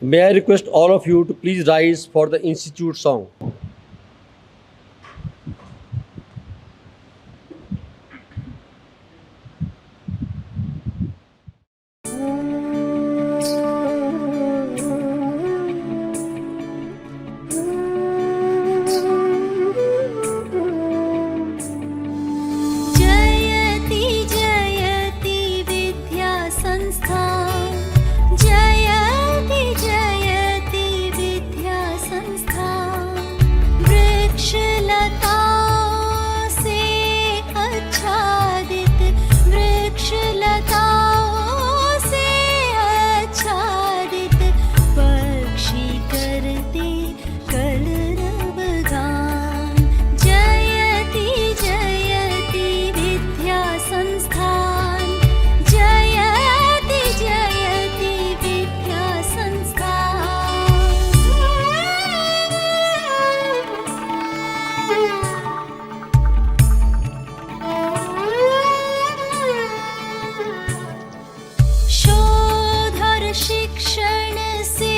May I request all of you to please rise for the Institute song. जयति जयति विद्या संस्था जयति जयति विद्या संस्था वृक्षलताओं से आच्छादित वृक्षलताओं से आच्छादित पक्षी करते कलरवगान जयति जयति विद्या संस्थान जयति जयति विद्या शोध और शिक्षण से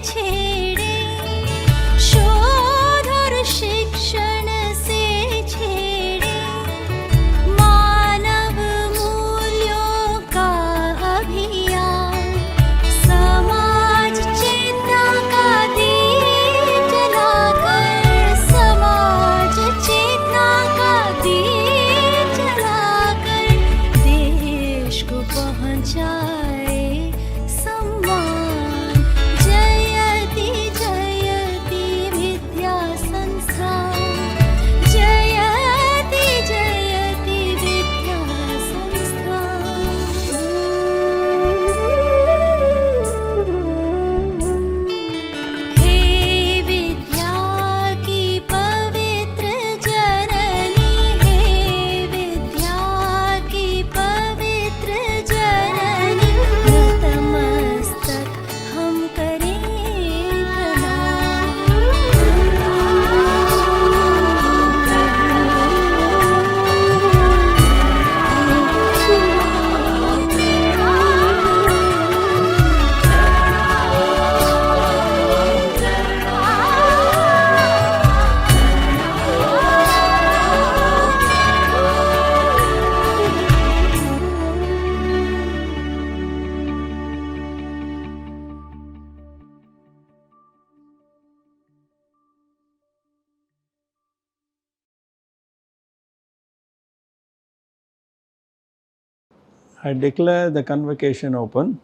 छेड़े शोध और शिक्षण से छेड़े मानव मूल्यों का अभियान समाज चेतना का दीप जलाकर समाज चेतना का दीप जलाकर देश को पहुंचाए सम्मान जयति जयति विद्या संस्थान जयति जयति विद्या संस्थान हे विद्या की पवित्र जननी हे विद्या की पवित्र जननी नतमस्तक हम करें I declare the convocation open.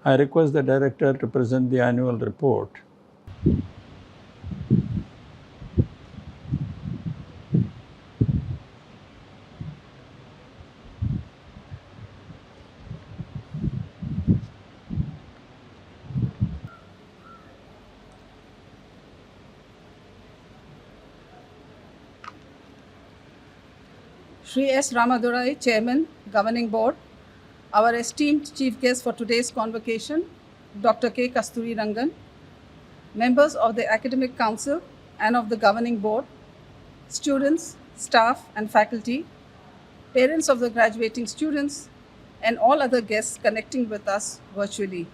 I request the Director to present the annual report. Shri S. Ramadorai, Chairman, Governing Board, our esteemed Chief Guest for today's convocation, Dr. K. Kasturirangan, members of the Academic Council and of the Governing Board, students, staff and faculty, parents of the graduating students, and all other guests connecting with us virtually.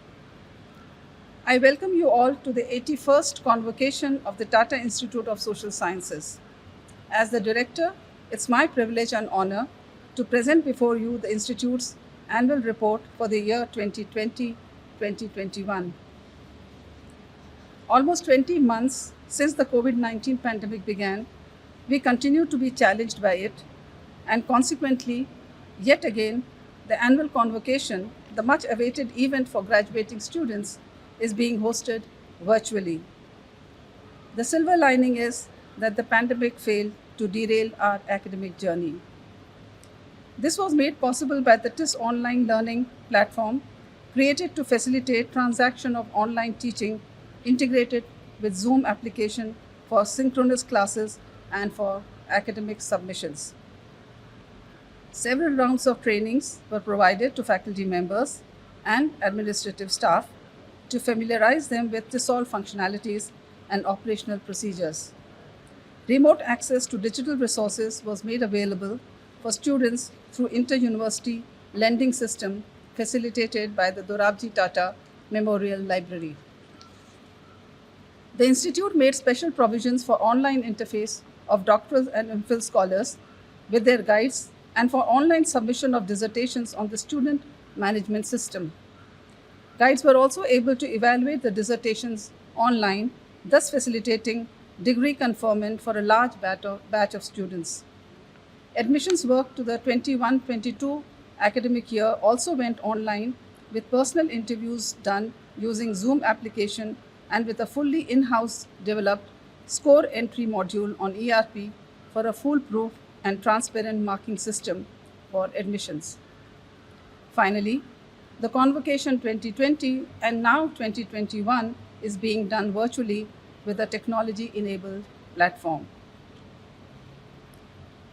I welcome you all to the 81st convocation of the Tata Institute of Social Sciences. As the Director, it's my privilege and honor to present before you the Institute's annual report for the year 2020-2021. Almost 20 months since the COVID-19 pandemic began, we continue to be challenged by it, and consequently, yet again, the annual convocation, the much awaited event for graduating students, is being hosted virtually. The silver lining is that the pandemic failed to derail our academic journey. This was made possible by the TISS online learning platform, created to facilitate transaction of online teaching integrated with Zoom application for synchronous classes and for academic submissions. Several rounds of trainings were provided to faculty members and administrative staff to familiarize them with TISSOL functionalities and operational procedures. Remote access to digital resources was made available for students through inter-university lending system facilitated by the Dorabji Tata Memorial Library. The institute made special provisions for online interface of doctoral and MPhil scholars with their guides and for online submission of dissertations on the student management system. Guides were also able to evaluate the dissertations online, thus facilitating degree conferment for a large batch of students. Admissions work to the 21-22 academic year also went online with personal interviews done using Zoom application and with a fully in-house developed score entry module on ERP for a foolproof and transparent marking system for admissions. Finally, the Convocation 2020 and now 2021 is being done virtually with a technology-enabled platform.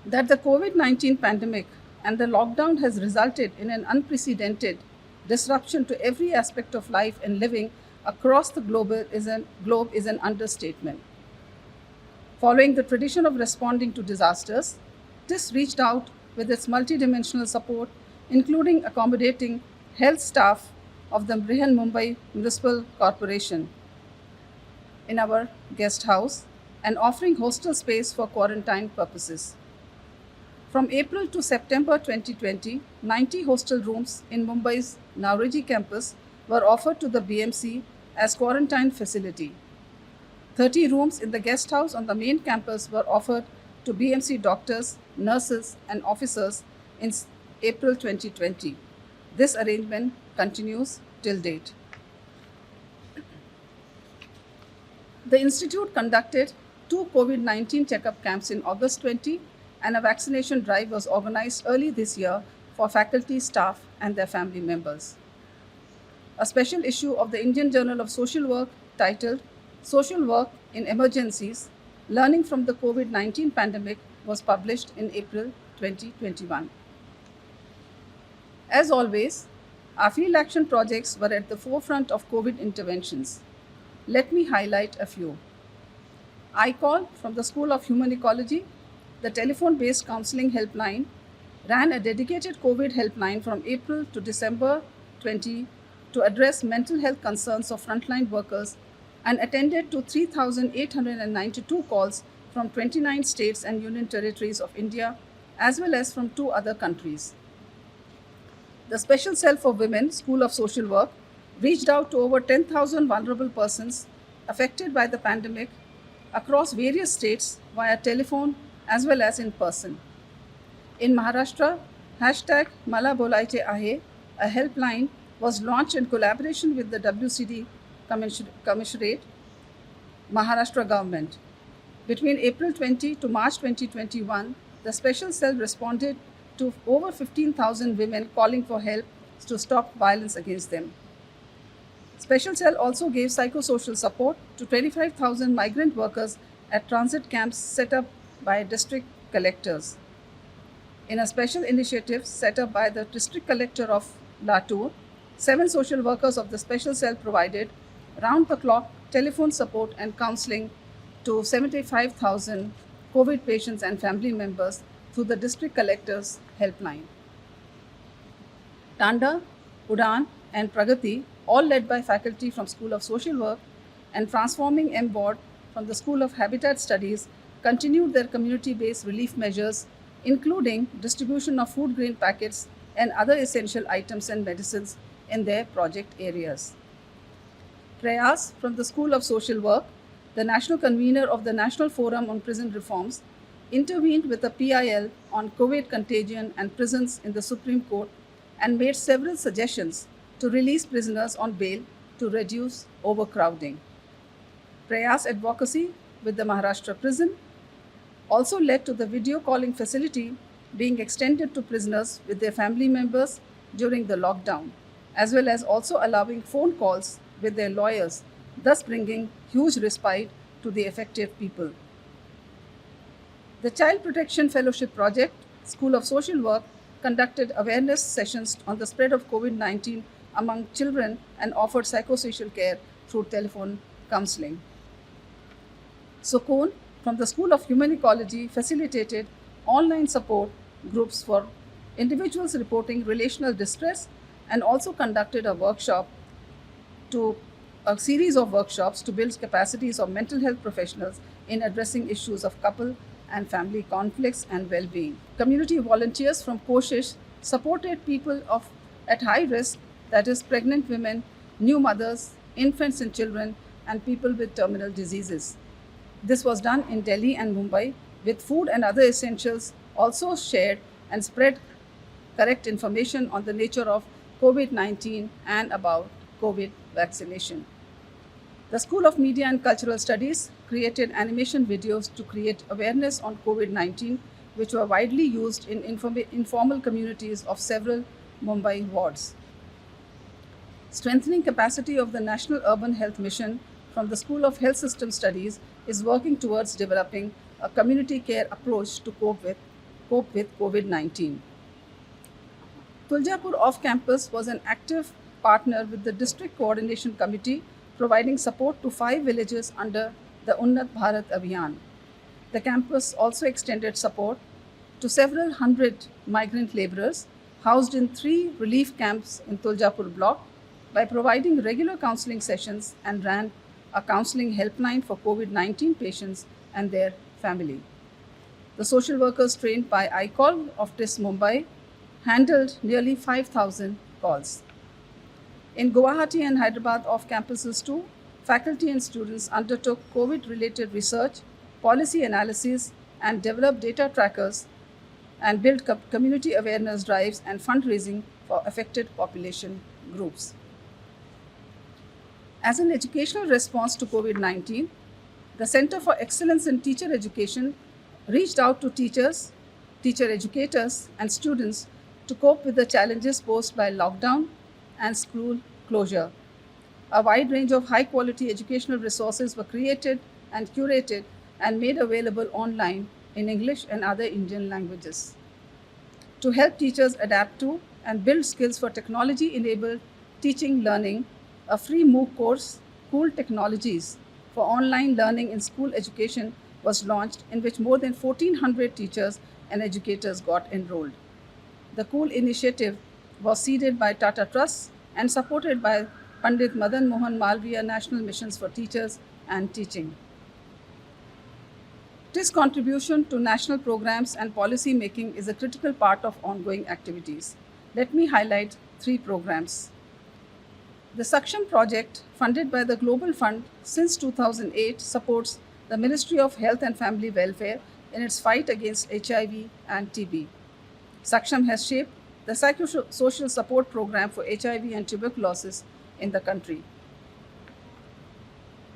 That the COVID-19 pandemic and the lockdown has resulted in an unprecedented disruption to every aspect of life and living across the globe is an understatement. Following the tradition of responding to disasters, TISS reached out with its multidimensional support, including accommodating health staff of the Mumbai Municipal Corporation in our guest house and offering hostel space for quarantine purposes. From April to September 2020, 90 hostel rooms in Mumbai's Nauroji campus were offered to the BMC as quarantine facility. 30 rooms in the guest house on the main campus were offered to BMC doctors, nurses, and officers in April 2020. This arrangement continues till date. The institute conducted 2 COVID-19 checkup camps in August 20, and a vaccination drive was organized early this year for faculty, staff, and their family members. A special issue of the Indian Journal of Social Work titled Social Work in Emergencies, Learning from the COVID-19 Pandemic was published in April 2021. As always, our field action projects were at the forefront of COVID interventions. Let me highlight a few. iCall from the School of Human Ecology, the telephone-based counseling helpline, ran a dedicated COVID helpline from April to December 20 to address mental health concerns of frontline workers and attended to 3,892 calls from 29 states and union territories of India, as well as from 2 other countries. The Special Cell for Women, School of Social Work, reached out to over 10,000 vulnerable persons affected by the pandemic across various states via telephone as well as in person. In Maharashtra, hashtag Mala Bolaite Ahe, a helpline, was launched in collaboration with the WCD Commissionerate, Maharashtra government. Between April 20 to March 2021, the special cell responded to over 15,000 women calling for help to stop violence against them. Special Cell also gave psychosocial support to 25,000 migrant workers at transit camps set up by district collectors. In a special initiative set up by the district collector of Latur, 7 social workers of the Special Cell provided round-the-clock telephone support and counseling to 75,000 COVID patients and family members through the district collector's helpline. Tanda, Udan, and Pragati, all led by faculty from School of Social Work, and Transforming M Board from the School of Habitat Studies, continued their community-based relief measures, including distribution of food grain packets and other essential items and medicines in their project areas. Prayas from the School of Social Work, the national convener of the National Forum on Prison Reforms, intervened with a PIL on COVID contagion and prisons in the Supreme Court and made several suggestions to release prisoners on bail to reduce overcrowding. Prayas advocacy with the Maharashtra prison also led to the video calling facility being extended to prisoners with their family members during the lockdown, as well as also allowing phone calls with their lawyers, thus bringing huge respite to the affected people. The Child Protection Fellowship Project, School of Social Work, conducted awareness sessions on the spread of COVID-19 among children and offered psychosocial care through telephone counseling. Sukoon from the School of Human Ecology facilitated online support groups for individuals reporting relational distress and also conducted a workshop to a series of workshops to build capacities of mental health professionals in addressing issues of couple and family conflicts and well-being. Community volunteers from Koshish supported people at high risk, that is pregnant women, new mothers, infants and children, and people with terminal diseases. This was done in Delhi and Mumbai, with food and other essentials also shared and spread correct information on the nature of COVID-19 and about COVID vaccination. The School of Media and Cultural Studies created animation videos to create awareness on COVID-19, which were widely used in informal communities of several Mumbai wards. Strengthening capacity of the National Urban Health Mission from the School of Health System Studies is working towards developing a community care approach to cope with COVID-19. Tuljapur off-campus was an active partner with the District Coordination Committee, providing support to 5 villages under the Unnat Bharat Abhiyan. The campus also extended support to several hundred migrant laborers housed in 3 relief camps in Tuljapur block by providing regular counseling sessions and ran a counseling helpline for COVID-19 patients and their family. The social workers trained by ICOL of TISS Mumbai handled nearly 5,000 calls. In Guwahati and Hyderabad off campuses too, faculty and students undertook COVID-related research, policy analysis, and developed data trackers and built community awareness drives and fundraising for affected population groups. As an educational response to COVID-19, the Center for Excellence in Teacher Education reached out to teachers, teacher educators, and students to cope with the challenges posed by lockdown and school closure. A wide range of high-quality educational resources were created and curated and made available online in English and other Indian languages. To help teachers adapt to and build skills for technology-enabled teaching learning, a free MOOC course, Cool Technologies, for online learning in school education was launched, in which more than 1,400 teachers and educators got enrolled. The Cool initiative was seeded by Tata Trust and supported by Pandit Madan Mohan Malviya National Missions for Teachers and Teaching. TISS contribution to national programs and policy making is a critical part of ongoing activities. Let me highlight 3 programs. The Saksham project, funded by the Global Fund since 2008, supports the Ministry of Health and Family Welfare in its fight against HIV and TB. Saksham has shaped the psychosocial support program for HIV and tuberculosis in the country.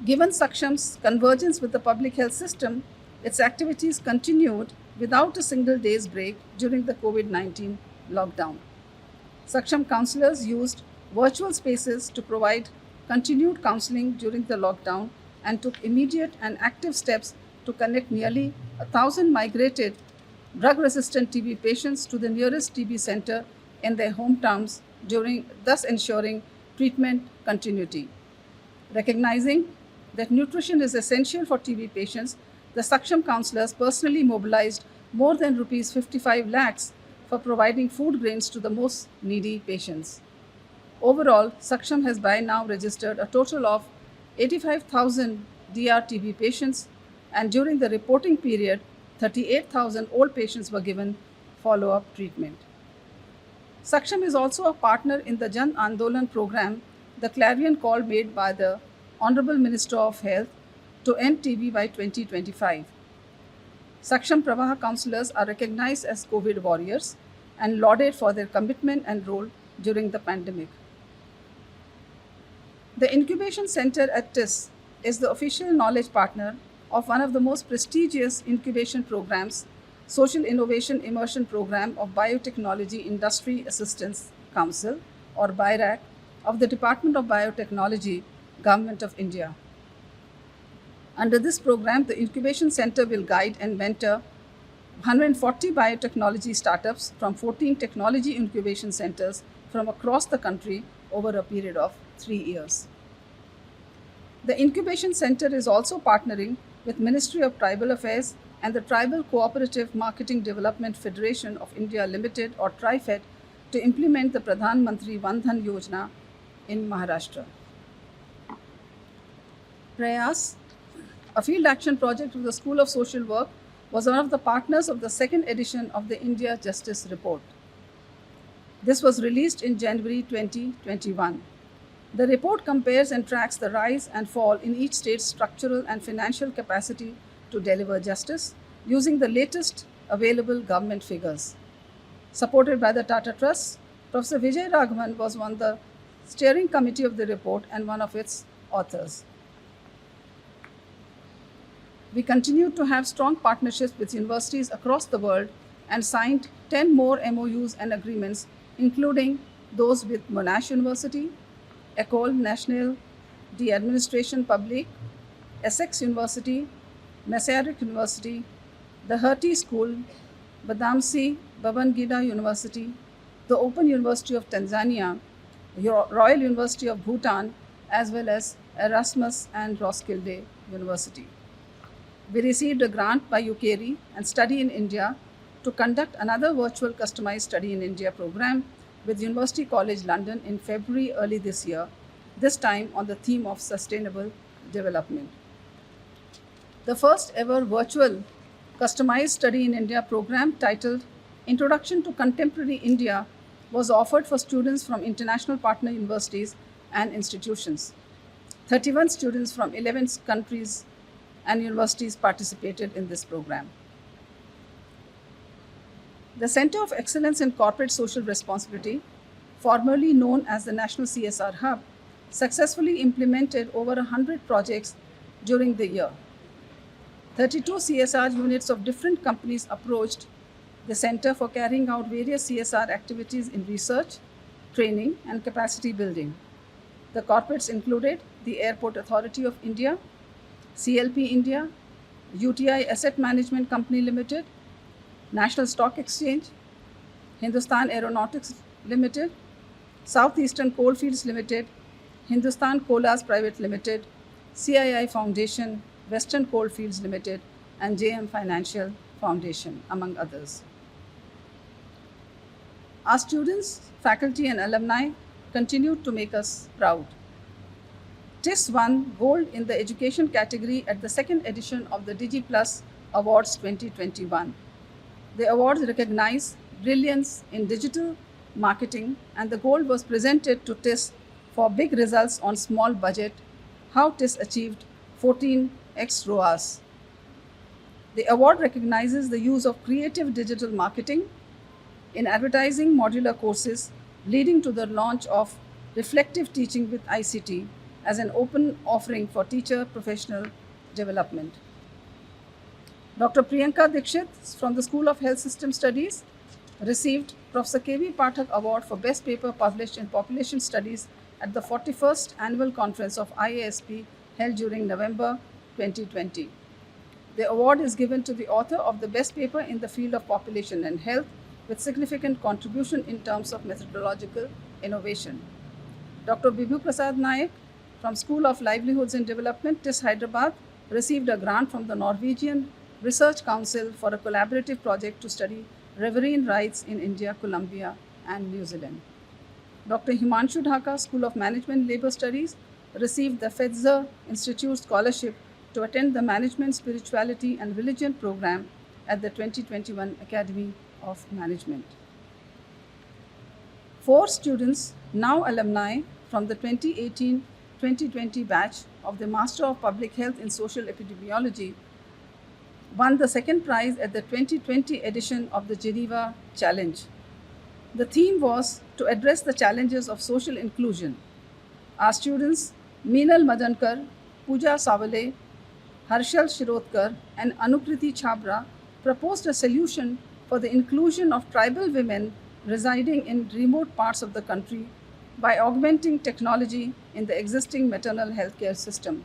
Given Saksham's convergence with the public health system, its activities continued without a single day's break during the COVID-19 lockdown. Saksham counselors used virtual spaces to provide continued counseling during the lockdown and took immediate and active steps to connect nearly 1,000 migrated drug-resistant TB patients to the nearest TB center in their hometowns, thus ensuring treatment continuity. Recognizing that nutrition is essential for TB patients, the Saksham counselors personally mobilized more than Rs 55 lakhs for providing food grains to the most needy patients. Overall, Saksham has by now registered a total of 85,000 DR-TB patients, and during the reporting period, 38,000 old patients were given follow-up treatment. Saksham is also a partner in the Jan Andolan program, the clarion call made by the Honorable Minister of Health to end TB by 2025. Saksham Pravaha counselors are recognized as COVID warriors and lauded for their commitment and role during the pandemic. The Incubation Center at TISS is the official knowledge partner of one of the most prestigious incubation programs, Social Innovation Immersion Program of Biotechnology Industry Assistance Council, or BIRAC, of the Department of Biotechnology, Government of India. Under this program, the Incubation Center will guide and mentor 140 biotechnology startups from 14 technology incubation centers from across the country over a period of 3 years. The Incubation Center is also partnering with Ministry of Tribal Affairs and the Tribal Cooperative Marketing Development Federation of India Limited, or TriFed, to implement the Pradhan Mantri Van Dhan Yojana in Maharashtra. Prayas, a field action project of the School of Social Work, was one of the partners of the second edition of the India Justice Report. This was released in January 2021. The report compares and tracks the rise and fall in each state's structural and financial capacity to deliver justice using the latest available government figures. Supported by the Tata Trust, Professor Vijay Raghavan was on the steering committee of the report and one of its authors. We continue to have strong partnerships with universities across the world and signed 10 more MOUs and agreements, including those with Monash University, École Nationale d'Administration Publique, Essex University, Massachusetts University, the Hertie School, Badamsi Babangida University, the Open University of Tanzania, Royal University of Bhutan, as well as Erasmus and Roskilde University. We received a grant by UKERI and Study in India to conduct another virtual customized Study in India program with University College London in February early this year, this time on the theme of sustainable development. The first ever virtual customized Study in India program titled Introduction to Contemporary India was offered for students from international partner universities and institutions. 31 students from 11 countries and universities participated in this program. The Center of Excellence in Corporate Social Responsibility, formerly known as the National CSR Hub, successfully implemented over 100 projects during the year. 32 CSR units of different companies approached the center for carrying out various CSR activities in research, training, and capacity building. The corporates included the Airport Authority of India, CLP India, UTI Asset Management Company Limited, National Stock Exchange, Hindustan Aeronautics Limited, Southeastern Coalfields Limited, Hindustan Colas Private Limited, CII Foundation, Western Coalfields Limited, and JM Financial Foundation, among others. Our students, faculty, and alumni continue to make us proud. TISS won gold in the education category at the second edition of the DigiPlus Awards 2021. The awards recognize brilliance in digital marketing, and the gold was presented to TISS for big results on small budget, how TISS achieved 14x ROAS. The award recognizes the use of creative digital marketing in advertising modular courses, leading to the launch of reflective teaching with ICT as an open offering for teacher professional development. Dr. Priyanka Dikshit from the School of Health System Studies received Professor K.V. Pathak Award for Best Paper published in Population Studies at the 41st Annual Conference of IASP held during November 2020. The award is given to the author of the best paper in the field of population and health with significant contribution in terms of methodological innovation. Dr. Bibhu Prasad Naik from School of Livelihoods and Development, TISS Hyderabad, received a grant from the Norwegian Research Council for a collaborative project to study riverine rights in India, Colombia, and New Zealand. Dr. Himanshu Dhaka, School of Management Labor Studies, received the Fetzer Institute Scholarship to attend the Management, Spirituality, and Religion program at the 2021 Academy of Management. 4 students, now alumni from the 2018-2020 batch of the Master of Public Health in Social Epidemiology, won the second prize at the 2020 edition of the Geneva Challenge. The theme was to address the challenges of social inclusion. Our students, Meenal Madankar, Pooja Savale, Harshal Shirotkar, and Anukriti Chabra, proposed a solution for the inclusion of tribal women residing in remote parts of the country by augmenting technology in the existing maternal health care system.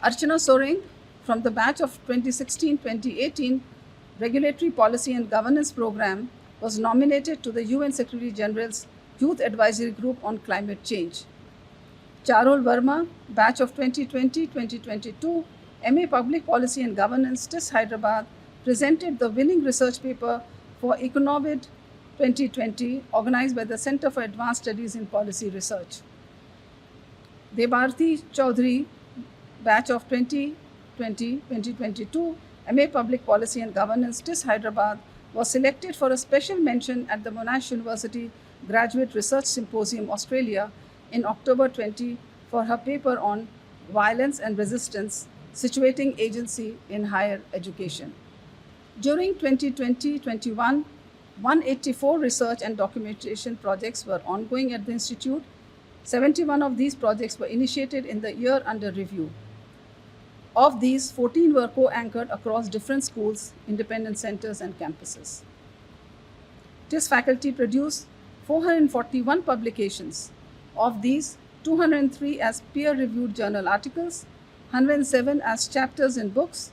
Archana Soring from the batch of 2016-2018 Regulatory Policy and Governance Program was nominated to the UN Secretary General's Youth Advisory Group on Climate Change. Charul Verma, batch of 2020-2022 MA Public Policy and Governance, TISS Hyderabad, presented the winning research paper for Econovid 2020, organized by the Center for Advanced Studies in Policy Research. Debarthi Chaudhary, batch of 2020-2022, MA Public Policy and Governance, TISS Hyderabad, was selected for a special mention at the Monash University Graduate Research Symposium, Australia, in October 20 for her paper on violence and resistance, situating agency in higher education. During 2020-21, 184 research and documentation projects were ongoing at the Institute. 71 of these projects were initiated in the year under review. Of these, 14 were co-anchored across different schools, independent centers, and campuses. TISS faculty produced 441 publications. Of these, 203 as peer-reviewed journal articles, 107 as chapters in books,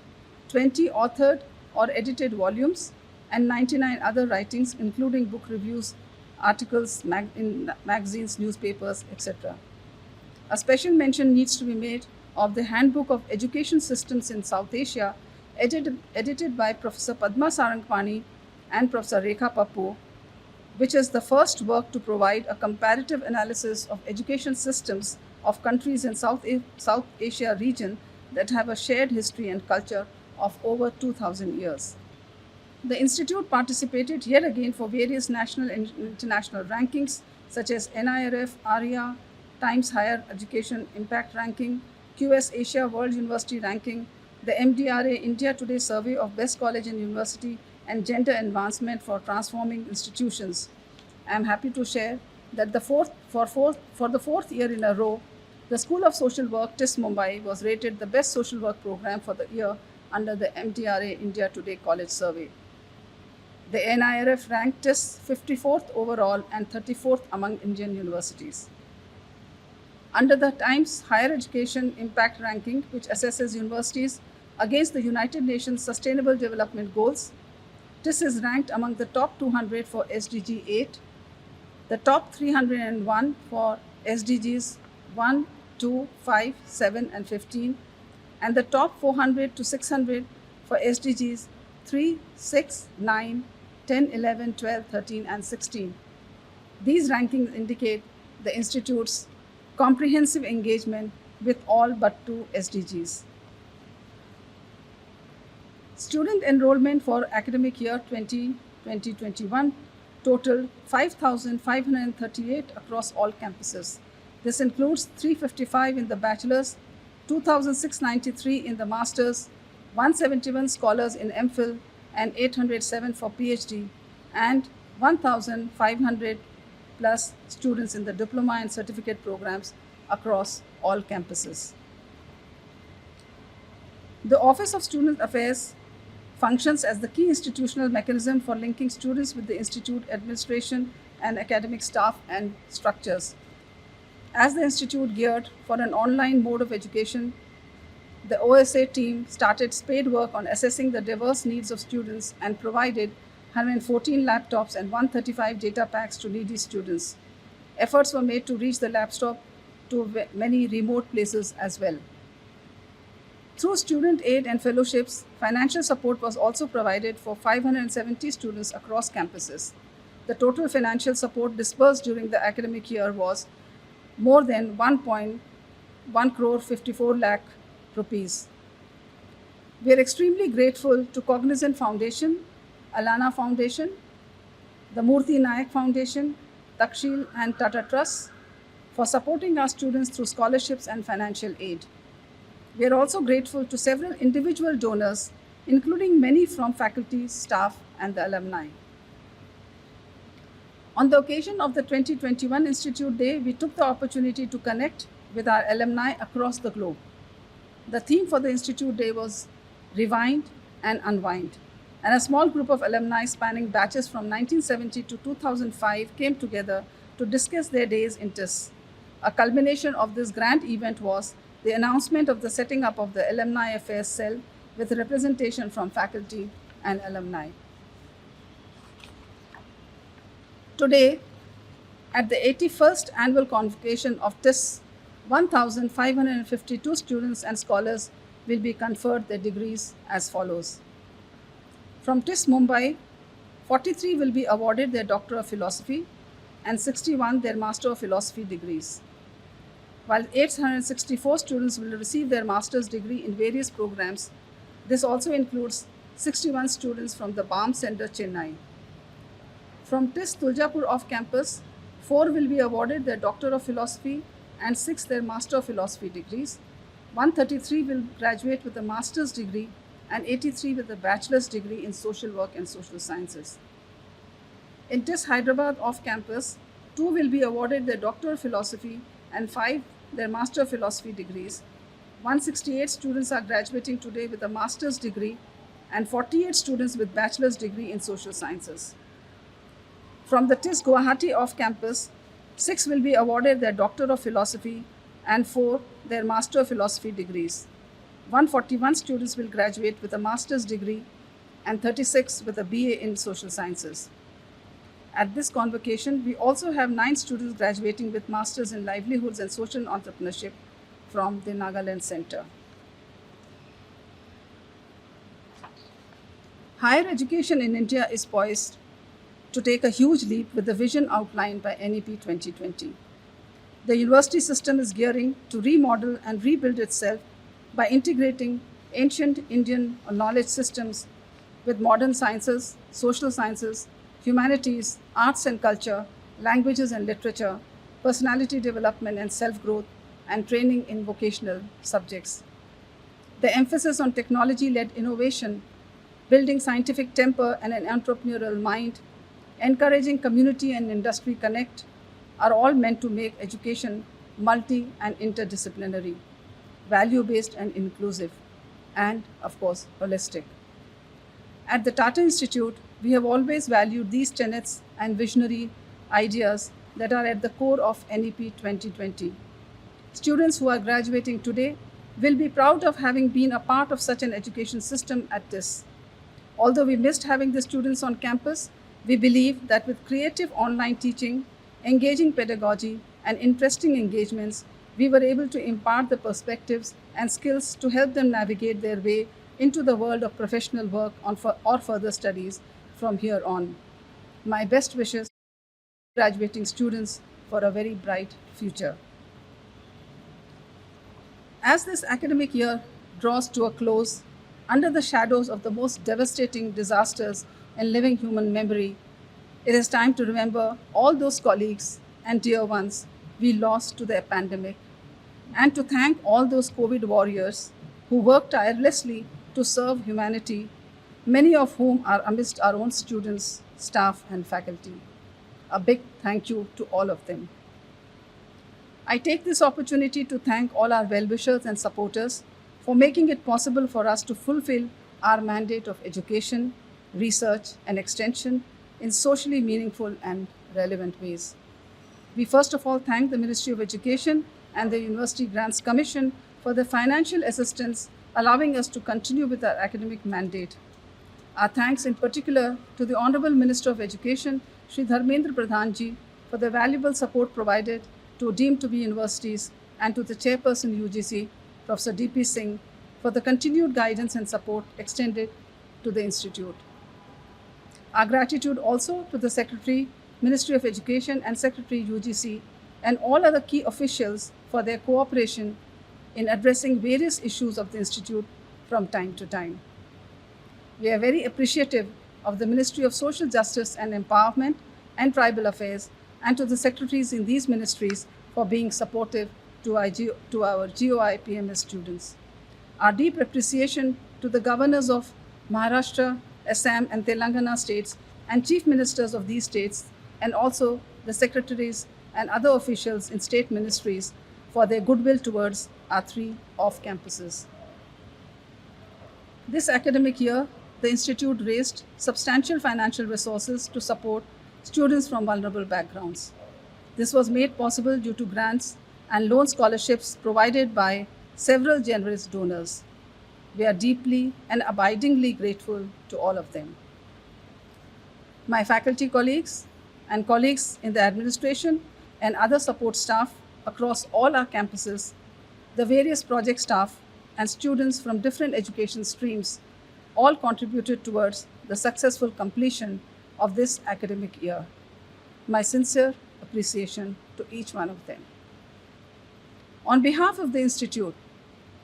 20 authored or edited volumes, and 99 other writings, including book reviews, articles in magazines, newspapers, etc. A special mention needs to be made of the Handbook of Education Systems in South Asia, edited by Professor Padma Sarangpani and Professor Rekha Pappu, which is the first work to provide a comparative analysis of education systems of countries in South Asia region that have a shared history and culture of over 2,000 years. The Institute participated yet again for various national and international rankings such as NIRF, ARIA, Times Higher Education Impact Ranking, QS Asia World University Ranking, the MDRA India Today Survey of Best College and University, and Gender Advancement for Transforming Institutions. I am happy to share that for the fourth year in a row, the School of Social Work, TISS Mumbai, was rated the best social work program for the year under the MDRA India Today College Survey. The NIRF ranked TISS 54th overall and 34th among Indian universities. Under the Times Higher Education Impact Ranking, which assesses universities against the United Nations Sustainable Development Goals, TISS is ranked among the top 200 for SDG 8, the top 301 for SDGs 1, 2, 5, 7, and 15, and the top 400 to 600 for SDGs 3, 6, 9, 10, 11, 12, 13, and 16. These rankings indicate the Institute's comprehensive engagement with all but 2 SDGs. Student enrollment for academic year 2020-21 totaled 5,538 across all campuses. This includes 355 in the bachelor's, 2,693 in the master's, 171 scholars in MPhil, and 807 for PhD, and 1,500 plus students in the diploma and certificate programs across all campuses. The Office of Student Affairs functions as the key institutional mechanism for linking students with the institute administration and academic staff and structures. As the institute geared for an online mode of education, the OSA team started spade work on assessing the diverse needs of students and provided 114 laptops and 135 data packs to needy students. Efforts were made to reach the laptop to many remote places as well. Through student aid and fellowships, financial support was also provided for 570 students across campuses. The total financial support disbursed during the academic year was more than 1.1 crore 54 lakh rupees. We are extremely grateful to Cognizant Foundation, Alana Foundation, the Murthy Nayak Foundation, Takshil and Tata Trust for supporting our students through scholarships and financial aid. We are also grateful to several individual donors, including many from faculty, staff, and the alumni. On the occasion of the 2021 Institute Day, we took the opportunity to connect with our alumni across the globe. The theme for the Institute Day was Rewind and Unwind, and a small group of alumni spanning batches from 1970 to 2005 came together to discuss their days in TISS. A culmination of this grand event was the announcement of the setting up of the Alumni Affairs Cell with representation from faculty and alumni. Today, at the 81st Annual Convocation of TISS, 1,552 students and scholars will be conferred their degrees as follows. From TISS Mumbai, 43 will be awarded their Doctor of Philosophy and 61 their Master of Philosophy degrees. While 864 students will receive their master's degree in various programs, this also includes 61 students from the BAM Center, Chennai. From TISS Tuljapur off campus, 4 will be awarded their Doctor of Philosophy and 6 their Master of Philosophy degrees. 133 will graduate with a master's degree and 83 with a bachelor's degree in social work and social sciences. In TISS Hyderabad off campus, 2 will be awarded their Doctor of Philosophy and 5 their Master of Philosophy degrees. 168 students are graduating today with a master's degree and 48 students with bachelor's degree in social sciences. From the TISS Guwahati off campus, 6 will be awarded their Doctor of Philosophy and 4 their Master of Philosophy degrees. 141 students will graduate with a master's degree and 36 with a BA in social sciences. At this convocation, we also have 9 students graduating with masters in livelihoods and social entrepreneurship from the Nagaland Center. Higher education in India is poised to take a huge leap with the vision outlined by NEP 2020. The university system is gearing to remodel and rebuild itself by integrating ancient Indian knowledge systems with modern sciences, social sciences, humanities, arts and culture, languages and literature, personality development and self-growth, and training in vocational subjects. The emphasis on technology-led innovation, building scientific temper and an entrepreneurial mind, encouraging community and industry connect are all meant to make education multi and interdisciplinary, value-based and inclusive, and of course, holistic. At the Tata Institute, we have always valued these tenets and visionary ideas that are at the core of NEP 2020. Students who are graduating today will be proud of having been a part of such an education system at TISS. Although we missed having the students on campus, we believe that with creative online teaching, engaging pedagogy, and interesting engagements, we were able to impart the perspectives and skills to help them navigate their way into the world of professional work or further studies from here on. My best wishes to graduating students for a very bright future. As this academic year draws to a close, under the shadows of the most devastating disasters in living human memory, it is time to remember all those colleagues and dear ones we lost to the pandemic, and to thank all those COVID warriors who worked tirelessly to serve humanity, many of whom are amidst our own students, staff, and faculty. A big thank you to all of them. I take this opportunity to thank all our well-wishers and supporters for making it possible for us to fulfill our mandate of education, research, and extension in socially meaningful and relevant ways. We first of all thank the Ministry of Education and the University Grants Commission for the financial assistance allowing us to continue with our academic mandate. Our thanks in particular to the Honorable Minister of Education, Shri Dharmendra Pradhan Ji, for the valuable support provided to deemed to be universities, and to the Chairperson UGC, Professor D.P. Singh, for the continued guidance and support extended to the Institute. Our gratitude also to the Secretary, Ministry of Education, and Secretary UGC, and all other key officials for their cooperation in addressing various issues of the Institute from time to time. We are very appreciative of the Ministry of Social Justice and Empowerment and Tribal Affairs, and to the secretaries in these ministries for being supportive to our GOI PMS students. Our deep appreciation to the governors of Maharashtra, Assam, and Telangana states, and chief ministers of these states, and also the secretaries and other officials in state ministries for their goodwill towards our 3 off campuses. This academic year, the Institute raised substantial financial resources to support students from vulnerable backgrounds. This was made possible due to grants and loan scholarships provided by several generous donors. We are deeply and abidingly grateful to all of them. My faculty colleagues and colleagues in the administration and other support staff across all our campuses, the various project staff, and students from different education streams all contributed towards the successful completion of this academic year. My sincere appreciation to each one of them. On behalf of the Institute,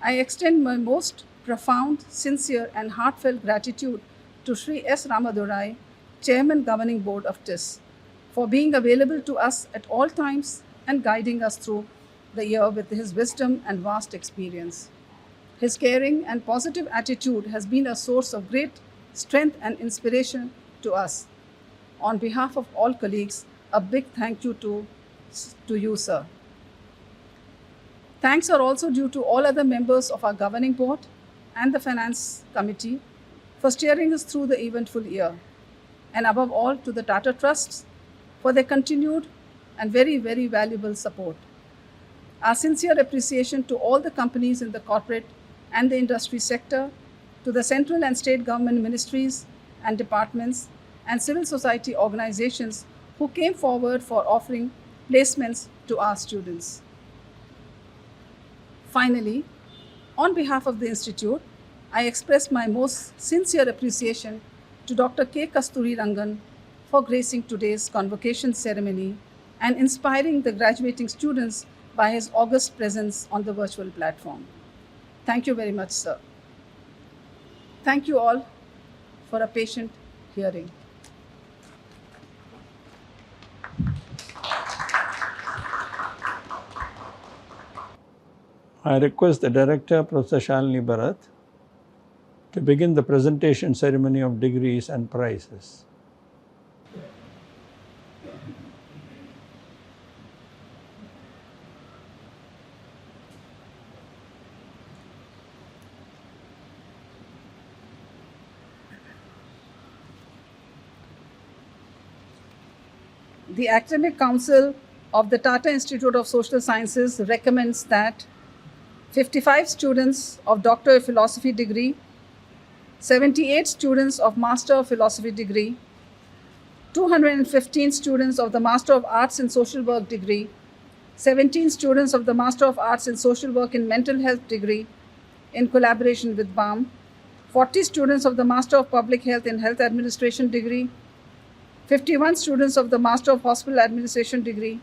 I extend my most profound, sincere, and heartfelt gratitude to Shri S. Ramadorai, Chairman Governing Board of TISS, for being available to us at all times and guiding us through the year with his wisdom and vast experience. His caring and positive attitude has been a source of great strength and inspiration to us. On behalf of all colleagues, a big thank you to you, sir. Thanks are also due to all other members of our governing board and the finance committee for steering us through the eventful year, and above all to the Tata trusts for their continued and very, very valuable support. Our sincere appreciation to all the companies in the corporate and the industry sector, to the central and state government ministries and departments and civil society organizations who came forward for offering placements to our students. Finally, on behalf of the Institute, I express my most sincere appreciation to Dr. K. Kasturirangan for gracing today's convocation ceremony and inspiring the graduating students by his august presence on the virtual platform. Thank you very much, sir. Thank you all for a patient hearing. I request the Director, Professor Shalini Bharat, to begin the presentation ceremony of degrees and prizes. The Academic Council of the Tata Institute of Social Sciences recommends that 55 students of Doctor of Philosophy degree, 78 students of Master of Philosophy degree, 215 students of the Master of Arts in Social Work degree, 17 students of the Master of Arts in Social Work in Mental Health degree in collaboration with BAM, 40 students of the Master of Public Health in Health Administration degree, 51 students of the Master of Hospital Administration degree,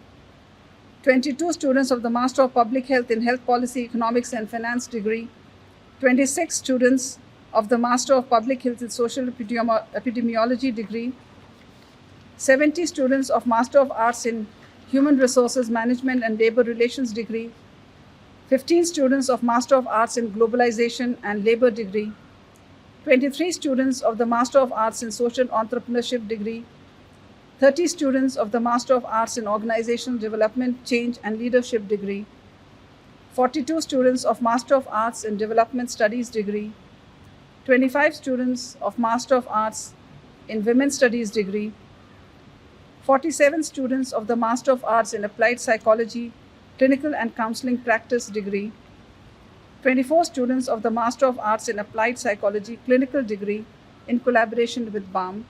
22 students of the Master of Public Health in Health Policy, Economics and Finance degree, 26 students of the Master of Public Health in Social Epidemiology degree, 70 students of Master of Arts in Human Resources Management and Labor Relations degree, 15 students of Master of Arts in Globalization and Labor degree, 23 students of the Master of Arts in Social Entrepreneurship degree, 30 students of the Master of Arts in Organizational Development, Change and Leadership degree, 42 students of Master of Arts in Development Studies degree, 25 students of Master of Arts in Women's Studies degree, 47 students of the Master of Arts in Applied Psychology, Clinical and Counseling Practice degree, 24 students of the Master of Arts in Applied Psychology, Clinical degree in collaboration with BAM,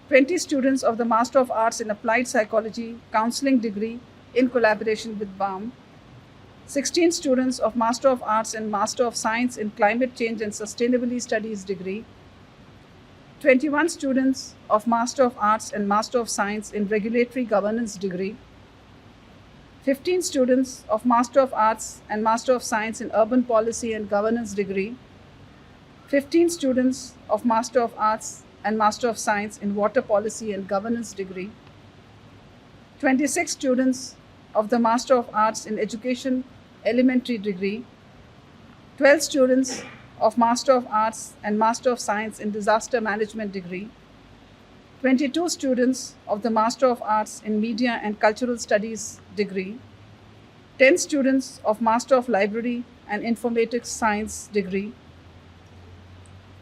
20 students of the Master of Arts in Applied Psychology, Counseling degree in collaboration with BAM, 16 students of Master of Arts and Master of Science in Climate Change and Sustainability Studies degree, 21 students of Master of Arts and Master of Science in Regulatory Governance degree, 15 students of Master of Arts and Master of Science in Urban Policy and Governance degree, 15 students of Master of Arts and Master of Science in Water Policy and Governance degree, 26 students of the Master of Arts in Education Elementary degree, 12 students of Master of Arts and Master of Science in Disaster Management degree, 22 students of the Master of Arts in Media and Cultural Studies degree, 10 students of Master of Library and Informatics Science degree,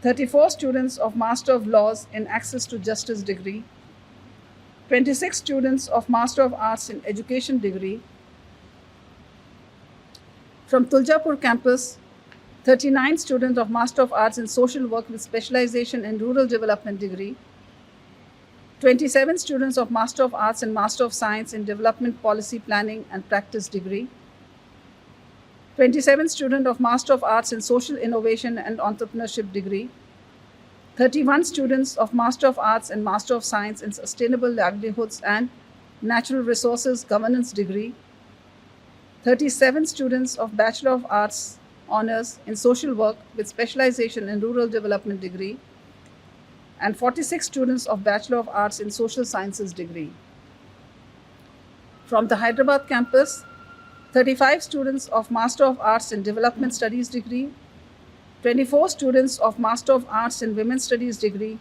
34 students of Master of Laws in Access to Justice degree, 26 students of Master of Arts in Education degree. From Tuljapur campus, 39 students of Master of Arts in Social Work with specialization in Rural Development degree, 27 students of Master of Arts and Master of Science in Development Policy Planning and Practice degree, 27 students of Master of Arts in Social Innovation and Entrepreneurship degree, 31 students of Master of Arts and Master of Science in Sustainable Livelihoods and Natural Resources Governance degree, 37 students of Bachelor of Arts Honours in Social Work with specialization in Rural Development degree, and 46 students of Bachelor of Arts in Social Sciences degree. From the Hyderabad campus, 35 students of Master of Arts in Development Studies degree, 24 students of Master of Arts in Women's Studies degree,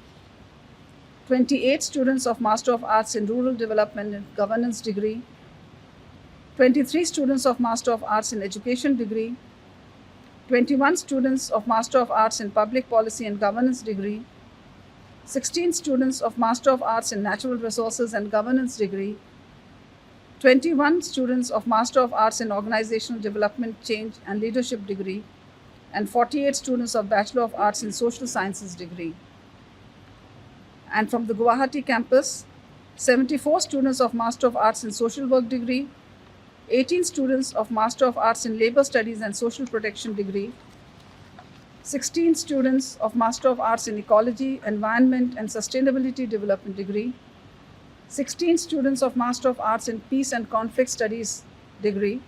28 students of Master of Arts in Rural Development and Governance degree, 23 students of Master of Arts in Education degree, 21 students of Master of Arts in Public Policy and Governance degree, 16 students of Master of Arts in Natural Resources and Governance degree, 21 students of Master of Arts in Organizational Development, Change and Leadership degree, and 48 students of Bachelor of Arts in Social Sciences degree. And from the Guwahati campus, 74 students of Master of Arts in Social Work degree, 18 students of Master of Arts in Labor Studies and Social Protection degree, 16 students of Master of Arts in Ecology, Environment and Sustainability Development degree, 16 students of Master of Arts in Peace and Conflict Studies degree,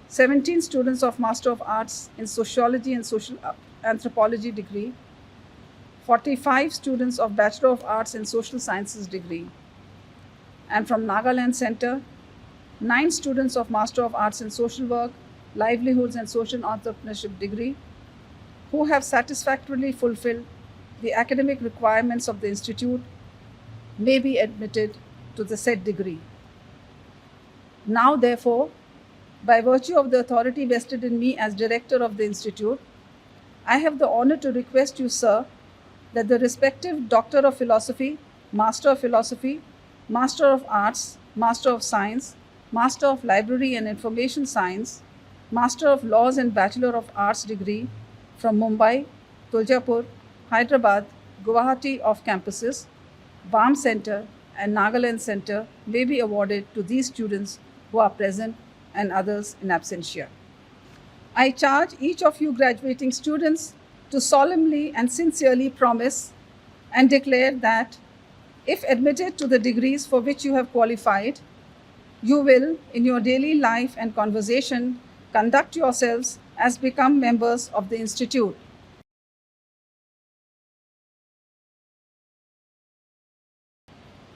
17 students of Master of Arts in Sociology and Social Anthropology degree, 45 students of Bachelor of Arts in Social Sciences degree. And from Nagaland Center, 9 students of Master of Arts in Social Work, Livelihoods and Social Entrepreneurship degree, who have satisfactorily fulfilled the academic requirements of the institute, may be admitted to the said degree. Now, therefore, by virtue of the authority vested in me as Director of the Institute, I have the honor to request you, sir, that the respective Doctor of Philosophy, Master of Philosophy, Master of Arts, Master of Science, Master of Library and Information Science, Master of Laws and Bachelor of Arts degree from Mumbai, Tuljapur, Hyderabad, Guwahati off campuses, BAM Center and Nagaland Center may be awarded to these students who are present and others in absentia. I charge each of you graduating students to solemnly and sincerely promise and declare that if admitted to the degrees for which you have qualified, you will, in your daily life and conversation, conduct yourselves as become members of the Institute.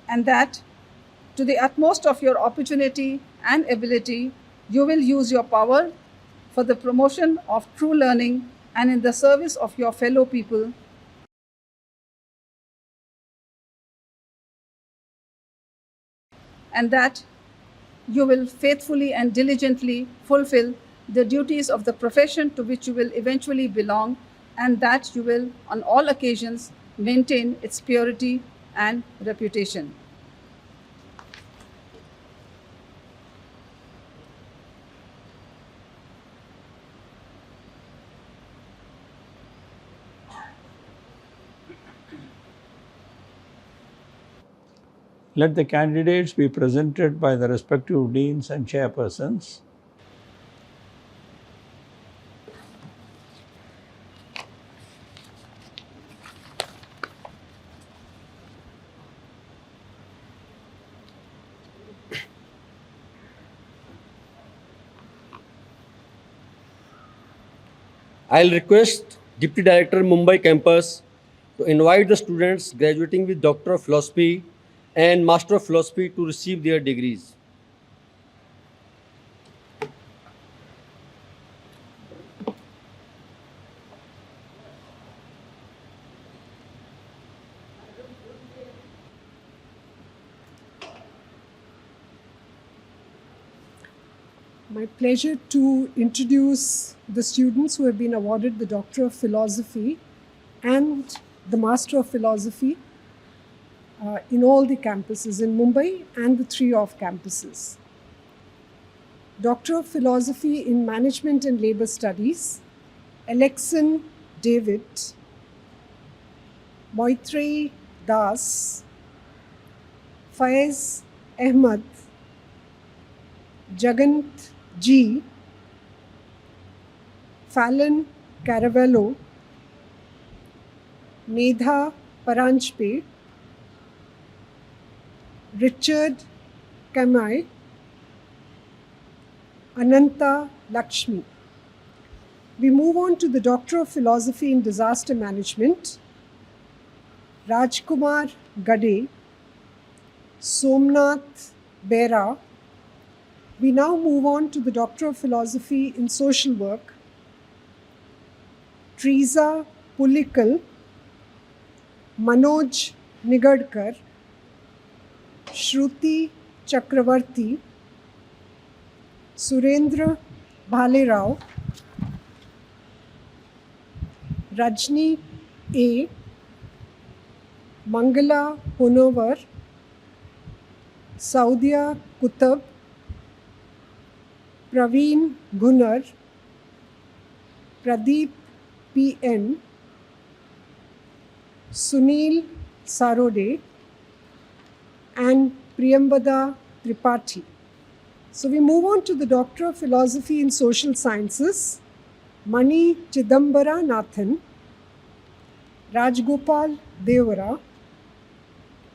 And that, to the utmost of your opportunity and ability, you will use your power for the promotion of true learning and in the service of your fellow people. And that you will faithfully and diligently fulfill the duties of the profession to which you will eventually belong, and that you will, on all occasions, maintain its purity and reputation. Let the candidates be presented by the respective deans and chairpersons. I'll request Deputy Director Mumbai campus to invite the students graduating with Doctor of Philosophy and Master of Philosophy to receive their degrees. My pleasure to introduce the students who have been awarded the Doctor of Philosophy and the Master of Philosophy in all the campuses in Mumbai and the 3 off campuses. Doctor of Philosophy in Management and Labour Studies, Alexan David, Moitrey Das, Faiz Ahmad, Jagant G, Fallon Caravello, Medha Paranjpe, Richard Kamai, Ananta Lakshmi. We move on to the Doctor of Philosophy in Disaster Management, Rajkumar Gade, Somnath Bera. We now move on to the Doctor of Philosophy in Social Work, Teresa Pulikal, Manoj Nigadkar, Shruti Chakravarti, Surendra Bhalerao, Rajni A, Mangala Honovar, Saudia Kutab, Praveen Gunar, Pradeep P.N., Sunil Sarode, and Priyambada Tripathi. So we move on to the Doctor of Philosophy in Social Sciences, Mani Chidambara Nathan, Rajgopal Devara,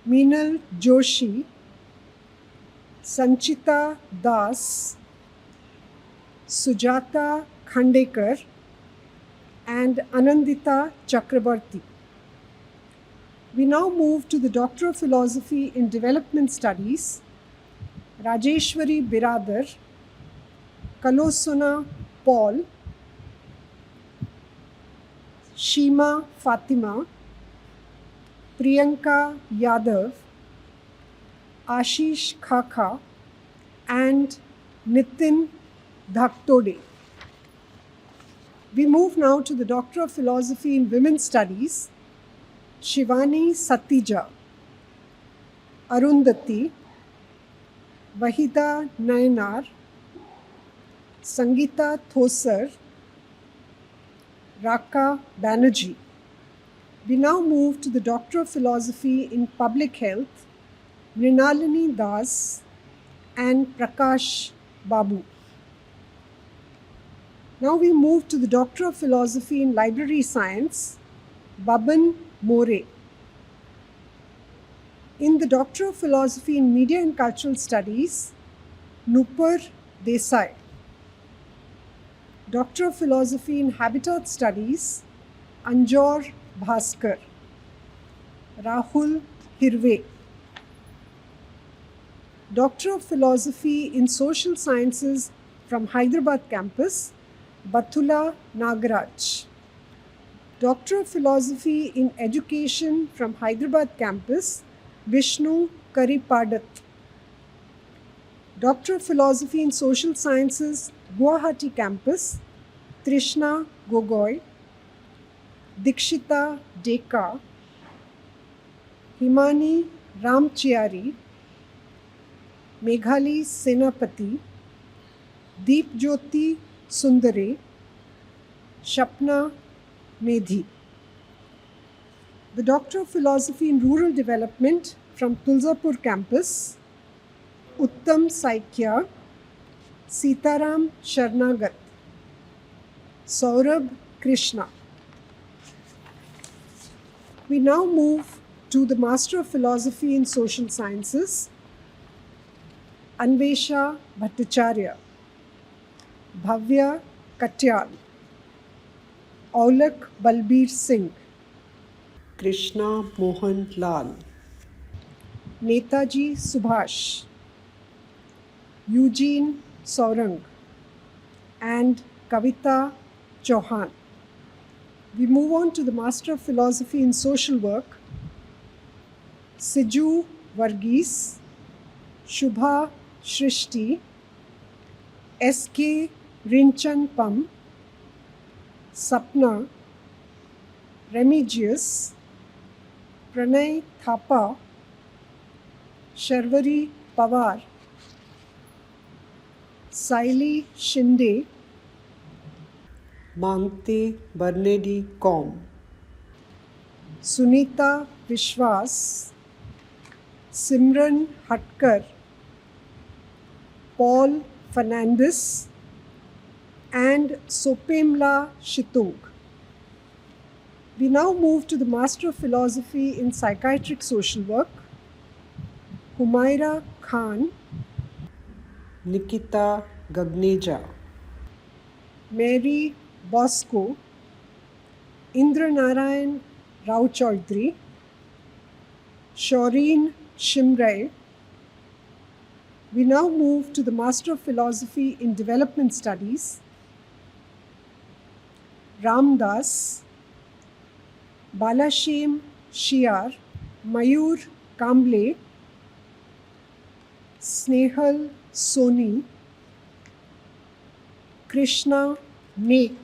Meenal Joshi, Sanchita Das, Sujata Khandekar, and Anandita Chakrabarti. We now move to the Doctor of Philosophy in Development Studies, Rajeshwari Biradar, Kalosona Paul, Shima Fatima, Priyanka Yadav, Ashish Khaka, and Nitin Dhaktode. We move now to the Doctor of Philosophy in Women's Studies, Shivani Satija, Arundhati, Vahida Nayanar, Sangeeta Thosar, Raka Banerjee. We now move to the Doctor of Philosophy in Public Health, Mrinalini Das and Prakash Babu. Now we move to the Doctor of Philosophy in Library Science, Baban More. In the Doctor of Philosophy in Media and Cultural Studies, Nupur Desai. Doctor of Philosophy in Habitat Studies, Anjor Bhaskar, Rahul Hirve. Doctor of Philosophy in Social Sciences from Hyderabad campus, Bathula Nagaraj. Doctor of Philosophy in Education from Hyderabad campus, Vishnu Karipadat. Doctor of Philosophy in Social Sciences, Guwahati campus, Trishna Gogoi, Dikshita Deka, Himani Ramchiari, Meghali Senapati, Deep Jyoti Sundare, Shapna Medhi. The Doctor of Philosophy in Rural Development from Tulsapur campus, Uttam Saikia, Sitaram Sharnagat, Saurabh Krishna. We now move to the Master of Philosophy in Social Sciences, Anvesha Bhattacharya, Bhavya Katyal, Aulak Balbir Singh, Krishna Mohan Lal, Netaji Subhash, Eugene Saurang, and Kavita Chauhan. We move on to the Master of Philosophy in Social Work, Siju Varghese, Shubha Shrishti, S.K. Rinchan Pam, Sapna, Remigius, Pranay Thapa, Sharvari Pawar, Saili Shinde, Mangte Barnedi Com, Sunita Vishwas, Simran Hatkar, Paul Fernandes, and Sopemla Shitung. We now move to the Master of Philosophy in Psychiatric Social Work, Humaira Khan, Nikita Gagneja, Mary Bosco, Indra Narayan Rao Chaudhary, Shoreen Shimray. We now move to the Master of Philosophy in Development Studies, Ram Das, Balashem Shiar, Mayur Kamble, Snehal Soni, Krishna Naik,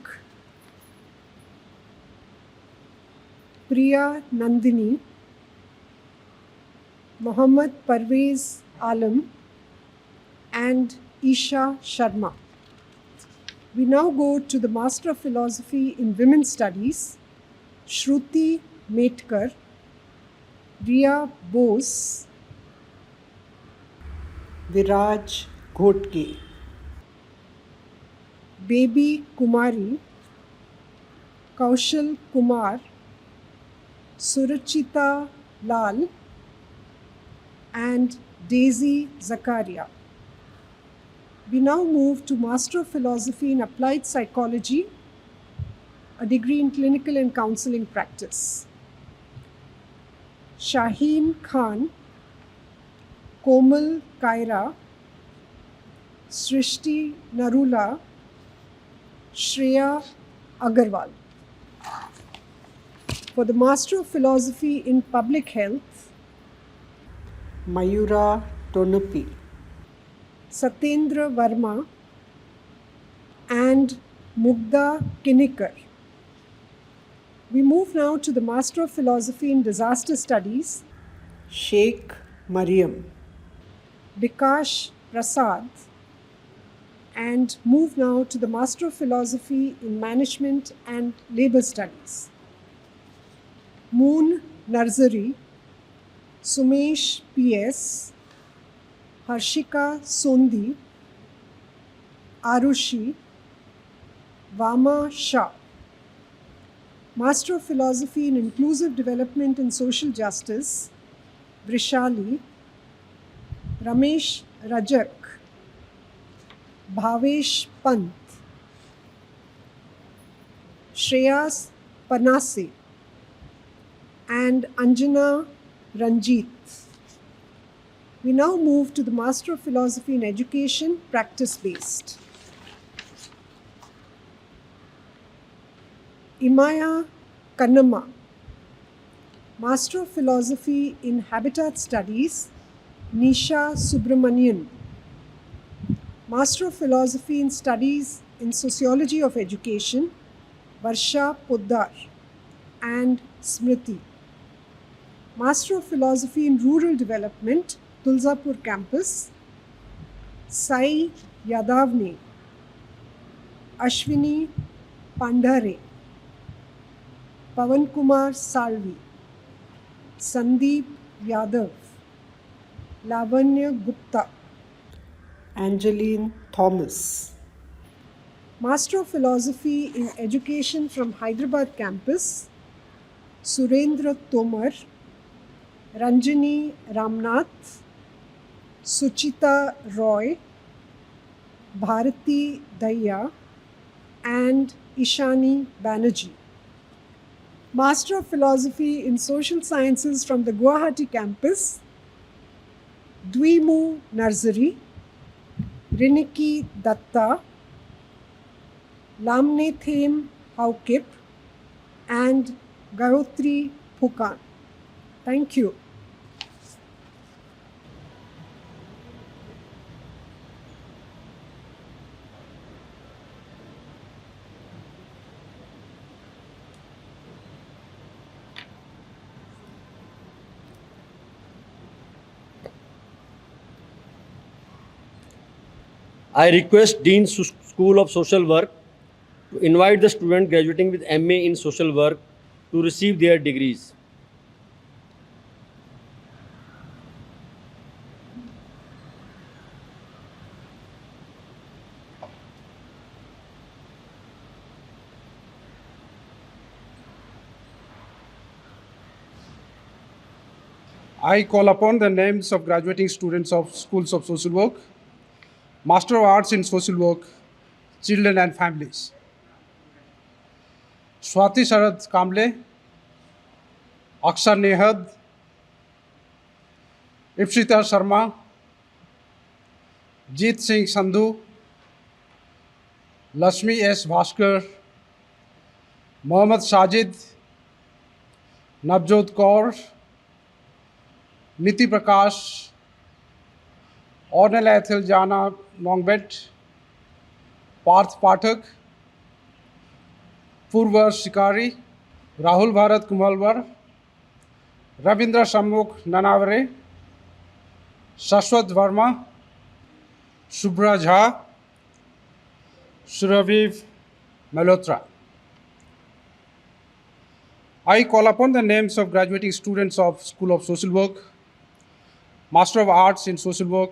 Priya Nandini, Mohammad Parvez Alam, and Isha Sharma. We now go to the Master of Philosophy in Women's Studies, Shruti Metkar, Riya Bose, Viraj Ghotke, Baby Kumari, Kaushal Kumar, Surachita Lal, and Daisy Zakaria. We now move to Master of Philosophy in Applied Psychology, a degree in Clinical and Counseling Practice. Shaheen Khan, Komal Kaira, Srishti Narula, Shreya Agarwal. For the Master of Philosophy in Public Health, Mayura Tonupi, Satendra Verma and Mugdha Kinikar. We move now to the Master of Philosophy in Disaster Studies, Sheikh Mariam, Bikash Prasad, and move now to the Master of Philosophy in Management and Labor Studies, Moon Narzari, Sumesh P.S., Harshika Sondi, Arushi, Vama Shah. Master of Philosophy in Inclusive Development and Social Justice, Vrishali, Ramesh Rajak, Bhavesh Pant, Shreyas Panase, and Anjana Ranjit. We now move to the Master of Philosophy in Education, Practice-Based. Imaya Kannamma, Master of Philosophy in Habitat Studies, Nisha Subramanian, Master of Philosophy in Studies in Sociology of Education, Varsha Poddar and Smriti, Master of Philosophy in Rural Development, Tulzapur Campus, Sai Yadavne, Ashwini Pandhare, Pavan Kumar Salvi, Sandeep Yadav, Lavanya Gupta, Angeline Thomas, Master of Philosophy in Education from Hyderabad Campus, Surendra Tomar, Ranjini Ramnath, Suchita Roy, Bharati Daya, and Ishani Banerjee. Master of Philosophy in Social Sciences from the Guwahati Campus, Dvimu Narzari, Riniki Datta, Lamnethem Haukip, and Gayatri Phukan. Thank you. I request Dean School of Social Work to invite the student graduating with MA in Social Work to receive their degrees. I call upon the names of graduating students of Schools of Social Work. Master of Arts in Social Work, Children and Families. Swati Sharad Kamble, Aksar Nehad, Ipshita Sharma, Jeet Singh Sandhu, Lakshmi S. Bhaskar, Mohammad Sajid, Navjot Kaur, Niti Prakash, Ornella Ethel Jana Longbet, Parth Pathak, Purva Shikari, Rahul Bharat Kumalwar, Ravindra Shamukh Nanavare, Shashwat Verma, Shubhra Jha, Suraviv Malhotra. I call upon the names of graduating students of School of Social Work, Master of Arts in Social Work,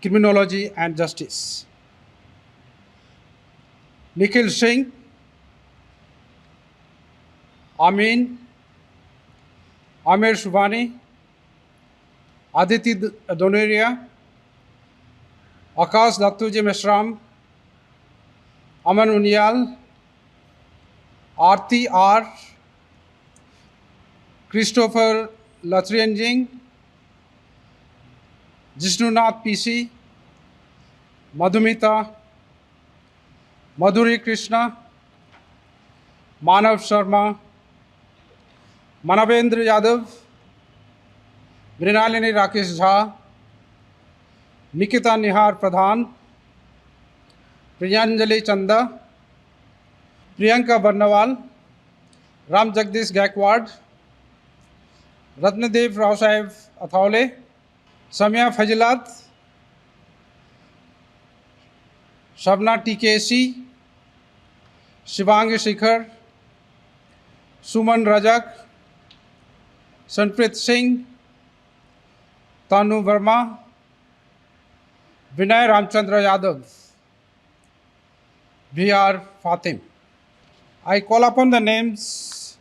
Criminology and Justice. Nikhil Singh, Amin, Amir Shubhani, Aditi Doneria, Akash Dattuji Meshram, Aman Unyal, Aarti R, Christopher Latrianjing, Jishnunath PC, Madhumita, Madhuri Krishna, Manav Sharma, Manavendra Yadav, Mrinalini Rakesh Jha, Nikita Nihar Pradhan, Priyanjali Chanda, Priyanka Barnawal, Ram Jagdish Gaikwad, Ratnadev Rao Sahib Athaule, Samia Fajilat, Shabna TKC, Shivangi Shikhar, Suman Rajak, Sanprit Singh, Tanu Verma, Vinay Ramchandra Yadav, VR Fatim. I call upon the names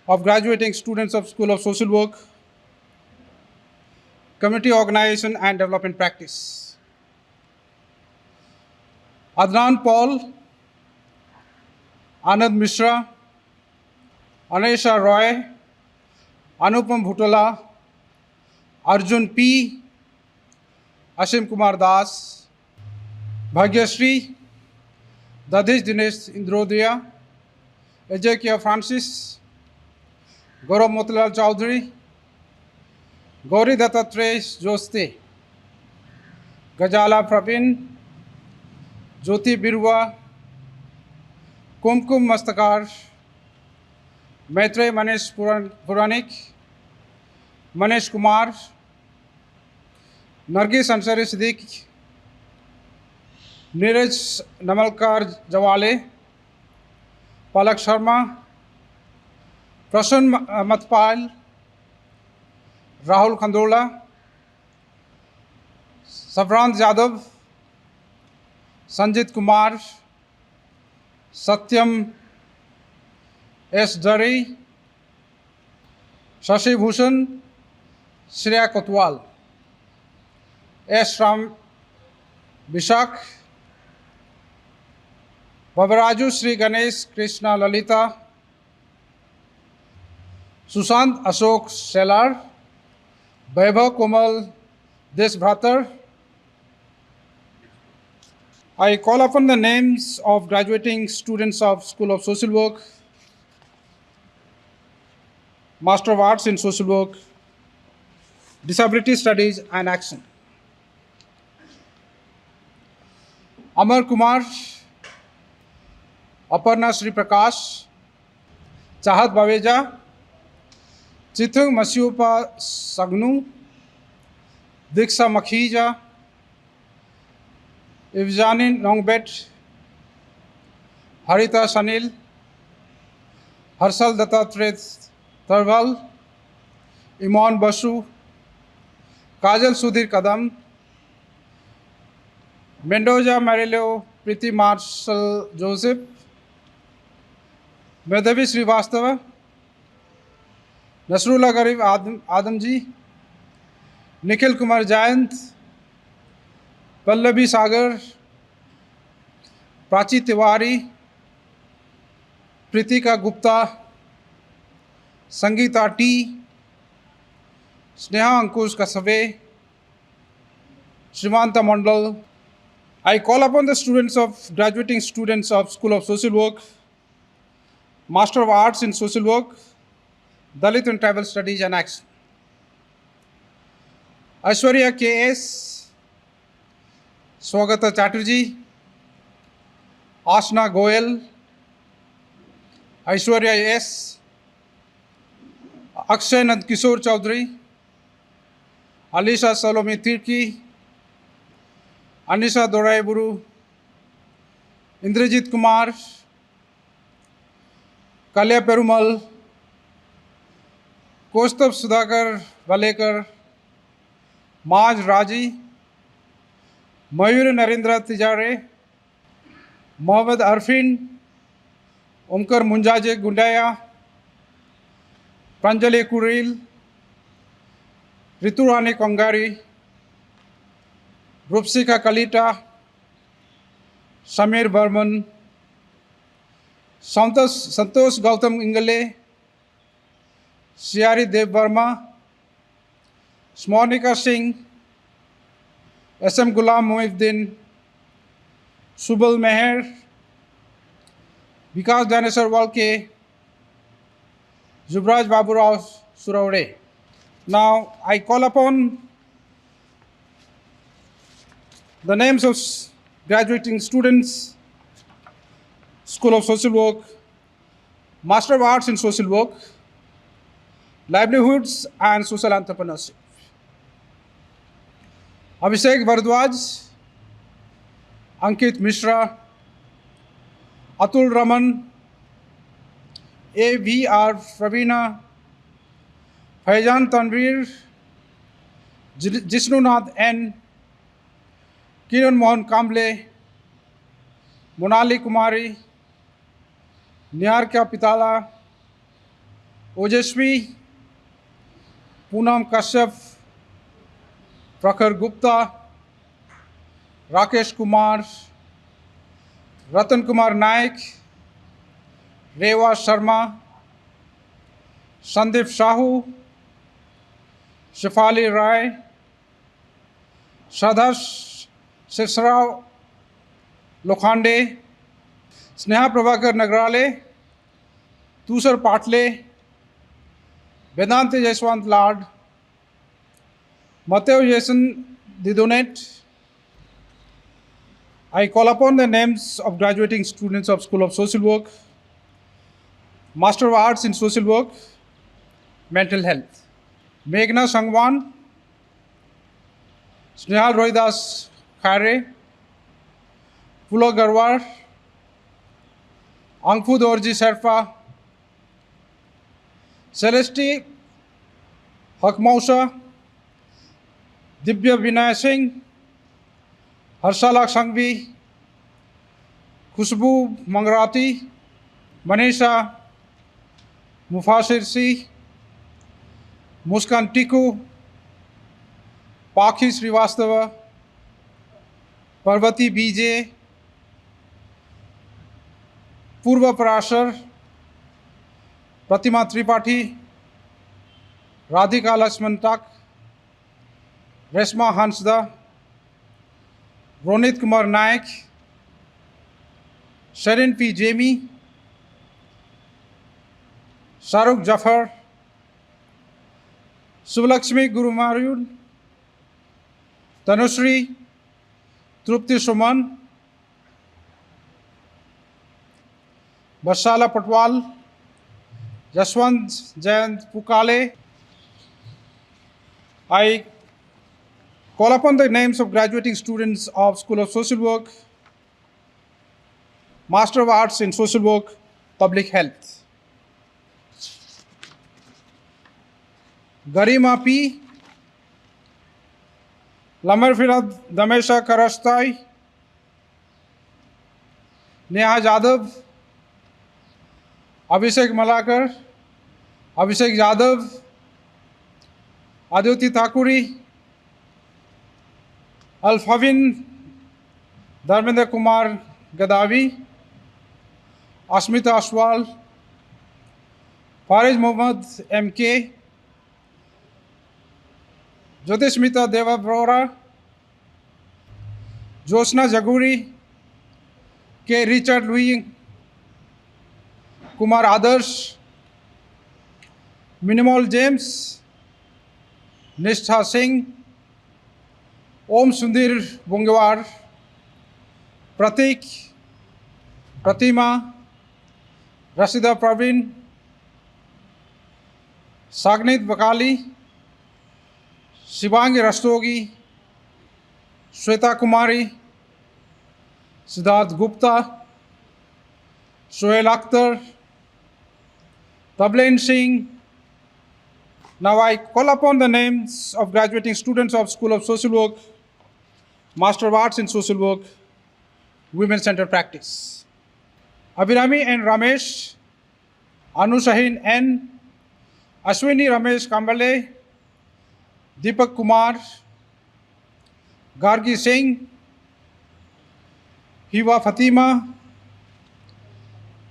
of graduating students of School of Social Work, Community Organization and Development Practice. Adnan Paul, Anand Mishra, Anesha Roy, Anupam Bhutola, Arjun P, Ashim Kumar Das, Bhagyashree, Dadish Dinesh Indrodria, Ezekiel Francis, Gaurav Motilal Chaudhary, Gauri Dattatreya Joste, Gajala Pravin, Jyoti Birwa, Kumkum Mastakar, Maitre Manish Puranik, Manish Kumar, Nargis Ansari Siddiq, Neeraj Namalkar Jawale, Palak Sharma, Prasann Matpal, Rahul Khandola, Savrant Yadav, Sanjit Kumar, Satyam S. Dari, Shashi Bhushan, Shreya Kotwal, S. Ram Bishak, Babaraju Sri Ganesh Krishna Lalita, Sushant Ashok Shelar, Vaibhav Komal Deshbhratar. I call upon the names of graduating students of School of Social Work, Master of Arts in Social Work, Disability Studies and Action. Amar Kumar, Aparna Sri Prakash, Chahat Baveja, Chithung Masyupa Sagnu, Diksha Makhija, Ivjanin Longbet, Harita Sanil, Harshal Dattatreya Tarwal, Iman Basu, Kajal Sudhir Kadam, Mendoza Marilio Priti Marshall Joseph, Madhavi Srivastava, Nasrullah Garib Adamji, Nikhil Kumar Jayant, Pallavi Sagar, Prachi Tiwari, Preetika Gupta, Sangeeta T, Sneha Ankush Kasve, Srimanta Mandal. I call upon the graduating students of School of Social Work, Master of Arts in Social Work, Dalit and Tribal Studies and Action. Aishwarya K.S., Swagata Chatterjee, Ashna Goel, Aishwarya S., Akshay Nand Kishore Chaudhary, Alisha Salome Tirki, Anisha Dorai Buru, Indrajit Kumar, Kalya Perumal, Kaustav Sudhakar Valekar, Maj Raji, Mayur Narendra Tijare, Mohammad Arfin, Omkar Munjaje Gundaya, Pranjali Kuril, Riturani Kongari, Rupsika Kalita, Samir Burman, Santosh Gautam Ingale, Siari Dev Verma, Smonika Singh, SM Ghulam Muhyiddin, Subal Meher, Vikas Danesar Walke, Zubraj Baburao Suraure. Now I call upon the names of graduating students, School of Social Work, Master of Arts in Social Work, Livelihoods and Social Entrepreneurship. Abhishek Bharadwaj, Ankit Mishra, Atul Raman, A.V.R. Pravina, Faijan Tanvir, Jishnunath N., Kiran Mohan Kamble, Monali Kumari, Niharka Pitala, Ojeshwi, Poonam Kashyap, Prakhar Gupta, Rakesh Kumar, Ratan Kumar Naik, Rewa Sharma, Sandeep Shahu, Shefali Rai, Shadhash Sisrao Lokhande, Sneha Prabhakar Nagrale, Tusar Patle, Vedante Jaiswant Lad, Mateo Jason Didonet. I call upon the names of graduating students of School of Social Work, Master of Arts in Social Work, Mental Health. Meghna Sangwan, Snehal Rohidas Khare, Pulo Garwar, Angfu Dorji Sherpa, Celesti Hakmausha, Dibya Vinay Singh, Harshala Sangvi, Khushbu Mangrati, Manisha Mufasir Si, Muskan Tiku, Pakhi Srivastava, Parvati BJ, Purva Parashar, Pratima Tripathi, Radhika Lakshman Tak, Resma Hansda, Ronit Kumar Naik, Sharon P. Jamie, Shahrukh Jafar, Subhalakshmi Gurumarun, Tanushree, Trupti Suman, Bashala Patwal, Jaswant Jayant Pukale. I call upon the names of graduating students of School of Social Work, Master of Arts in Social Work, Public Health. Garima P., Lamar Firad Damesha Karastai, Neha Jadhav, Abhishek Malakar, Abhishek Jadhav, Aditi Thakuri, Alfavin Dharmendra Kumar Gadavi, Asmita Aswal, Fariz Mohammed MK, Jyotishmita Deva Brora, Joshna Jaguri, K Richard Louis, Kumar Adarsh, Minimol James, Nishtha Singh, ओम सुंदर बुंगवार, प्रतीक, प्रतिमा, रशीदा प्रवीण, सागनित बकाली, शिवांगी रस्तोगी, श्वेता कुमारी, Siddharth Gupta, Sohail Akhtar, Tablain Singh. Now I call upon the names of graduating students of School of Social Work, Master of Arts in Social Work, Women Centered Practice. Abhirami N. Ramesh, Anu Shahin N. Ashwini Ramesh Kambale, Deepak Kumar, Gargi Singh, Hiwa Fatima,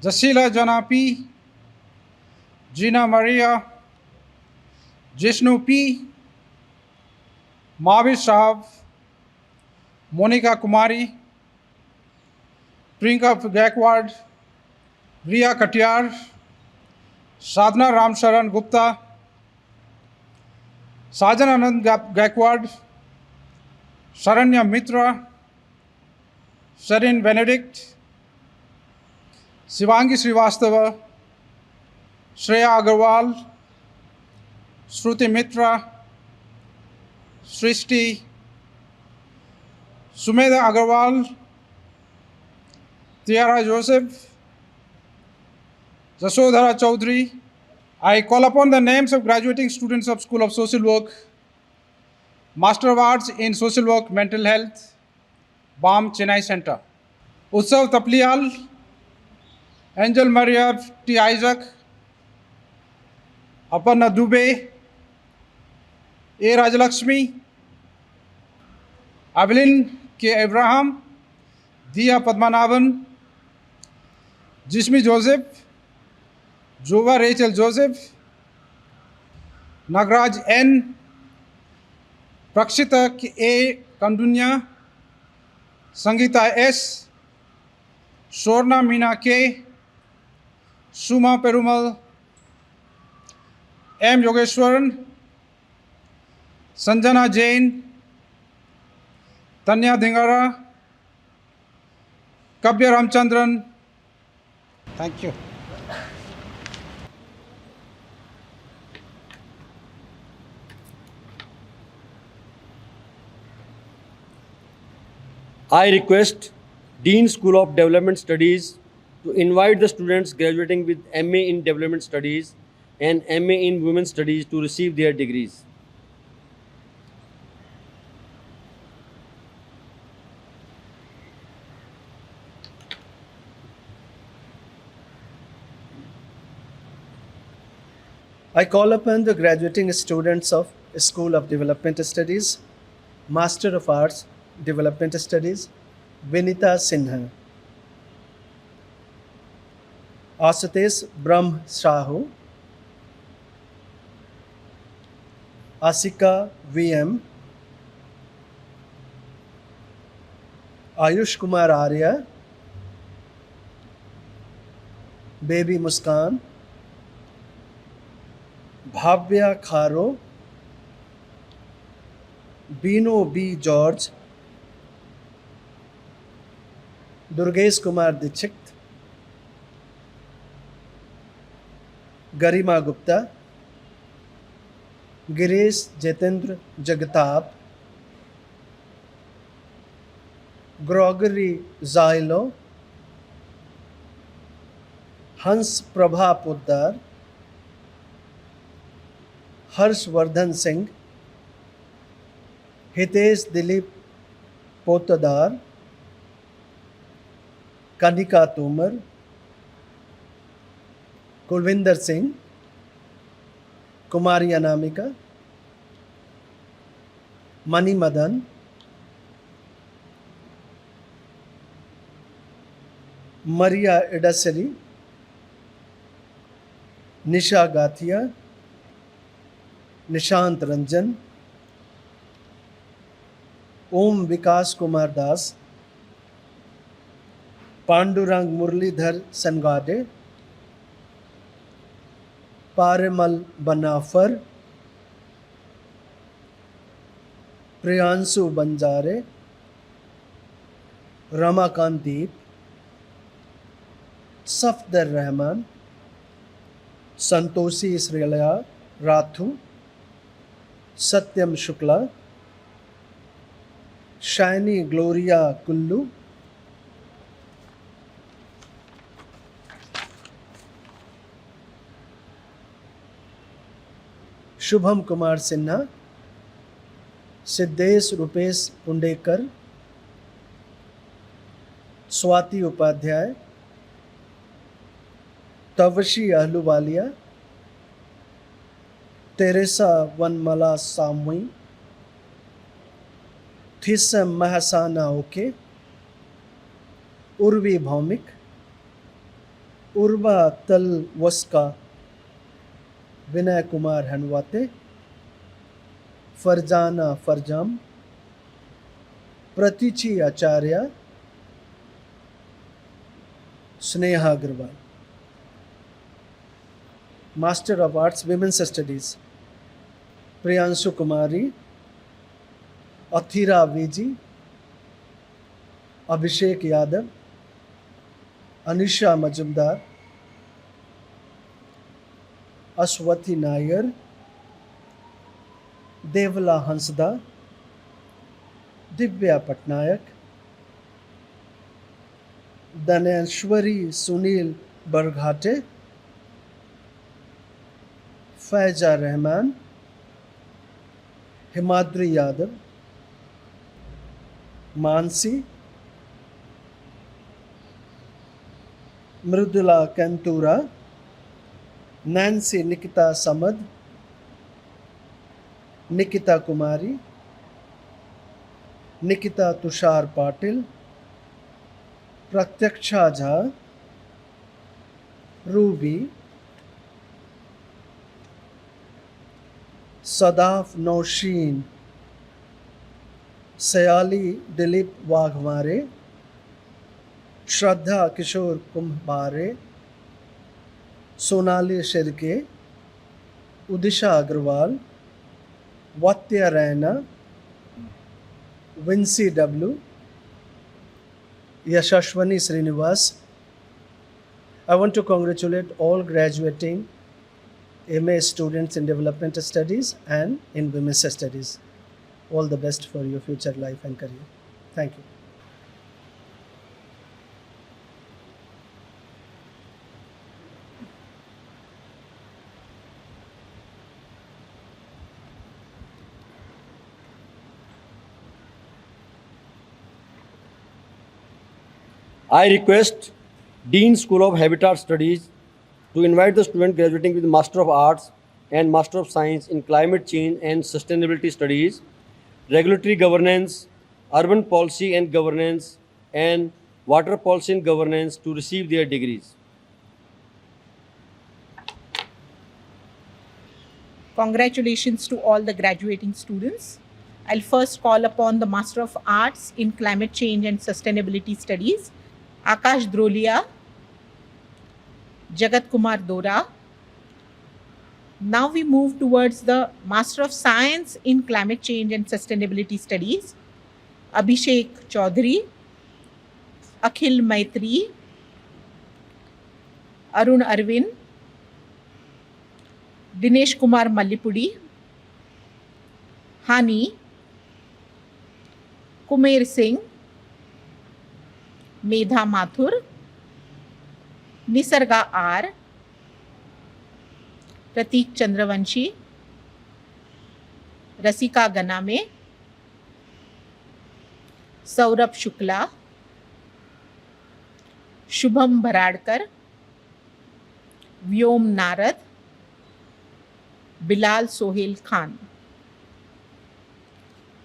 Jasila Janapi, Gina Maria, Jishnu P, Mavish Shahab, Monica Kumari, Priyanka Gaikwad, Riya Katyar, Sadhana Ramcharan Gupta, Sajan Anand Gaikwad, Sharanya Mitra, Sharin Benedict, Shivangi Srivastava, Shreya Agarwal, Shruti Mitra, Srishti, Sumedha Agarwal, Tiara Joseph, Jasodhara Chaudhary. I call upon the names of graduating students of School of Social Work, Master of Arts in Social Work, Mental Health, BAM, Chennai Center. Utsav Taplial, Angel Maria T. Isaac, Aparna Dubey, A. Rajalakshmi, Evelyn K. Abraham, Diya Padmanabhan, Jismi Joseph, Jova Rachel Joseph, Nagraj N, Prakshita A. Kandunya, Sangeeta S, Shorna Meena K, Suma Perumal, M. Yogeshwaran, Sanjana Jain, Tanya Dingara, Kabya Ramchandran. Thank you. I request Dean School of Development Studies to invite the students graduating with MA in Development Studies and MA in Women's Studies to receive their degrees. I call upon the graduating students of School of Development Studies, Master of Arts, Development Studies, Vinita Sinha, Ashutosh Brahm Sahu, Asika VM, Ayush Kumar Arya, Baby Muskan, Bhavya Kharo, Bino B. George, Durgesh Kumar Dikshit, Garima Gupta, Girish Jitendra Jagtab, Gregory Zailo, Hans Prabha Poddar, Harshvardhan Singh, Hitesh Dilip Potadar, Kanika Tomar, Kulvinder Singh, Kumari Anamika, Mani Madan, Maria Edasari, Nisha Gathia, Nishant Ranjan, Om Vikas Kumar Das, Pandurang Murlidhar Sangade, Parimal Banafar, Priyansu Banjare, Ramakant Deep, Safdar Rahman, Santoshi Israelaya Rathu, Satyam Shukla, Shiny Gloria Kullu, Shubham Kumar Sinha, Siddesh Rupesh Pundekar, Swati Upadhyay, Tavashi Ahluwalia, Teresa Vanmala Samui, TISS Mahasana Oke, Urvi Bhaumik, Urva Tal Waska, Vinay Kumar Hanwate, Farjana Farjam, Pratichi Acharya, Sneha Agrawal. Master of Arts, Women's Studies, Priyanshu Kumari, Athira Viji, Abhishek Yadav, Anisha Majumdar, Ashwati Nair, Devala Hansda, Divya Patnayak, Daneshwari Sunil Barghate, Faiza Rahman, Himadri Yadav, Mansi, Mridula Kantura, Nancy Nikita Samad, Nikita Kumari, Nikita Tushar Patil, Pratyaksha Jha, Ruby, Sadaf Nausheen, Sayali Dilip Waghmare, Shraddha Kishore Kumbhare, Sonali Shirke, Udisha Agrawal, Vatya Raina, Vinci W, Yashashwani Srinivas. I want to congratulate all graduating MA students in Development Studies and in Women's Studies. All the best for your future life and career. Thank you. I request Dean School of Habitat Studies to invite the student graduating with Master of Arts and Master of Science in Climate Change and Sustainability Studies, Regulatory Governance, Urban Policy and Governance, and Water Policy and Governance to receive their degrees. Congratulations to all the graduating students. I'll first call upon the Master of Arts in Climate Change and Sustainability Studies, Akash Drolia, Jagat Kumar Dora. Now we move towards the Master of Science in Climate Change and Sustainability Studies, Abhishek Chaudhary, Akhil Maitri, Arun Arvind, Dinesh Kumar Mallipudi, Hani, Kumair Singh, Medha Mathur, Nisarga R, Pratik Chandravanshi, Rasika Ganame, Saurabh Shukla, Shubham Bharadkar, Vyom Narad, Bilal Sohail Khan.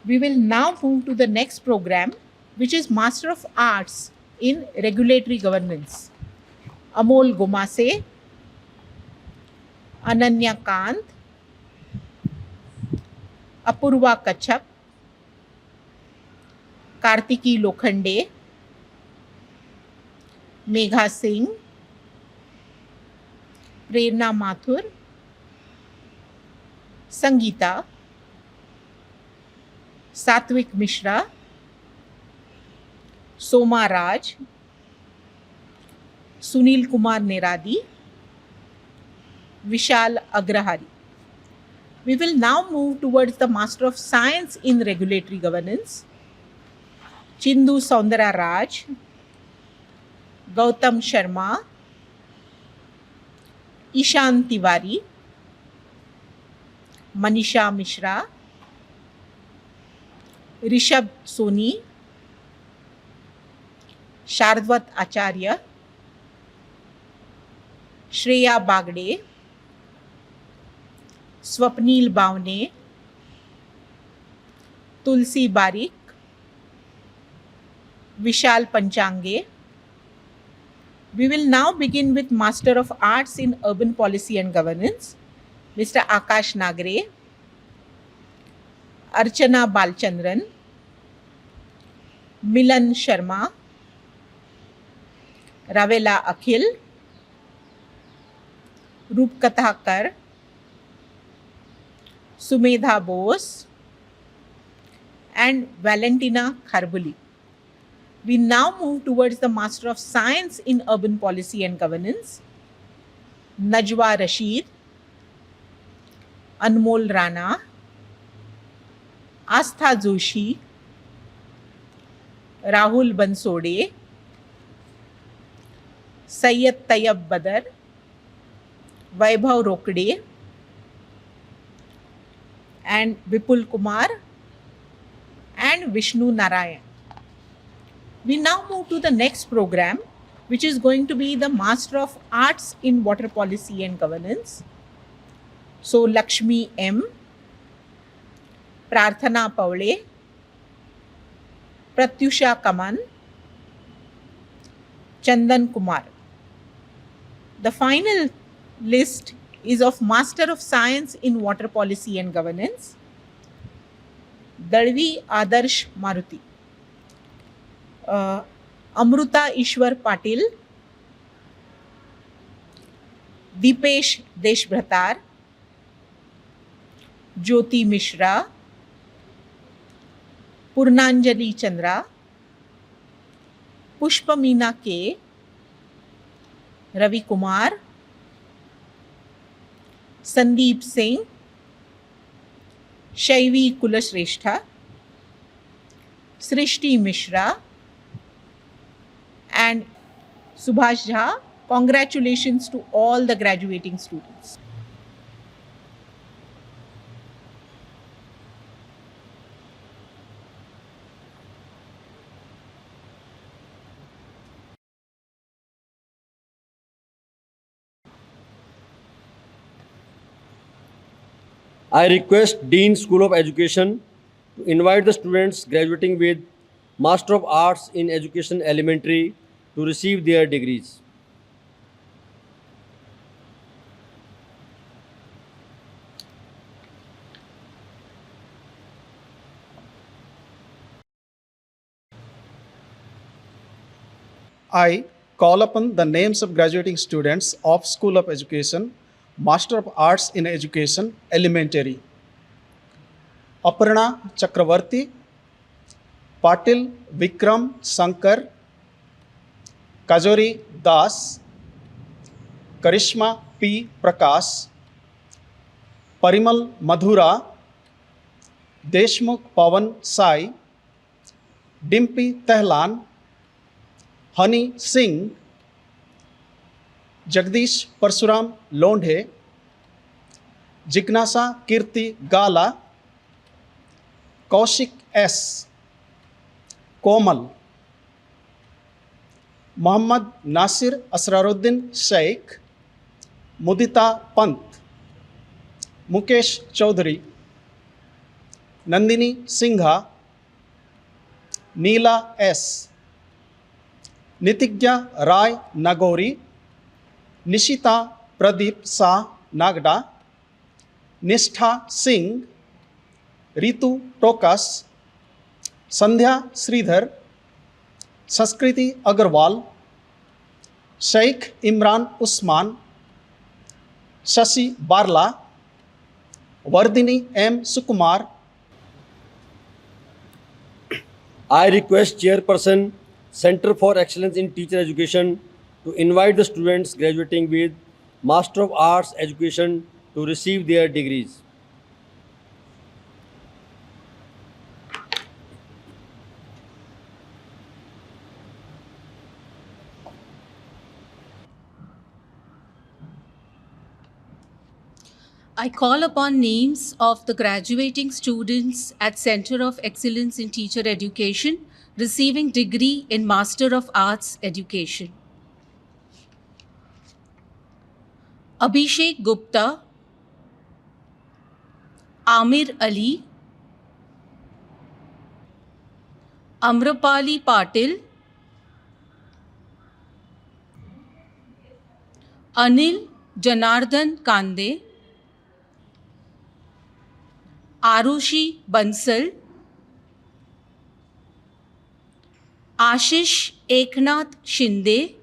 We will now move to the next program, which is Master of Arts in regulatory governance. Amol Gomase, Ananya Kant, Apurva Kachap, Kartiki Lokhande, Megha Singh, Prerna Mathur, Sangeeta, Satvik Mishra, Soma Raj, Sunil Kumar Neradi, Vishal Agrahari. We will now move towards the Master of Science in Regulatory Governance. Chindu Saundara Raj, Gautam Sharma, Ishan Tiwari, Manisha Mishra, Rishabh Soni, Shardvat Acharya, Shreya Bagde, Swapnil Bhavne, Tulsi Barik, Vishal Panchange. We will now begin with Master of Arts in Urban Policy and Governance, Mr. Akash Nagre, Archana Balchandran, Milan Sharma, Ravela Akhil, Rupkatha Kar, Sumedha Bose, and Valentina Kharbuli. We now move towards the Master of Science in Urban Policy and Governance, Najwa Rashid, Anmol Rana, Astha Joshi, Rahul Bansode, Sayyid Tayyab Badar, Vaibhav Rokde, and Vipul Kumar, and Vishnu Narayan. We now move to the next program, which is going to be the Master of Arts in Water Policy and Governance. So, Lakshmi M, Prarthana Paule, Pratyusha Kaman, Chandan Kumar. The final list is of Master of Science in Water Policy and Governance, Dalvi Adarsh Maruti, Amruta Ishwar Patil, Deepesh Deshbhratar, Jyoti Mishra, Purnanjali Chandra, Pushpamina K, Ravi Kumar, Sandeep Singh, Shaivi Kulashrestha, Srishti Mishra, and Subhash Jha. Congratulations to all the graduating students. I request Dean School of Education to invite the students graduating with Master of Arts in Education Elementary to receive their degrees. I call upon the names of graduating students of School of Education, Master of Arts in Education, Elementary. Aparna Chakravarti, Patil Vikram Sankar, Kajori Das, Karishma P. Prakash, Parimal Madhura, Deshmukh Pawan Sai, Dimpy Tehlan, Honey Singh, Jagdish Parsuram Londhe, Jignasa Kirti Gala, Kaushik S, Komal, Muhammad Nasir Asraruddin Sheikh, Mudita Pant, Mukesh Chaudhary, Nandini Singha, Neela S, नितिज्ञा राय नागौरी, निशिता प्रदीप शाह नागडा, निष्ठा Singh, Ritu Tokas, Sandhya Sridhar, Sanskriti Agarwal, Sheikh Imran Usman, Shashi Barla, Vardhini M Sukumar. I request Chairperson, Center for Excellence in Teacher Education, to invite the students graduating with Master of Arts Education to receive their degrees. I call upon names of the graduating students at Center of Excellence in Teacher Education receiving degree in Master of Arts Education. Abhishek Gupta, Amir Ali, Amrapali Patil, Anil Janardhan Kande, Arushi Bansal, Ashish Eknath Shinde,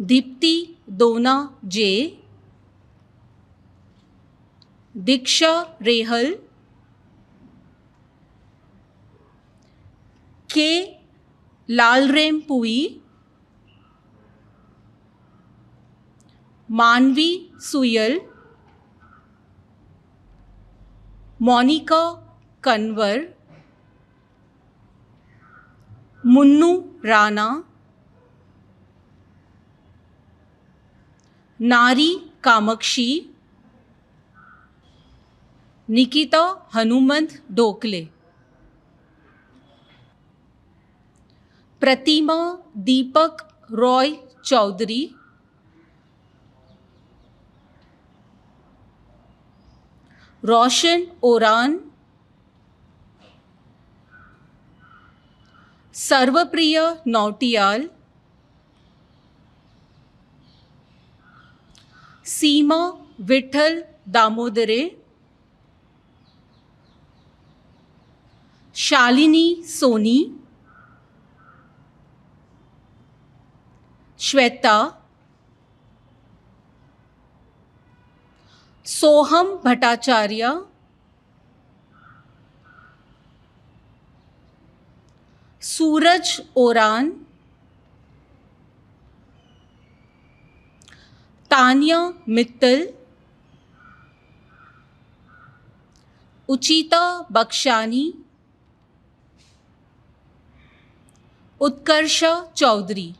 Dipti Dona J, Diksha Rehal, K. Lalrem Pui, Manvi Suyal, Monica Kanwar, Munnu Rana, Nari Kamakshi, Nikita Hanumant Dokle, Pratima Deepak Roy Chaudhary, Roshan Oran, Sarvapriya Nautiyal, Seema Vitthal Damodare, Shalini Soni, Shweta, Soham Bhattacharya, Suraj Oran, Tanya Mittal, Uchita Bakshani, Utkarsha Chaudhary,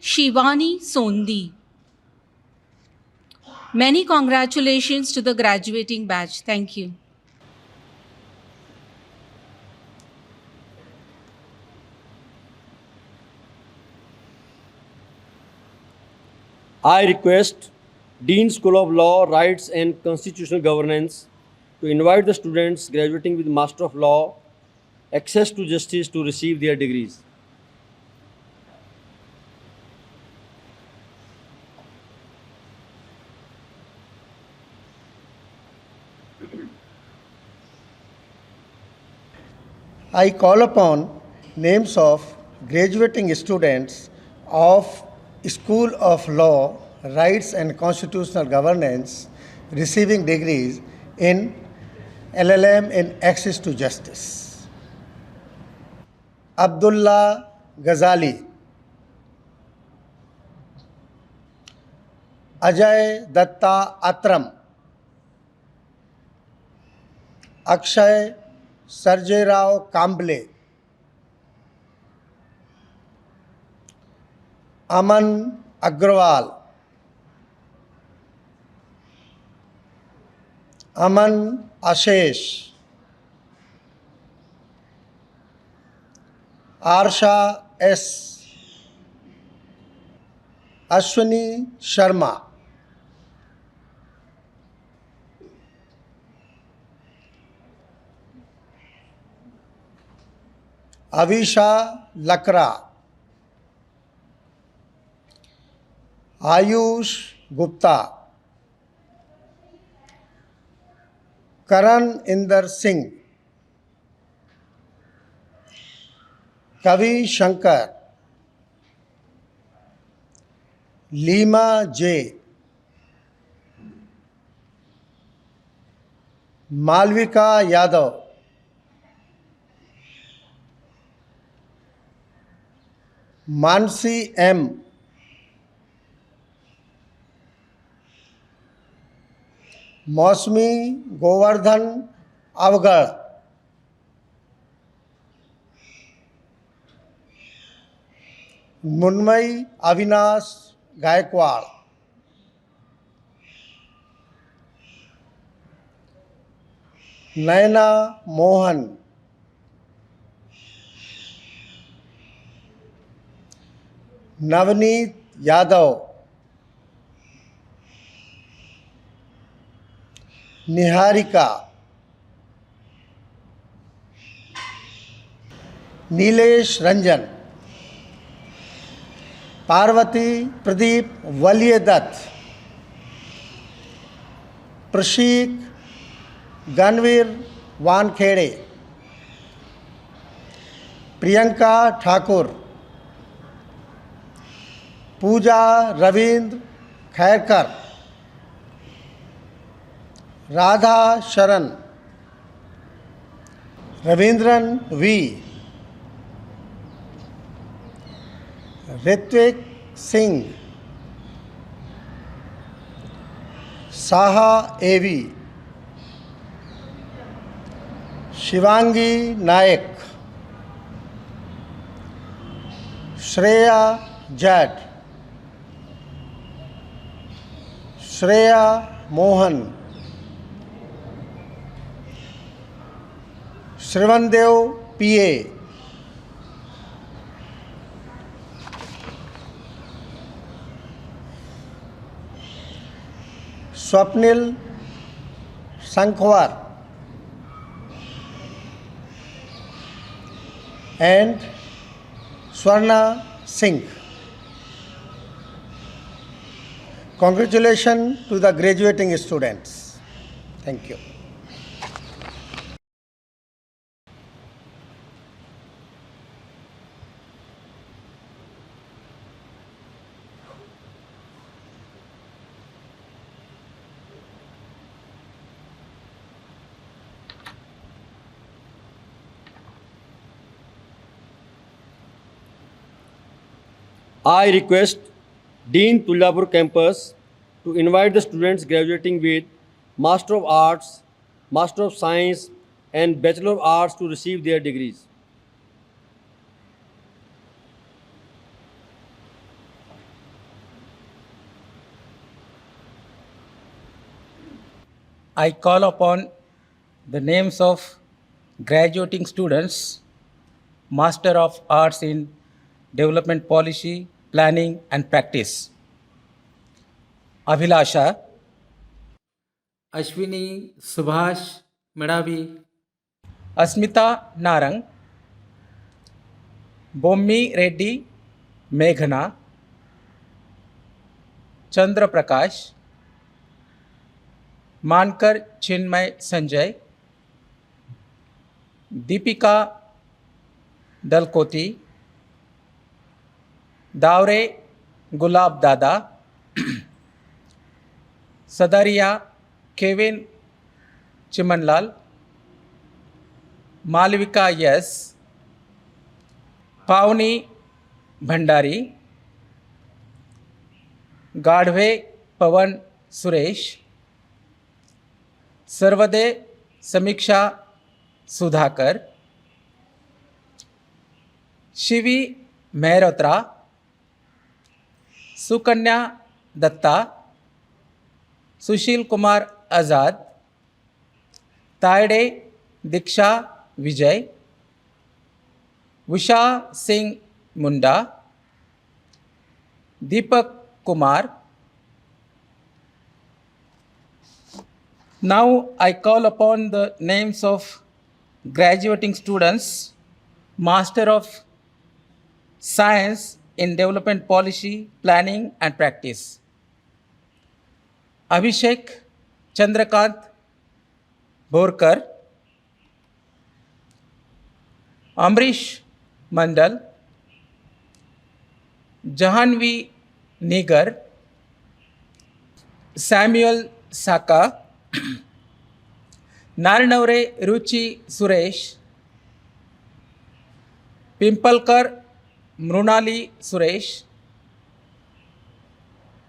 Shivani Sondi. Many congratulations to the graduating batch. Thank you. I request Dean School of Law, Rights and Constitutional Governance to invite the students graduating with Master of Law, Access to Justice to receive their degrees. I call upon names of graduating students of School of Law, Rights and Constitutional Governance receiving degrees in LLM in Access to Justice. Abdullah Ghazali, Ajay Datta Atram, Akshay Sarjay Rao Kamble, Aman Agrawal, Aman Ashish, Arsha S, Ashwini Sharma, Avisha Lakra, Ayush Gupta, Karan Inder Singh, Kavi Shankar, Lima J, Malvika Yadav, Mansi M, Mosmi Govardhan Avgar, Munmai Avinash Gaikwad, Naina Mohan, Navneet Yadav, Niharika, Nilesh Ranjan, Parvati Pradeep Valiedat, Prashik Ganvir Wankhede, Priyanka Thakur, Pooja Ravindra Khairkar, Radha Sharan, Ravindran V, Ritvik Singh, Saha AV, Shivangi Naik, Shreya Jad, Shreya Mohan, Shrivandev PA, Swapnil Sankhwar, and Swarna Singh. Congratulations to the graduating students. Thank you. I request Dean Tullapur campus to invite the students graduating with Master of Arts, Master of Science, and Bachelor of Arts to receive their degrees. I call upon the names of graduating students, Master of Arts in Development Policy, Planning and Practice. Abhilasha, Ashwini Subhash Madavi, Asmita Narang, Bommi Reddy Meghana, Chandra Prakash, Mankar Chinmay Sanjay, Deepika Dalkoti, Davre Gulab Dada, Sadaria Kevin Chimanlal, Malvika S, Pavni Bhandari, Gadhve Pavan Suresh, Sarvade Samiksha Sudhakar, Shivi Mehrotra, Sukanya Datta, Sushil Kumar Azad, Taide Diksha Vijay, Visha Singh Munda, Deepak Kumar. Now I call upon the names of graduating students, Master of Science in Development Policy, Planning and Practice. Abhishek Chandrakant Borkar, Amrish Mandal, Jahanvi Nigar, Samuel Saka, Narnavre Ruchi Suresh, Pimpalkar Mrunali Suresh,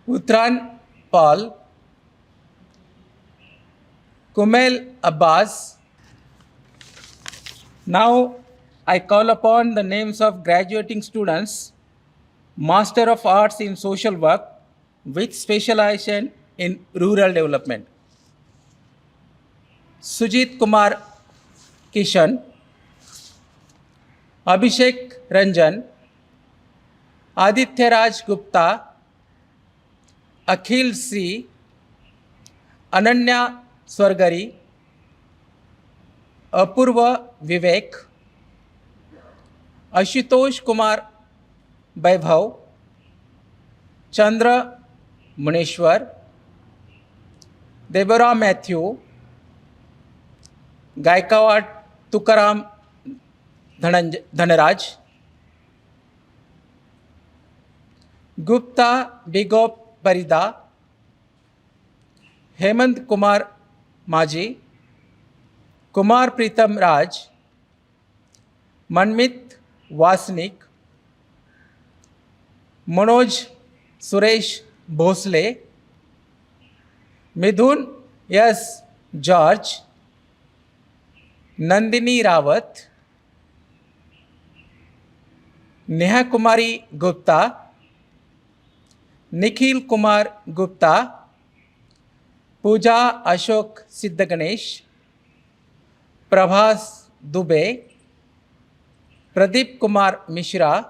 Uttran Paul, Kumail Abbas. Now I call upon the names of graduating students, Master of Arts in Social Work with specialization in rural development. Sujit Kumar Kishan, Abhishek Ranjan, Aditya Raj Gupta, Akhil C, Ananya Swargari, Apurva Vivek, Ashutosh Kumar Vaibhav, Chandra Muneshwar, Deborah Matthew, Gaikawad Tukaram Dhanaraj, Gupta Bigop Parida, Hemant Kumar Maji, Kumar Pritam Raj, Manmit Vasnik, Manoj Suresh Bhosle, Midhun S. George, Nandini Rawat, Neha Kumari Gupta, Nikhil Kumar Gupta, Pooja Ashok Siddhaganesh, Prabhas Dubey, Pradeep Kumar Mishra,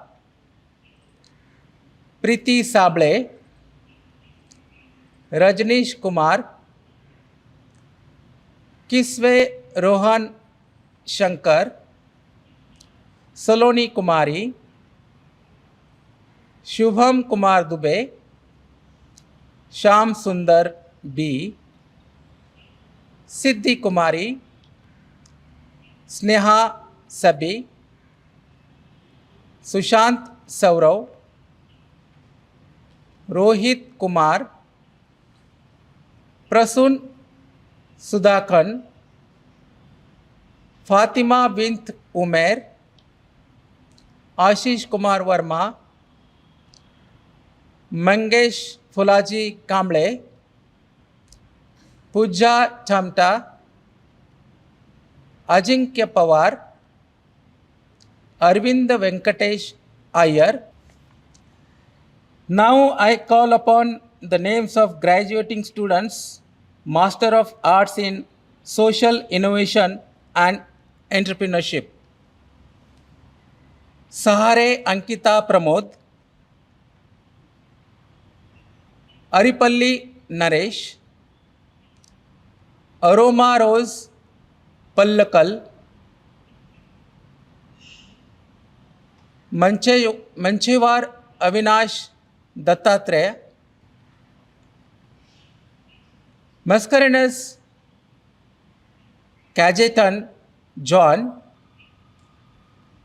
Priti Sable, Rajneesh Kumar, Kisve Rohan Shankar, Saloni Kumari, Shubham Kumar Dubey, Sham Sundar B, Siddhi Kumari, Sneha Sabi, Sushant Saurav, Rohit Kumar, Prasun Sudhakan, Fatima bint Umer, Ashish Kumar Verma, Mangesh Fulaji Kamble, Pooja Chamta, Ajinkya Pawar, Arvind Venkatesh Iyer. Now I call upon the names of graduating students, Master of Arts in Social Innovation and Entrepreneurship. Sahare Ankita Pramod, Aripalli Naresh, Aroma Rose Pallakal, Manchevar Avinash Dattatreya, Mascarenas Kajetan John,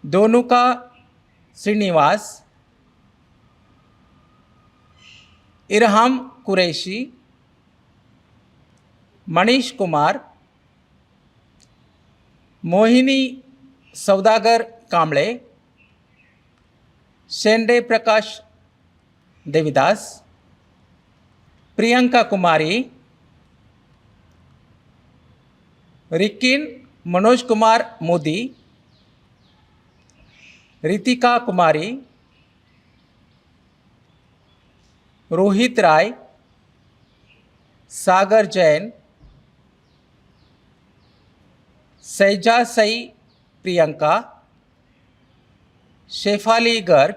Donuka Srinivas, Irham Qureshi, Manish Kumar, Mohini Saudagar Kamble, Shende Prakash Devidas, Priyanka Kumari, Rikin Manoj Kumar Modi, Ritika Kumari, Rohit Rai, Sagar Jain, Saija Sai Priyanka, Shefali Garg,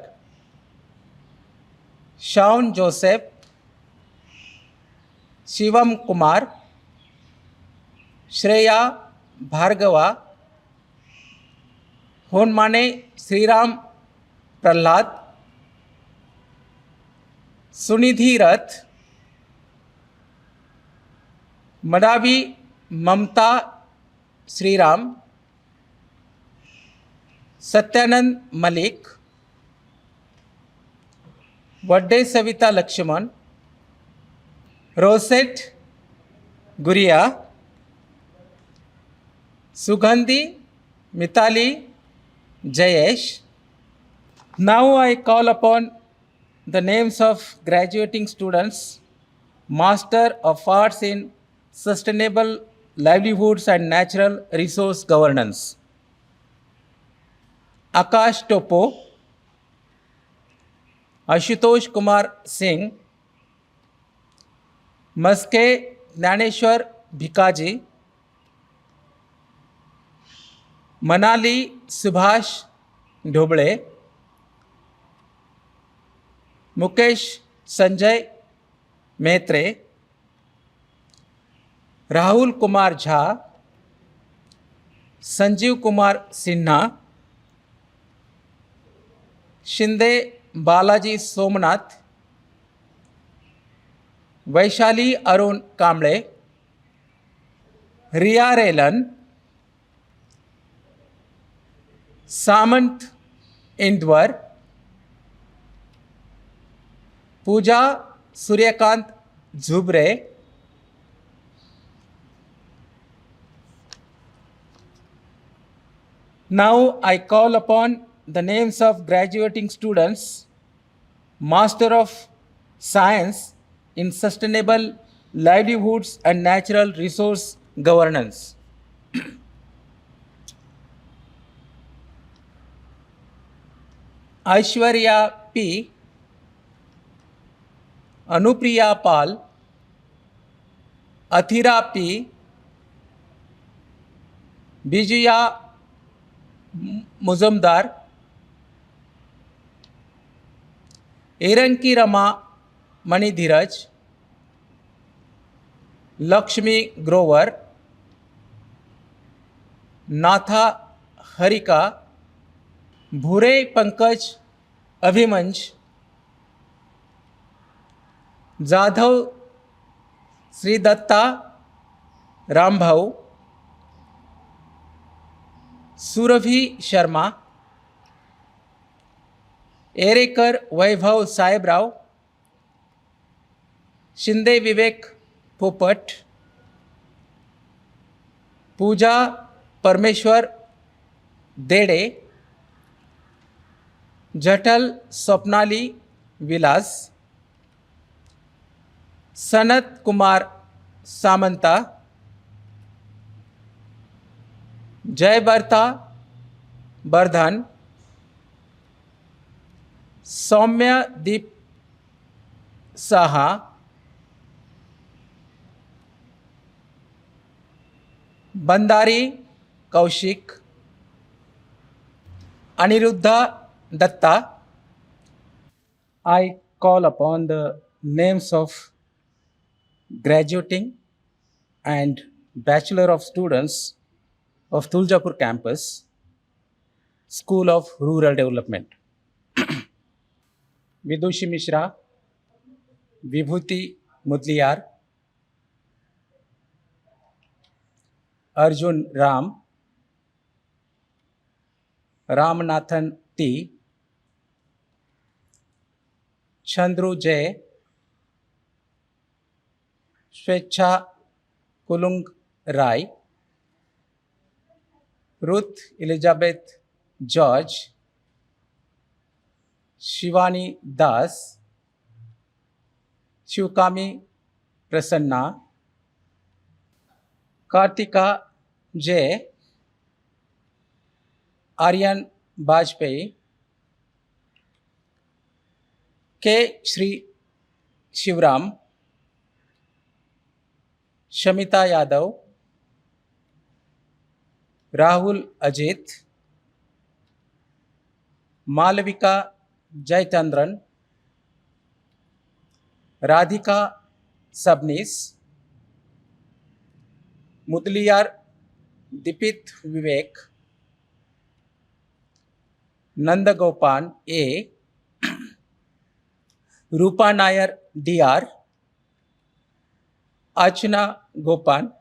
Shaun Joseph, Shivam Kumar, Shreya Bhargava, Honmane Shriram Prahlad, Sunidhi रथ, मडावी ममता श्रीराम, सत्यानंद मलिक, वड्डे Savita Lakshman, rosette गुरिया, सुगंधी Mitali Jayesh. Now I call upon the names of graduating students, Master of Arts in Sustainable Livelihoods and Natural Resource Governance. Akash Topo, Ashutosh Kumar Singh, Maske Jnaneshwar Bhikaji, Manali Subhash Dhobale, Mukesh Sanjay Metre, Rahul Kumar Jha, Sanjeev Kumar Sinha, Shinde Balaji Somnath, Vaishali Arun Kamble, Riya Relan, Samant Indwar, Pooja Suryakant Jhubre, Now I call upon the names of graduating students, Master of Science in Sustainable Livelihoods and Natural Resource Governance. Aishwarya P, Anupriya Pal, Athira P, Bijaya Muzamdar, Eranki Rama Mani Dhiraj, Lakshmi Grover, Natha Harika, भूरे पंकज अभिमंज, जाधव श्री दत्ता रामभाऊ, सुरभि शर्मा, एरेकर वैभव साहेबराव, शिंदे विवेक पोपट, पूजा परमेश्वर देड़े, जटल स्वप्नाली विलास, सनत कुमार सामंता, जयबर्ता बर्धन, सौम्य दीप Saha, बंदारी Kaushik, Aniruddha Datta. I call upon the names of graduating and Bachelor of Students of Tuljapur campus, School of Rural Development. Vidushi Mishra, Vibhuti Mudliyar, Arjun Ram, Ramanathan T, Chandru J, Shwecha Kulung Rai, Ruth Elizabeth George, Shivani Das, Shivkami Prasanna, Kartika J, Aryan Bajpayee, K. Shri Shivram, Shamita Yadav, Rahul Ajit, Malavika Jaychandran, Radhika Sabnis, Mudliyar Dipit Vivek, Nandagopan A, Rupa Nair DR, Achana Gopan,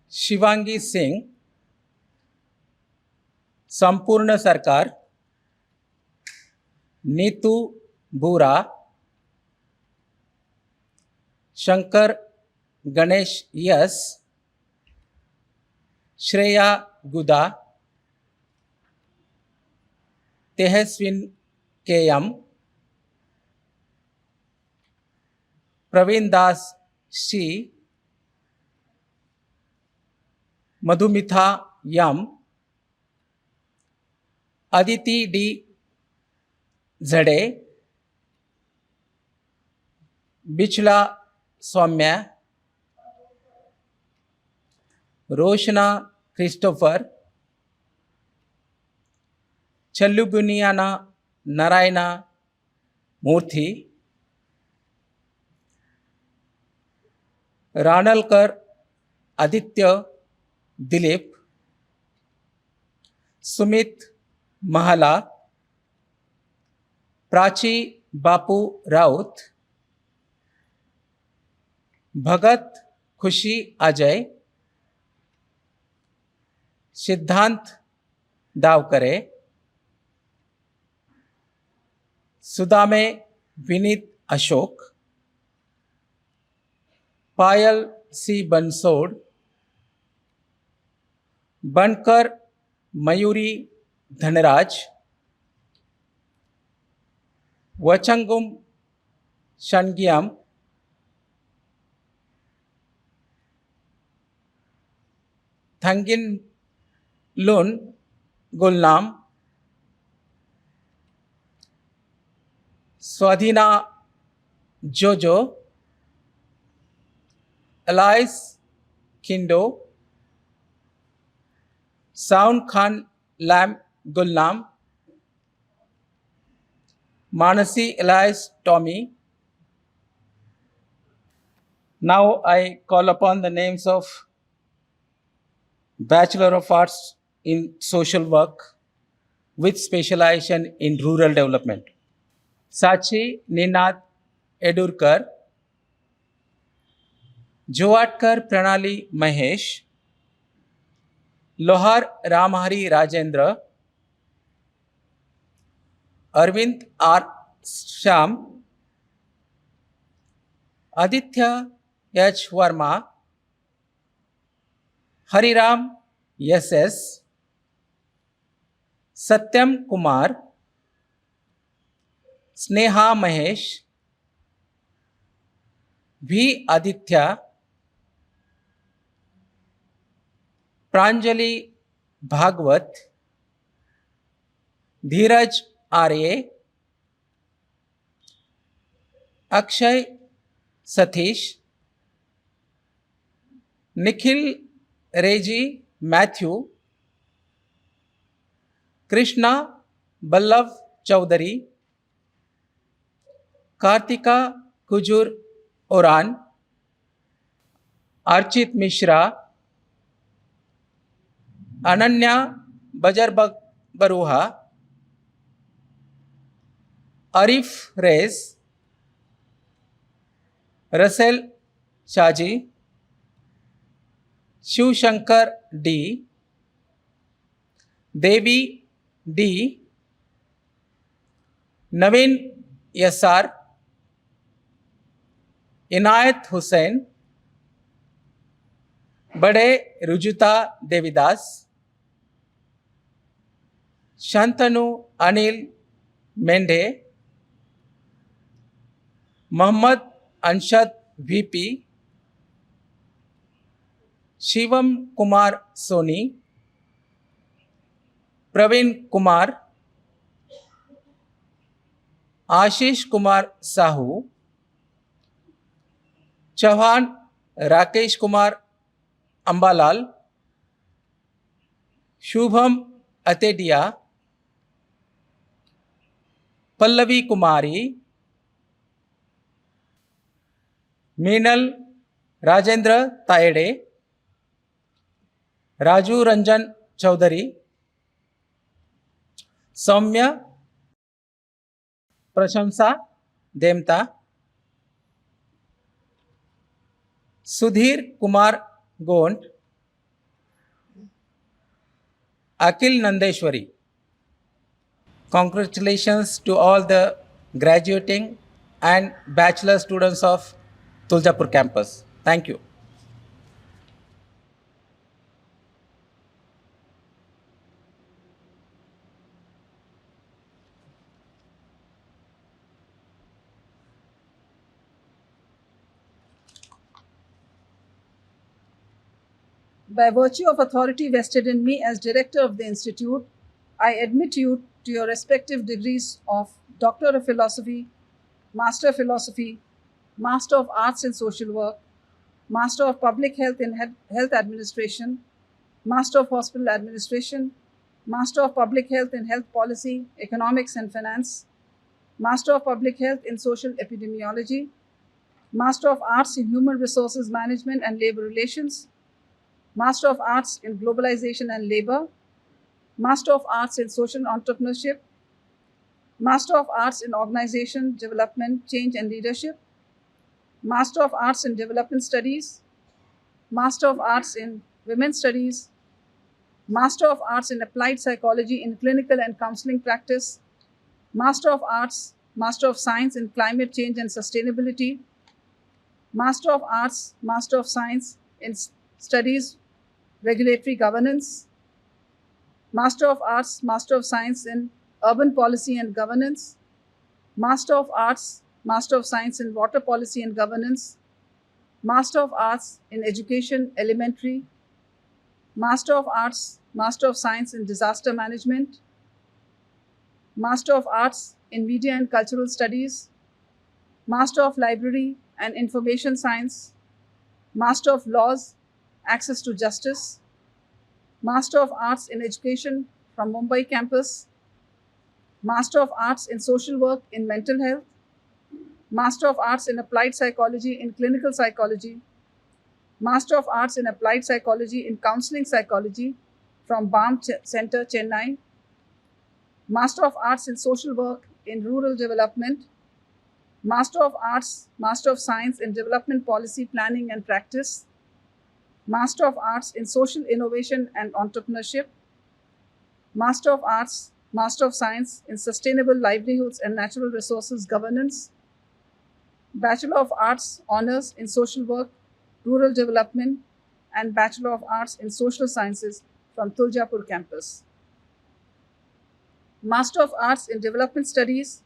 Shivangi Singh, Sampurna Sarkar, Neetu Bura, Shankar Ganesh Yes, Shreya Guda, Teheswin KM, Praveen Das C, Madhumitha Yam, Aditi D Zade, Bichla Soumya, Roshna Christopher, Challubuniana Narayana Murthy, Ranalkar Aditya Dilip, Sumit Mahala, Prachi Bapu Raut, Bhagat Khushi Ajay, Siddhant Davkare, Sudame Vinit Ashok, Payal C. Bansod, Bankar Mayuri Dhanraj, Vachangum Shangyam, Thangin Lun Gulnam, Swadhina Jojo, Elias Kindo, Sound Khan Lam Gulnam, Manasi Elias Tommy. Now I call upon the names of Bachelor of Arts in Social Work with specialization in Rural Development. Sachi Ninad Edurkar, Joatkar Pranali Mahesh, Lohar Ramhari Rajendra, Arvind R. Sham, Aditya H. Verma, Hariram SS, Satyam Kumar, Sneha Mahesh, V. Aditya, Pranjali Bhagwat, Dheeraj R.A., Akshay Satish, Nikhil Reji Matthew, Krishna Ballav Chaudhary, Kartika Kujur Oran, Archit Mishra, Ananya Bajar Baruha, Arif Rez, Russell Shaji, Shiv Shankar D, Devi D, Naveen SR, Inayat Hussain, Bade Rujuta Devidas, Shantanu Anil Mende, Muhammad Anshad VP, Shivam Kumar Soni, Praveen Kumar, Ashish Kumar Sahu, Chauhan Rakesh Kumar Ambalal, Shubham Atedia, Pallavi Kumari, Meenal Rajendra Taide, Raju Ranjan Chaudhary, सौम्य प्रशंसा देमता, Sudhir Kumar Gond, Akil Nandeshwari. Congratulations to all the graduating and bachelor students of Tuljapur campus. Thank you. By virtue of authority vested in me as director of the institute, I admit you to your respective degrees of Doctor of Philosophy, Master of Philosophy, Master of Arts in Social Work, Master of Public Health in Health Administration, Master of Hospital Administration, Master of Public Health in Health Policy, Economics and Finance, Master of Public Health in Social Epidemiology, Master of Arts in Human Resources Management and Labor Relations, Master of Arts in Globalization and Labor, Master of Arts in Social Entrepreneurship, Master of Arts in Organization, Development, Change and Leadership, Master of Arts in Development Studies, Master of Arts in Women's Studies, Master of Arts in Applied Psychology in Clinical and Counseling Practice, Master of Arts, Master of Science in Climate Change and Sustainability, Master of Arts, Master of Science in Studies, Regulatory Governance, Master of Arts, Master of Science in Urban Policy and Governance, Master of Arts, Master of Science in Water Policy and Governance, Master of Arts in Education, Elementary, Master of Arts, Master of Science in Disaster Management, Master of Arts in Media and Cultural Studies, Master of Library and Information Science, Master of Laws, Access to Justice, Master of Arts in Education from Mumbai campus, Master of Arts in Social Work in Mental Health, Master of Arts in Applied Psychology in Clinical Psychology, Master of Arts in Applied Psychology in Counseling Psychology from BAM Center, Chennai, Master of Arts in Social Work in Rural Development, Master of Arts, Master of Science in Development Policy Planning and Practice, Master of Arts in Social Innovation and Entrepreneurship, Master of Arts, Master of Science in Sustainable Livelihoods and Natural Resources Governance, Bachelor of Arts Honours in Social Work, Rural Development, and Bachelor of Arts in Social Sciences from Tuljapur campus. Master of Arts in Development Studies,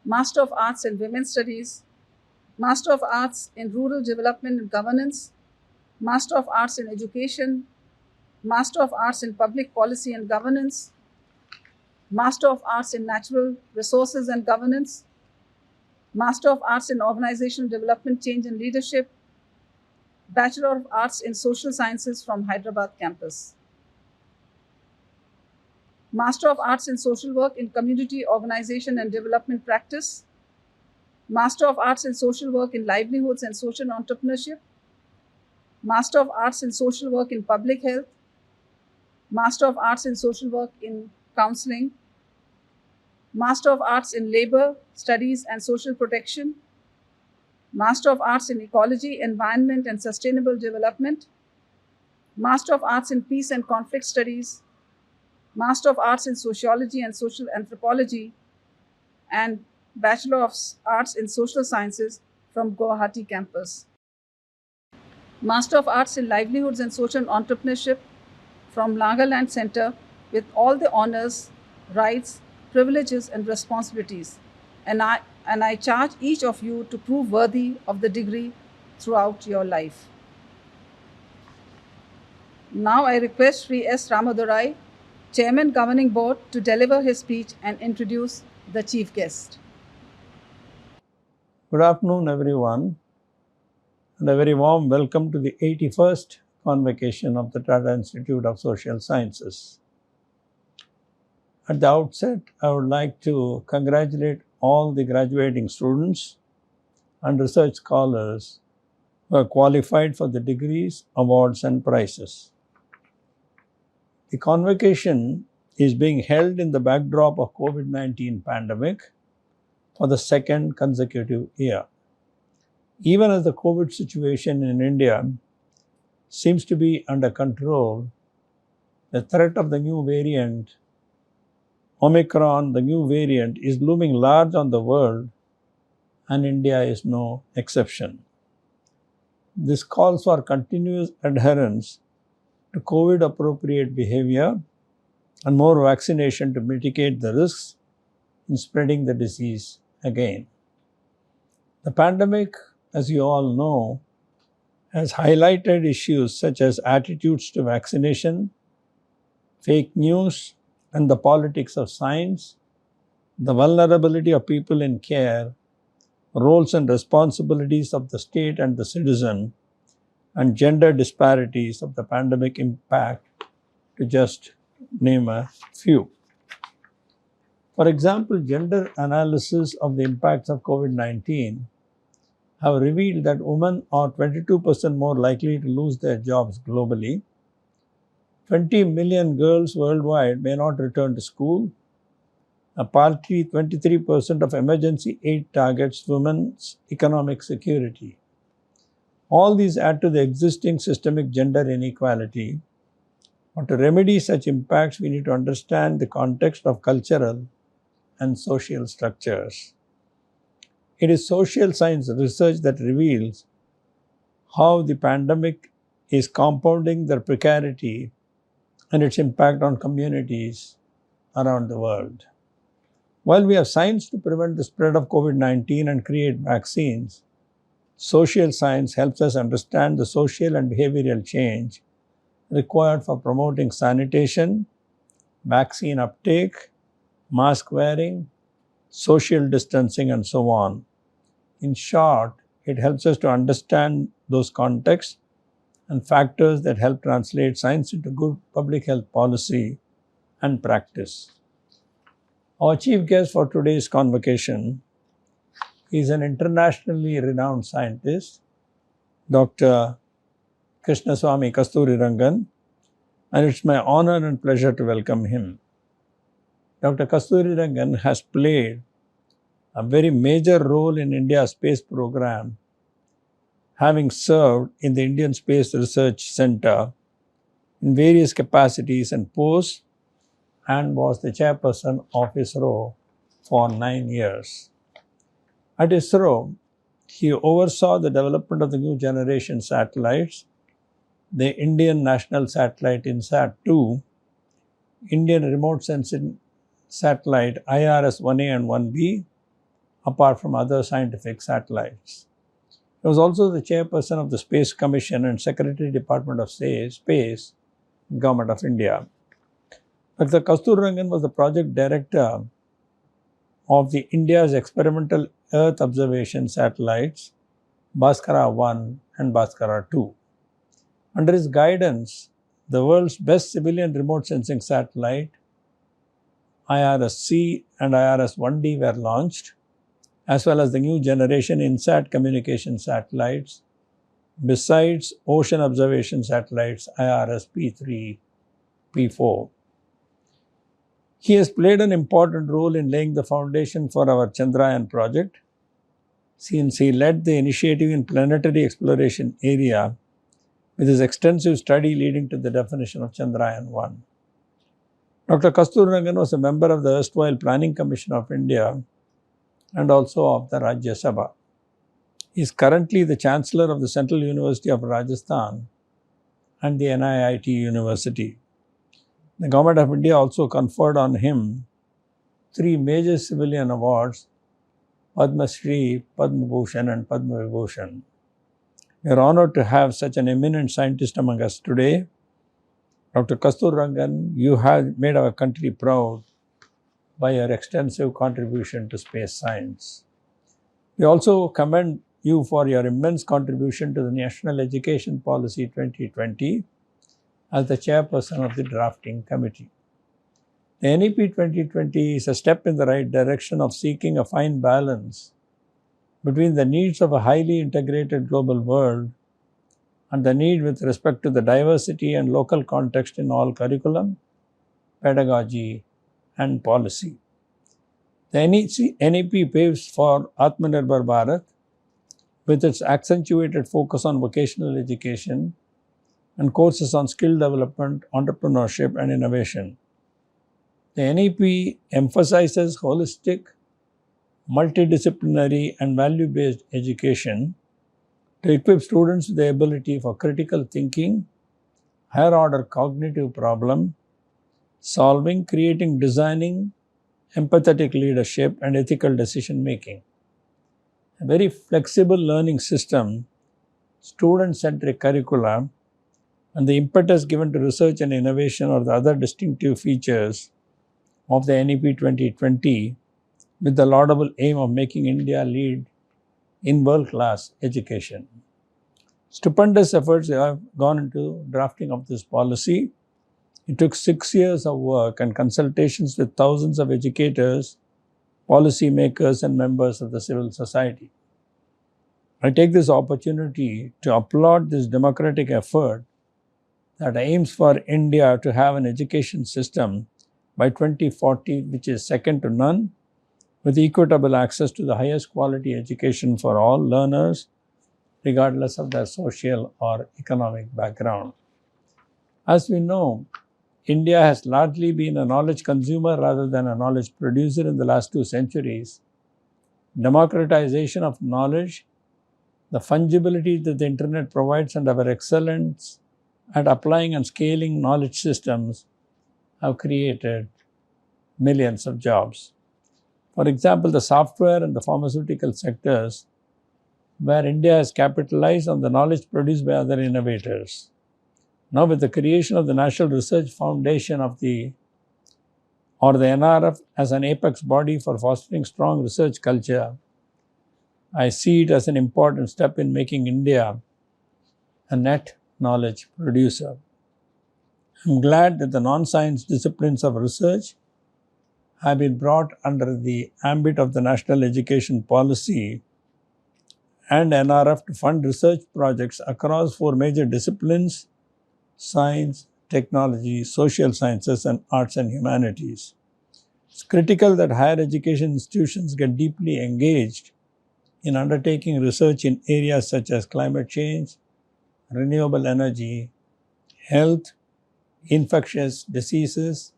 Master of Arts in Women's Studies, Master of Arts in Rural Development and Governance, Master of Arts in Education, Master of Arts in Public Policy and Governance, Master of Arts in Natural Resources and Governance, Master of Arts in Organizational Development, Change and Leadership, Bachelor of Arts in Social Sciences from Hyderabad campus, Master of Arts in Social Work in Community Organization and Development Practice, Master of Arts in Social Work in Livelihoods and Social Entrepreneurship, Master of Arts in Social Work in Public Health, Master of Arts in Social Work in Counseling, Master of Arts in Labor, Studies and Social Protection, Master of Arts in Ecology, Environment and Sustainable Development, Master of Arts in Peace and Conflict Studies, Master of Arts in Sociology and Social Anthropology, and Bachelor of Arts in Social Sciences from Guwahati campus. Master of Arts in Livelihoods and Social Entrepreneurship from Nagaland Center with all the honors, rights, privileges and responsibilities. And I charge each of you to prove worthy of the degree throughout your life. Now I request Shri S. Ramadorai, Chairman Governing Board, to deliver his speech and introduce the chief guest. Good afternoon, everyone, and a very warm welcome to the 81st Convocation of the Tata Institute of Social Sciences. At the outset, I would like to congratulate all the graduating students and research scholars who are qualified for the degrees, awards, and prizes. The convocation is being held in the backdrop of COVID-19 pandemic for the second consecutive year. Even as the COVID situation in India seems to be under control, the threat of the new variant, Omicron, the new variant, is looming large on the world, and India is no exception. This calls for continuous adherence to COVID appropriate behavior and more vaccination to mitigate the risks in spreading the disease again. The pandemic, as you all know, has highlighted issues such as attitudes to vaccination, fake news, and the politics of science, the vulnerability of people in care, roles and responsibilities of the state and the citizen, and gender disparities of the pandemic impact, to just name a few. For example, gender analysis of the impacts of COVID-19 have revealed that women are 22% more likely to lose their jobs globally. 20 million girls worldwide may not return to school. A paltry 23% of emergency aid targets women's economic security. All these add to the existing systemic gender inequality. But to remedy such impacts, we need to understand the context of cultural and social structures. It is social science research that reveals how the pandemic is compounding the precarity and its impact on communities around the world. While we have science to prevent the spread of COVID-19 and create vaccines, social science helps us understand the social and behavioral change required for promoting sanitation, vaccine uptake, mask wearing, social distancing, and so on. In short, it helps us to understand those contexts and factors that help translate science into good public health policy and practice. Our chief guest for today's convocation is an internationally renowned scientist, Dr. Krishnaswamy Kasturirangan, and it's my honor and pleasure to welcome him. Dr. Kasturirangan has played a very major role in India's space program, having served in the Indian Space Research Center in various capacities and posts, and was the chairperson of ISRO for 9 years. At ISRO, he oversaw the development of the new generation satellites, the Indian National Satellite INSAT-2, Indian Remote Sensing Satellite IRS-1A and 1B, apart from other scientific satellites. He was also the chairperson of the Space Commission and Secretary Department of Space, Government of India. Dr. Kasturirangan was the project director of the India's experimental Earth observation satellites, Bhaskara-1 and Bhaskara-2. Under his guidance, the world's best civilian remote sensing satellite, IRS-C and IRS-1D, were launched, as well as the new generation INSAT communication satellites, besides ocean observation satellites IRS-P3, P4. He has played an important role in laying the foundation for our Chandrayaan project, since he led the initiative in planetary exploration area with his extensive study leading to the definition of Chandrayaan-1. Dr. Kasturirangan was a member of the erstwhile Planning Commission of India and also of the Rajya Sabha. He is currently the Chancellor of the Central University of Rajasthan and the NIIT University. The Government of India also conferred on him 3 major civilian awards, Padma Shri, Padma Bhushan and Padma Vibhushan. We are honored to have such an eminent scientist among us today. Dr. Kasturirangan, you have made our country proud by your extensive contribution to space science. We also commend you for your immense contribution to the National Education Policy 2020 as the chairperson of the drafting committee. The NEP 2020 is a step in the right direction of seeking a fine balance between the needs of a highly integrated global world and the need with respect to the diversity and local context in all curriculum, pedagogy, and policy. The NEP paves for Atmanirbhar Bharat with its accentuated focus on vocational education and courses on skill development, entrepreneurship, and innovation. The NEP emphasizes holistic, multidisciplinary, and value-based education to equip students with the ability for critical thinking, higher-order cognitive problem solving, creating, designing, empathetic leadership, and ethical decision-making. A very flexible learning system, student-centric curricula, and the impetus given to research and innovation are the other distinctive features of the NEP 2020, with the laudable aim of making India lead in world-class education. Stupendous efforts have gone into drafting of this policy. It took 6 years of work and consultations with thousands of educators, policy makers, and members of the civil society. I take this opportunity to applaud this democratic effort that aims for India to have an education system by 2040 which is second to none, with equitable access to the highest quality education for all learners, regardless of their social or economic background. As we know, India has largely been a knowledge consumer rather than a knowledge producer in the last 2 centuries. Democratization of knowledge, the fungibility that the internet provides, and our excellence at applying and scaling knowledge systems have created millions of jobs. For example, the software and the pharmaceutical sectors, where India has capitalized on the knowledge produced by other innovators. Now, with the creation of the National Research Foundation or the NRF as an apex body for fostering strong research culture, I see it as an important step in making India a net knowledge producer. I'm glad that the non-science disciplines of research have been brought under the ambit of the National Education Policy and NRF to fund research projects across 4 major disciplines: science, technology, social sciences, and arts and humanities. It's critical that higher education institutions get deeply engaged in undertaking research in areas such as climate change, renewable energy, health, infectious diseases,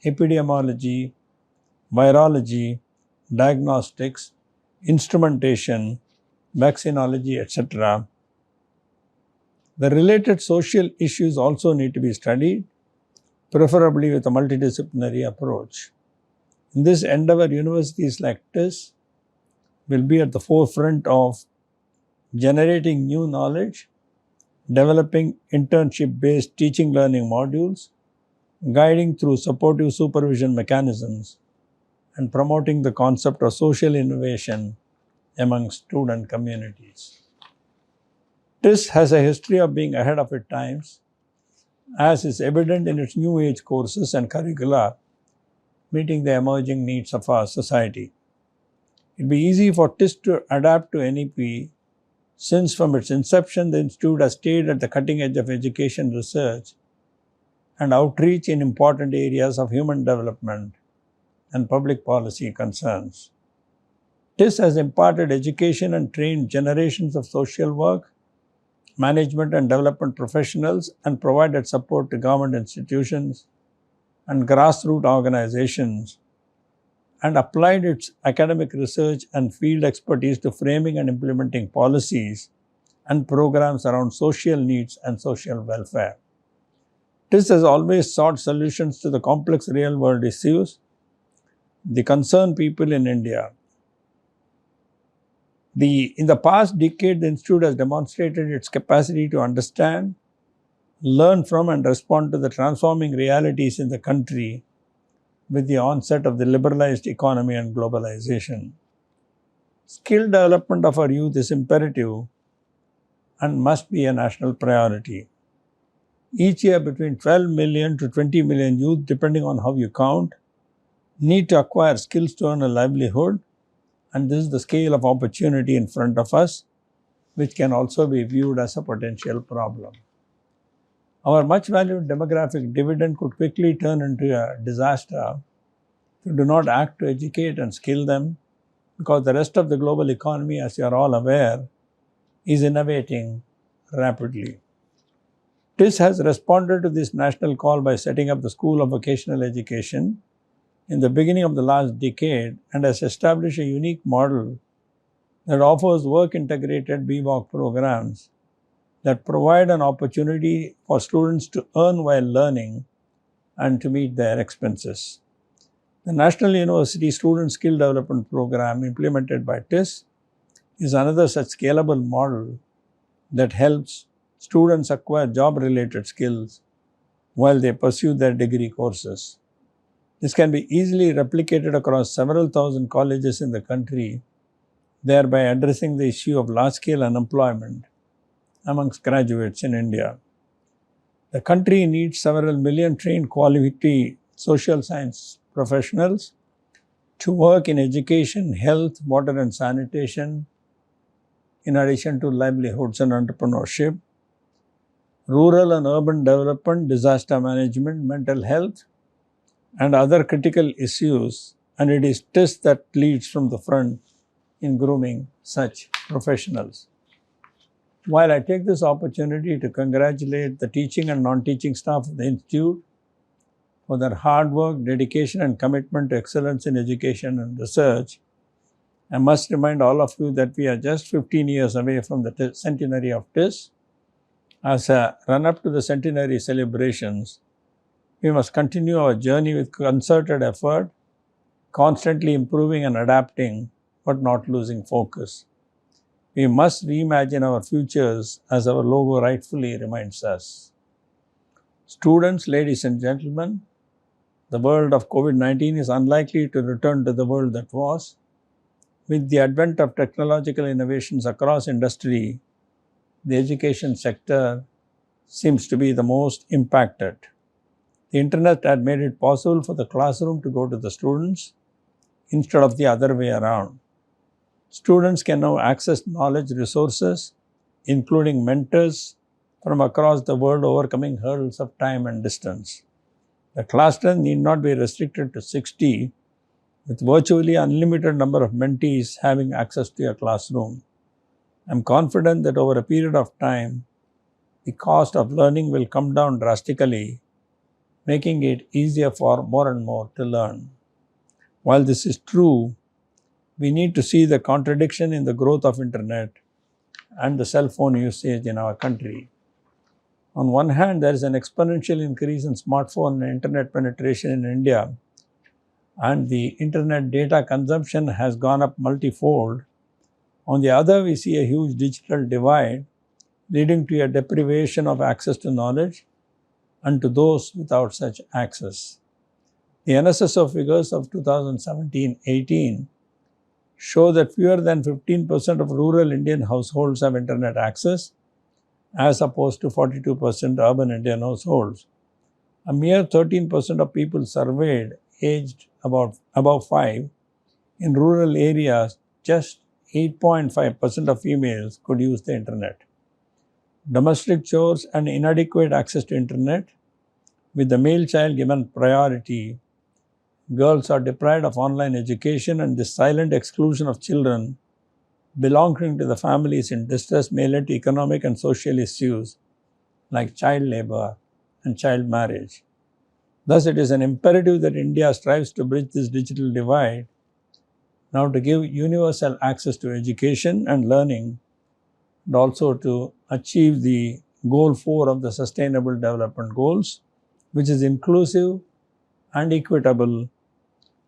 epidemiology, virology, diagnostics, instrumentation, vaccinology, etc. The related social issues also need to be studied, preferably with a multidisciplinary approach. In this endeavor, universities like TISS will be at the forefront of generating new knowledge, developing internship-based teaching learning modules, guiding through supportive supervision mechanisms, and promoting the concept of social innovation among student communities. TISS has a history of being ahead of its times, as is evident in its new age courses and curricula, meeting the emerging needs of our society. It will be easy for TISS to adapt to NEP, since from its inception the institute has stayed at the cutting edge of education research and outreach in important areas of human development and public policy concerns. TISS has imparted education and trained generations of social work, management and development professionals, and provided support to government institutions and grassroots organizations, and applied its academic research and field expertise to framing and implementing policies and programs around social needs and social welfare. TISS has always sought solutions to the complex real-world issues that concern people in India. In the past decade, the Institute has demonstrated its capacity to understand, learn from, and respond to the transforming realities in the country with the onset of the liberalized economy and globalization. Skill development of our youth is imperative and must be a national priority. Each year, between 12 million to 20 million youth, depending on how you count, need to acquire skills to earn a livelihood, and this is the scale of opportunity in front of us. which can also be viewed as a potential problem. Our much valued demographic dividend could quickly turn into a disaster if we do not act to educate and skill them, because the rest of the global economy, as you are all aware, is innovating rapidly. TISS has responded to this national call by setting up the School of Vocational Education in the beginning of the last decade and has established a unique model that offers work-integrated BVOC programs that provide an opportunity for students to earn while learning and to meet their expenses. The National University Student Skill Development Program implemented by TISS is another such scalable model that helps students acquire job-related skills while they pursue their degree courses. This can be easily replicated across several thousand colleges in the country, thereby addressing the issue of large-scale unemployment amongst graduates in India. The country needs several million trained quality social science professionals to work in education, health, water and sanitation, in addition to livelihoods and entrepreneurship, rural and urban development, disaster management, mental health, and other critical issues, and it is TISS that leads from the front in grooming such professionals. While I take this opportunity to congratulate the teaching and non-teaching staff of the Institute for their hard work, dedication, and commitment to excellence in education and research, I must remind all of you that we are just 15 years away from the centenary of TISS. As a run-up to the centenary celebrations, we must continue our journey with concerted effort, constantly improving and adapting, but not losing focus. We must reimagine our futures, as our logo rightfully reminds us. Students, ladies and gentlemen, the world of COVID-19 is unlikely to return to the world that was. With the advent of technological innovations across industry, the education sector seems to be the most impacted. The internet had made it possible for the classroom to go to the students instead of the other way around. Students can now access knowledge resources, including mentors from across the world, overcoming hurdles of time and distance. The class strength need not be restricted to 60, with virtually unlimited number of mentees having access to your classroom. I am confident that over a period of time, the cost of learning will come down drastically, making it easier for more and more to learn. While this is true, we need to see the contradiction in the growth of internet and the cell phone usage in our country. On one hand, there is an exponential increase in smartphone and internet penetration in India, and the internet data consumption has gone up multifold. On the other, we see a huge digital divide leading to a deprivation of access to knowledge and to those without such access. The NSSO figures of 2017-18 show that fewer than 15% of rural Indian households have internet access, as opposed to 42% urban Indian households. A mere 13% of people surveyed aged above 5 in rural areas, just 8.5% of females could use the internet. Domestic chores and inadequate access to internet, with the male child given priority, girls are deprived of online education, and the silent exclusion of children belonging to the families in distress may lead to economic and social issues like child labor and child marriage. Thus, it is an imperative that India strives to bridge this digital divide, now to give universal access to education and learning, and also to achieve the Goal 4 of the Sustainable Development Goals, which is inclusive and equitable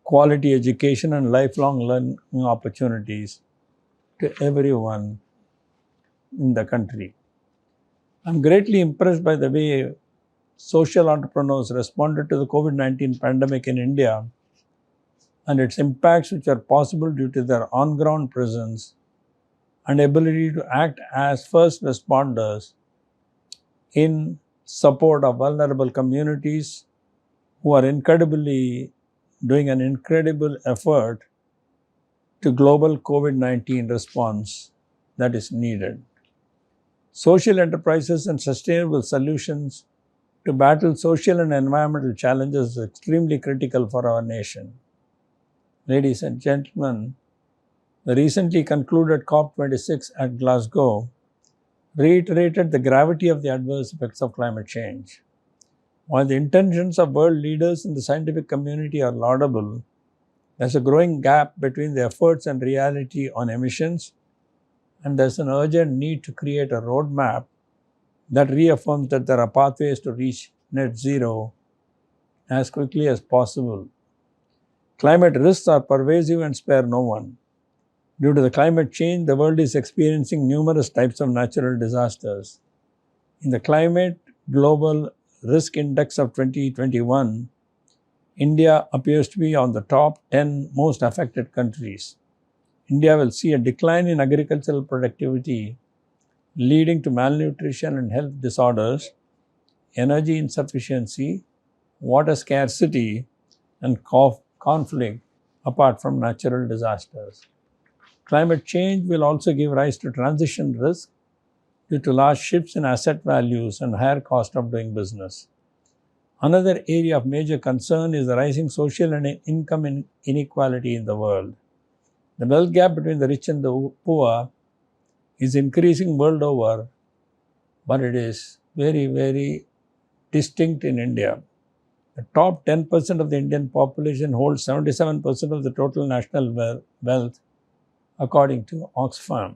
quality education and lifelong learning opportunities to everyone in the country. I'm greatly impressed by the way social entrepreneurs responded to the COVID-19 pandemic in India and its impacts, which are possible due to their on-ground presence and ability to act as first responders in support of vulnerable communities who are doing an incredible effort to global COVID-19 response that is needed. social enterprises and sustainable solutions to battle social and environmental challenges is extremely critical for our nation. Ladies and gentlemen, the recently concluded COP26 at Glasgow reiterated the gravity of the adverse effects of climate change. While the intentions of world leaders in the scientific community are laudable, there's a growing gap between the efforts and reality on emissions, and there's an urgent need to create a roadmap that reaffirms that there are pathways to reach net zero as quickly as possible. Climate risks are pervasive and spare no one. Due to the climate change, the world is experiencing numerous types of natural disasters. In the Climate Global Risk Index of 2021, India appears to be on the top 10 most affected countries. India will see a decline in agricultural productivity, leading to malnutrition and health disorders, energy insufficiency, water scarcity, and conflict apart from natural disasters. Climate change will also give rise to transition risk due to large shifts in asset values and higher cost of doing business. Another area of major concern is the rising social and income inequality in the world. The wealth gap between the rich and the poor is increasing world over, but it is very, very distinct in India. The top 10% of the Indian population holds 77% of the total national wealth, according to Oxfam.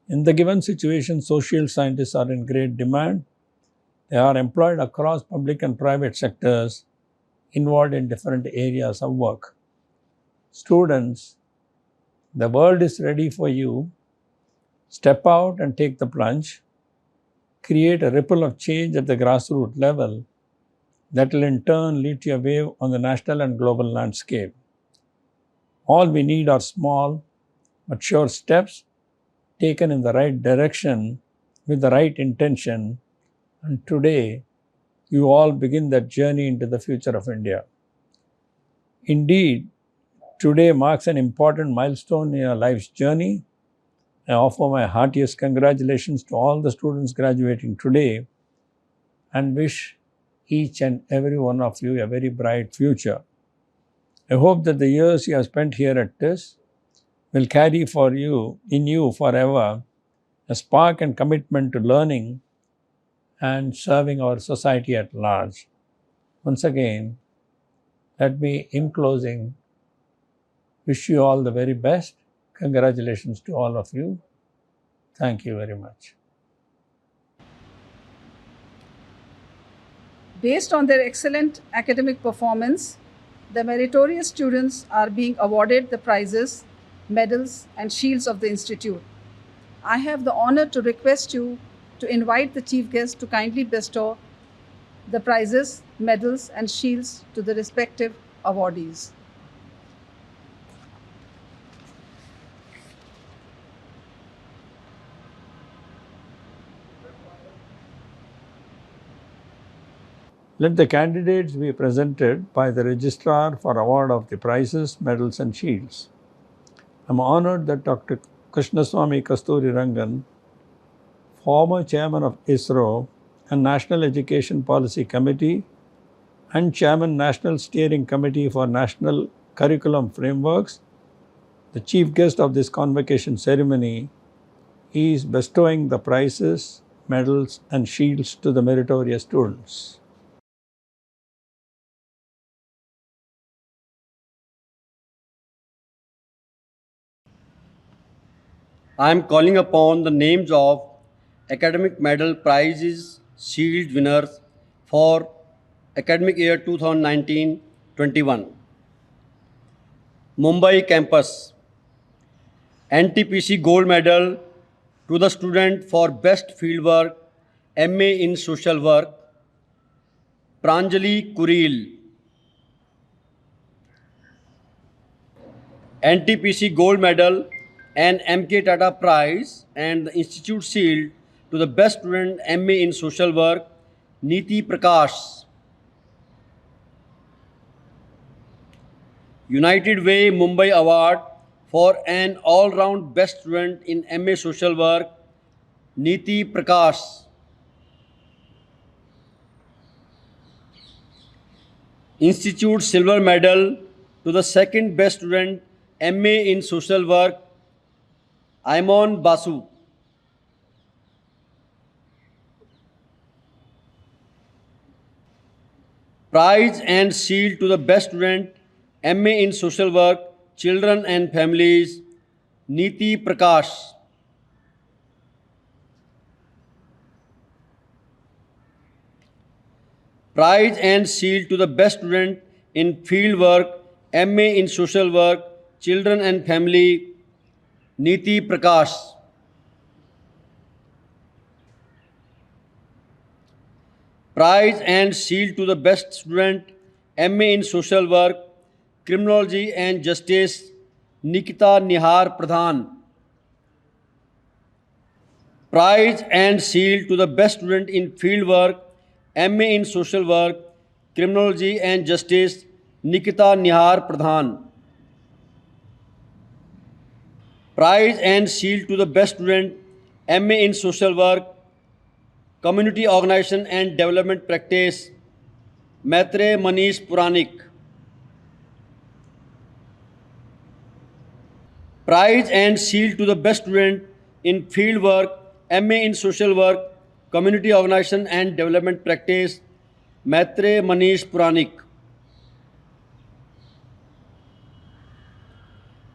In the given situation, social scientists are in great demand. They are employed across public and private sectors, involved in different areas of work. Students, the world is ready for you. Step out and take the plunge. Create a ripple of change at the grassroots level that will in turn lead to a wave on the national and global landscape. All we need are small but sure steps taken in the right direction with the right intention, and today you all begin that journey into the future of India. Indeed, today marks an important milestone in your life's journey. I offer my heartiest congratulations to all the students graduating today and wish each and every one of you a very bright future. I hope that the years you have spent here at TISS will carry in you forever a spark and commitment to learning and serving our society at large. Once again, let me, in closing, wish you all the very best. Congratulations to all of you. Thank you very much. Based on their excellent academic performance, the meritorious students are being awarded the prizes, medals, and shields of the Institute. I have the honor to request you to invite the chief guest to kindly bestow the prizes, medals, and shields to the respective awardees. Let the candidates be presented by the Registrar for award of the prizes, medals, and shields. I am honored that Dr. Krishnaswamy Kasturirangan, former Chairman of ISRO and National Education Policy Committee and Chairman National Steering Committee for National Curriculum Frameworks, the chief guest of this convocation ceremony, is bestowing the prizes, medals, and shields to the meritorious students. I am calling upon the names of academic medal prizes shield winners for academic year 2019-21. Mumbai campus, NTPC gold medal to the student for best fieldwork, MA in social work, Pranjali Kuril. NTPC gold medal and MK Tata prize and the institute shield to the best student MA in social work, Niti Prakash. United Way Mumbai award for an all-round best student in MA social work, Niti Prakash. Institute Silver Medal to the second best student, MA in Social Work, Aimon Basu. Prize and shield to the best student, MA in Social Work, Children and Families, Niti Prakash. Prize and shield to the best student in field work, MA in Social Work, Children and Family, Niti Prakash. Prize and shield to the best student, MA in Social Work, Criminology and Justice, Nikita Nihar Pradhan. Prize and shield to the best student in field work, MA in Social Work, Criminology and Justice, Nikita Nihar Pradhan. Prize and shield to the best student, MA in Social Work, Community Organization and Development Practice, Maitre Manish Puranik. Prize and shield to the best student in field work, MA in Social Work, Community Organization and Development Practice, Maitre Manish Puranik.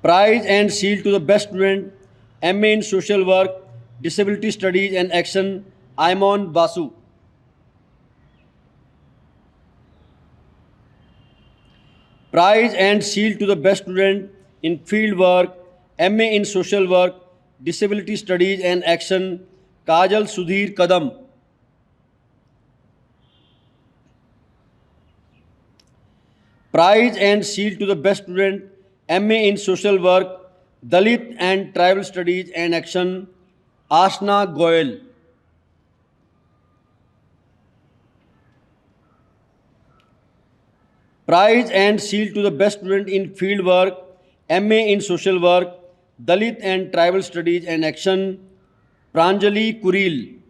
Prize and shield to the best student, MA in Social Work, Disability Studies and Action, Aimon Basu. Prize and shield to the best student in field work, MA in Social Work, Disability Studies and Action, Kajal Sudhir Kadam. Prize and shield to the best student, MA in Social Work, Dalit and Tribal Studies and Action, Ashna Goyal. Prize and shield to the best student in field work, MA in Social Work, Dalit and Tribal Studies and Action, Pranjali Kuril.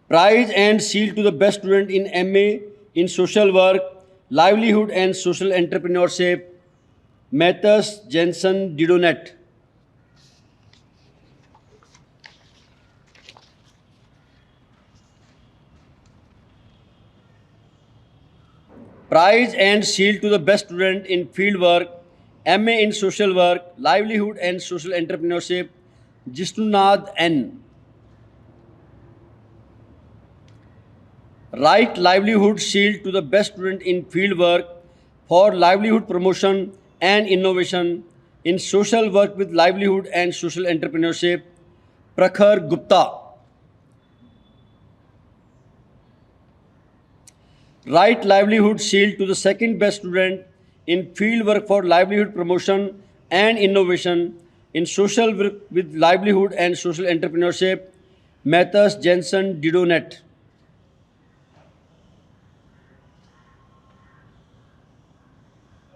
Prize and shield to the best student in MA in Social Work, Livelihood and Social Entrepreneurship, Mathis Jensen Didonet. Prize and shield to the best student in field work, MA in Social Work, Livelihood and Social Entrepreneurship, Jistunad N. Right Livelihood Shield to the best student in field work for livelihood promotion and innovation in social work with livelihood and social entrepreneurship, Prakhar Gupta. Right Livelihood Shield to the second best student in field work for livelihood promotion and innovation in social work with livelihood and social entrepreneurship, Mathis Jensen Didonet.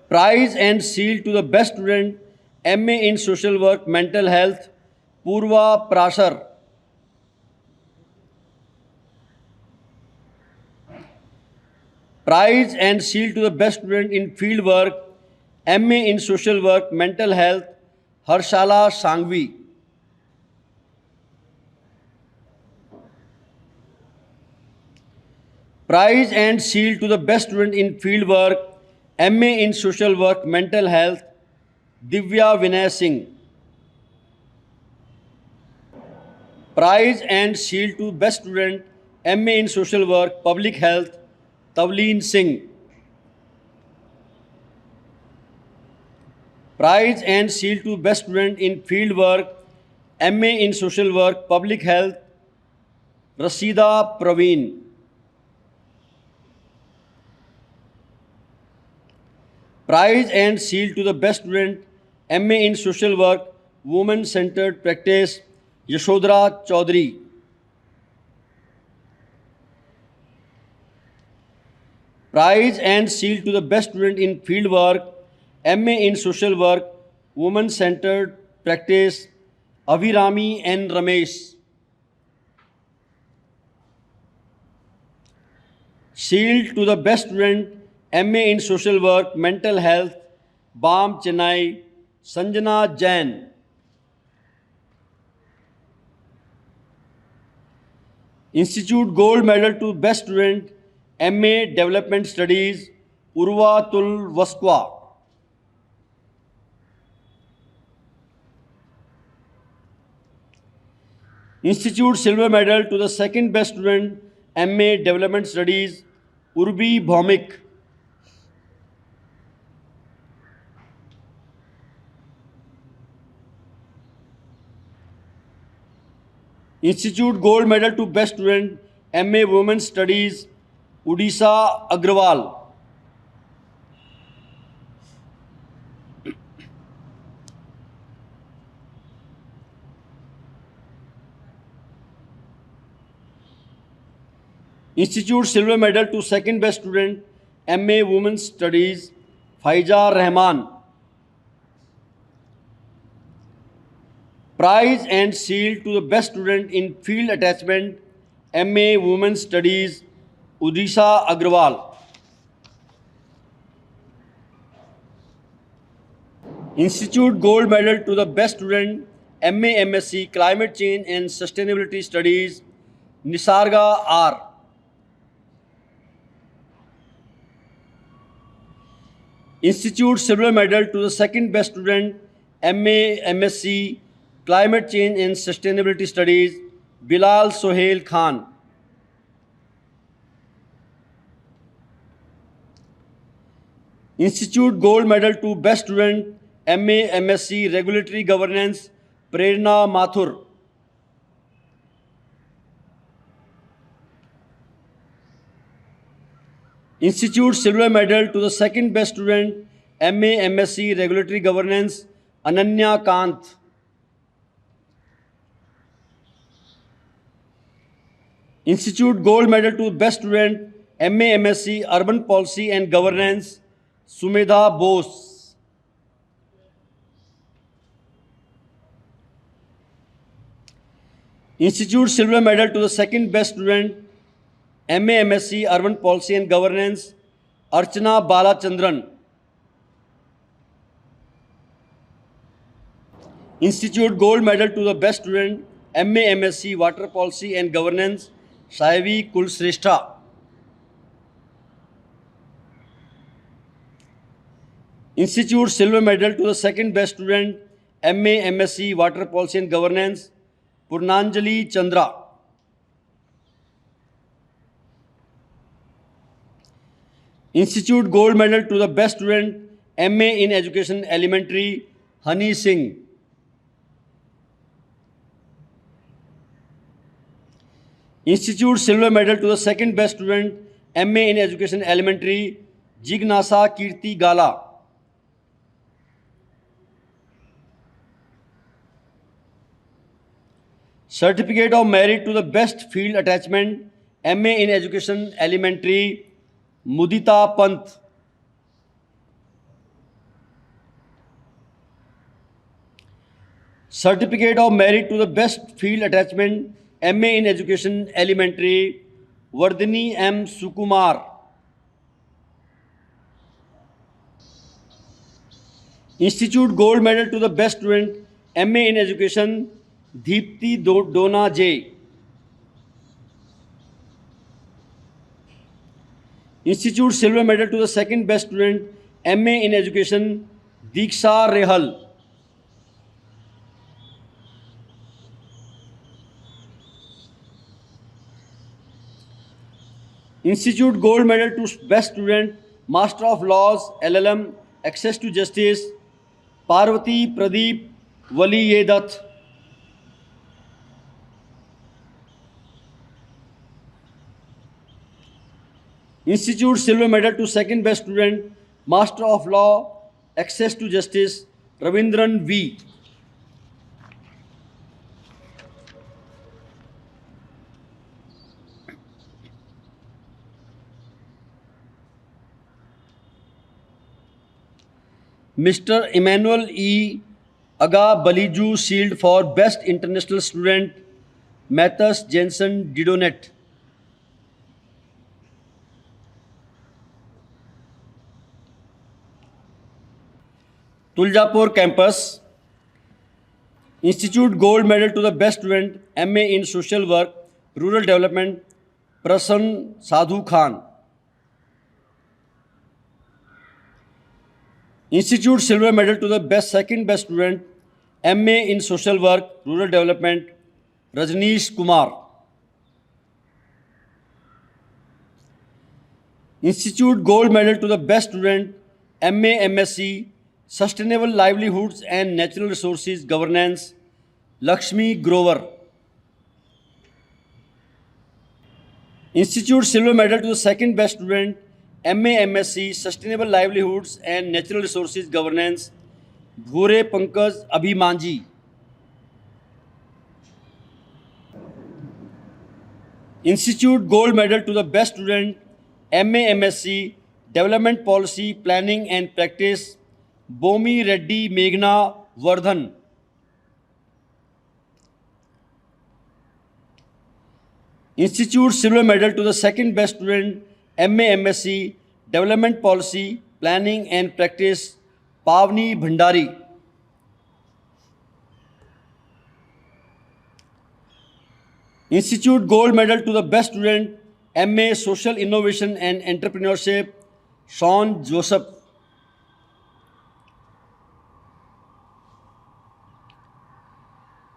Prize and shield to the best student, MA in Social Work, Mental Health, Purva Prasar. Prize and shield to the best student in field work, MA in Social Work, Mental Health, Harshala Sangvi. Prize and shield to the best student in field work, MA in Social Work, Mental Health, Divya Vinay Singh. Prize and shield to best student, MA in Social Work, Public Health, Tavleen Singh. Prize and shield to best student in field work, MA in Social Work, Public Health, Rasida Praveen. Prize and shield to the best student, MA in Social Work, Women-Centered Practice, Yashodhara Chaudhary. Prize and shield to the best student in field work, MA in Social Work, Women-Centered Practice, Avirami N. Ramesh. Shield to the best student, MA in Social Work, Mental Health, BAM Chennai, Sanjana Jain. Institute Gold Medal to Best Student, MA Development Studies, Urva Tul Vaskwa. Institute Silver Medal to the second best student, MA Development Studies, Urbi Bhaumik. Institute Gold Medal to best student, MA Women's Studies, Odisha Agrawal. Institute Silver Medal to second best student, MA Women's Studies, Faiza Rahman. Prize and Shield to the best student in Field Attachment, MA Women's Studies, Odisha Agrawal. Institute Gold Medal to the best student, MA MSc Climate Change and Sustainability Studies, Nisarga R. Institute Silver Medal to the second best student, MA MSc Climate Change and Sustainability Studies, Bilal Sohail Khan. Institute Gold Medal to best student, MA MSc Regulatory Governance, Prerna Mathur. Institute Silver Medal to the second best student, MA MSc Regulatory Governance, Ananya Kant. Institute Gold Medal to best student, MA MSc Urban Policy and Governance, Sumedha Bose. Institute Silver Medal to the second best student, MA MSc Urban Policy and Governance, Archana Balachandran. Institute Gold Medal to the best student, MA MSc Water Policy and Governance, Saivi Kulsrestha. Institute Silver Medal to the second best student, MA MSc Water Policy and Governance, Purnanjali Chandra. Institute Gold Medal to the best student, MA in Education Elementary, Hani Singh. Institute Silver Medal to the second best student, MA in Education Elementary, Jignasa Kirti Gala. Certificate of Merit to the best field attachment, MA in Education Elementary, Mudita Pant. Certificate of Merit to the best field attachment, MA in Education Elementary, Vardhini M. Sukumar. Institute Gold Medal to the best student, MA in Education, Deepti Dona J. Institute Silver Medal to the second best student, MA in Education, Diksha Rehal. Institute Gold Medal to best student, Master of Laws, LLM, Access to Justice, Parvati Pradeep Valiyedat. Institute Silver Medal to second best student, Master of Law, Access to Justice, Ravindran V. Mr. Emmanuel E. Aga Baliju Shield for Best International Student, Mathis Jensen Didonet. Tuljapur Campus, Institute Gold Medal to the Best Student, MA in Social Work, Rural Development, Prasann Sadhu Khan. Institute Silver Medal to the Second Best Student, MA in Social Work, Rural Development, Rajneesh Kumar. Institute Gold Medal to the Best Student, MA MSc, Sustainable Livelihoods and Natural Resources Governance, Lakshmi Grover. Institute Silver Medal to the Second Best Student, MA MSc, Sustainable Livelihoods and Natural Resources Governance, Bhure Pankaj Abhimanji. Institute Gold Medal to the Best Student, MA MSc, Development Policy, Planning and Practice, Bomi Reddy Meghna Vardhan. Institute Silver Medal to the Second Best Student, MA MSc, Development Policy, Planning and Practice, Pavni Bhandari. Institute Gold Medal to the Best Student, MA Social Innovation and Entrepreneurship, Sean Joseph.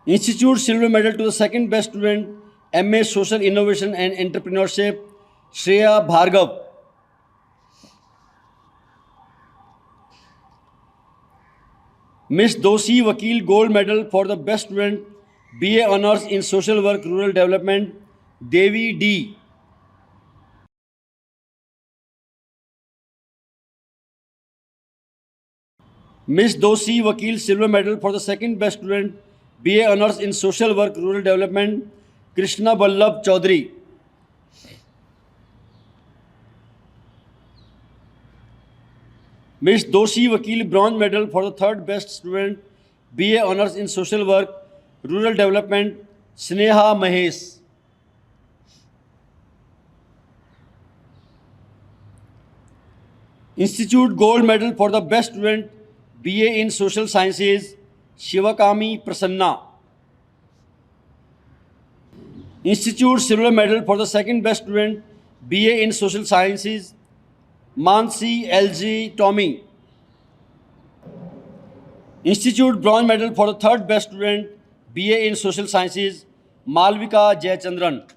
Institute Silver Medal to the Second Best Student, MA Social Innovation and Entrepreneurship, Shreya Bhargav. Miss Doshi Vakil Gold Medal for the Best Student, BA Honours in Social Work, Rural Development, Devi D. Miss Doshi Vakil Silver Medal for the Second Best Student, BA Honours in Social Work, Rural Development, Krishna Ballabh Chaudhary. Miss Doshi Vakil Bronze Medal for the Third Best Student, BA Honours in Social Work, Rural Development, Sneha Mahesh. Institute Gold Medal for the Best Student, BA in Social Sciences, Shivakami Prasanna. Institute Silver Medal for the Second Best Student, BA in Social Sciences, Mansi LG Tommy. Institute Bronze Medal for the Third Best Student, BA in Social Sciences, Malvika Jayachandran.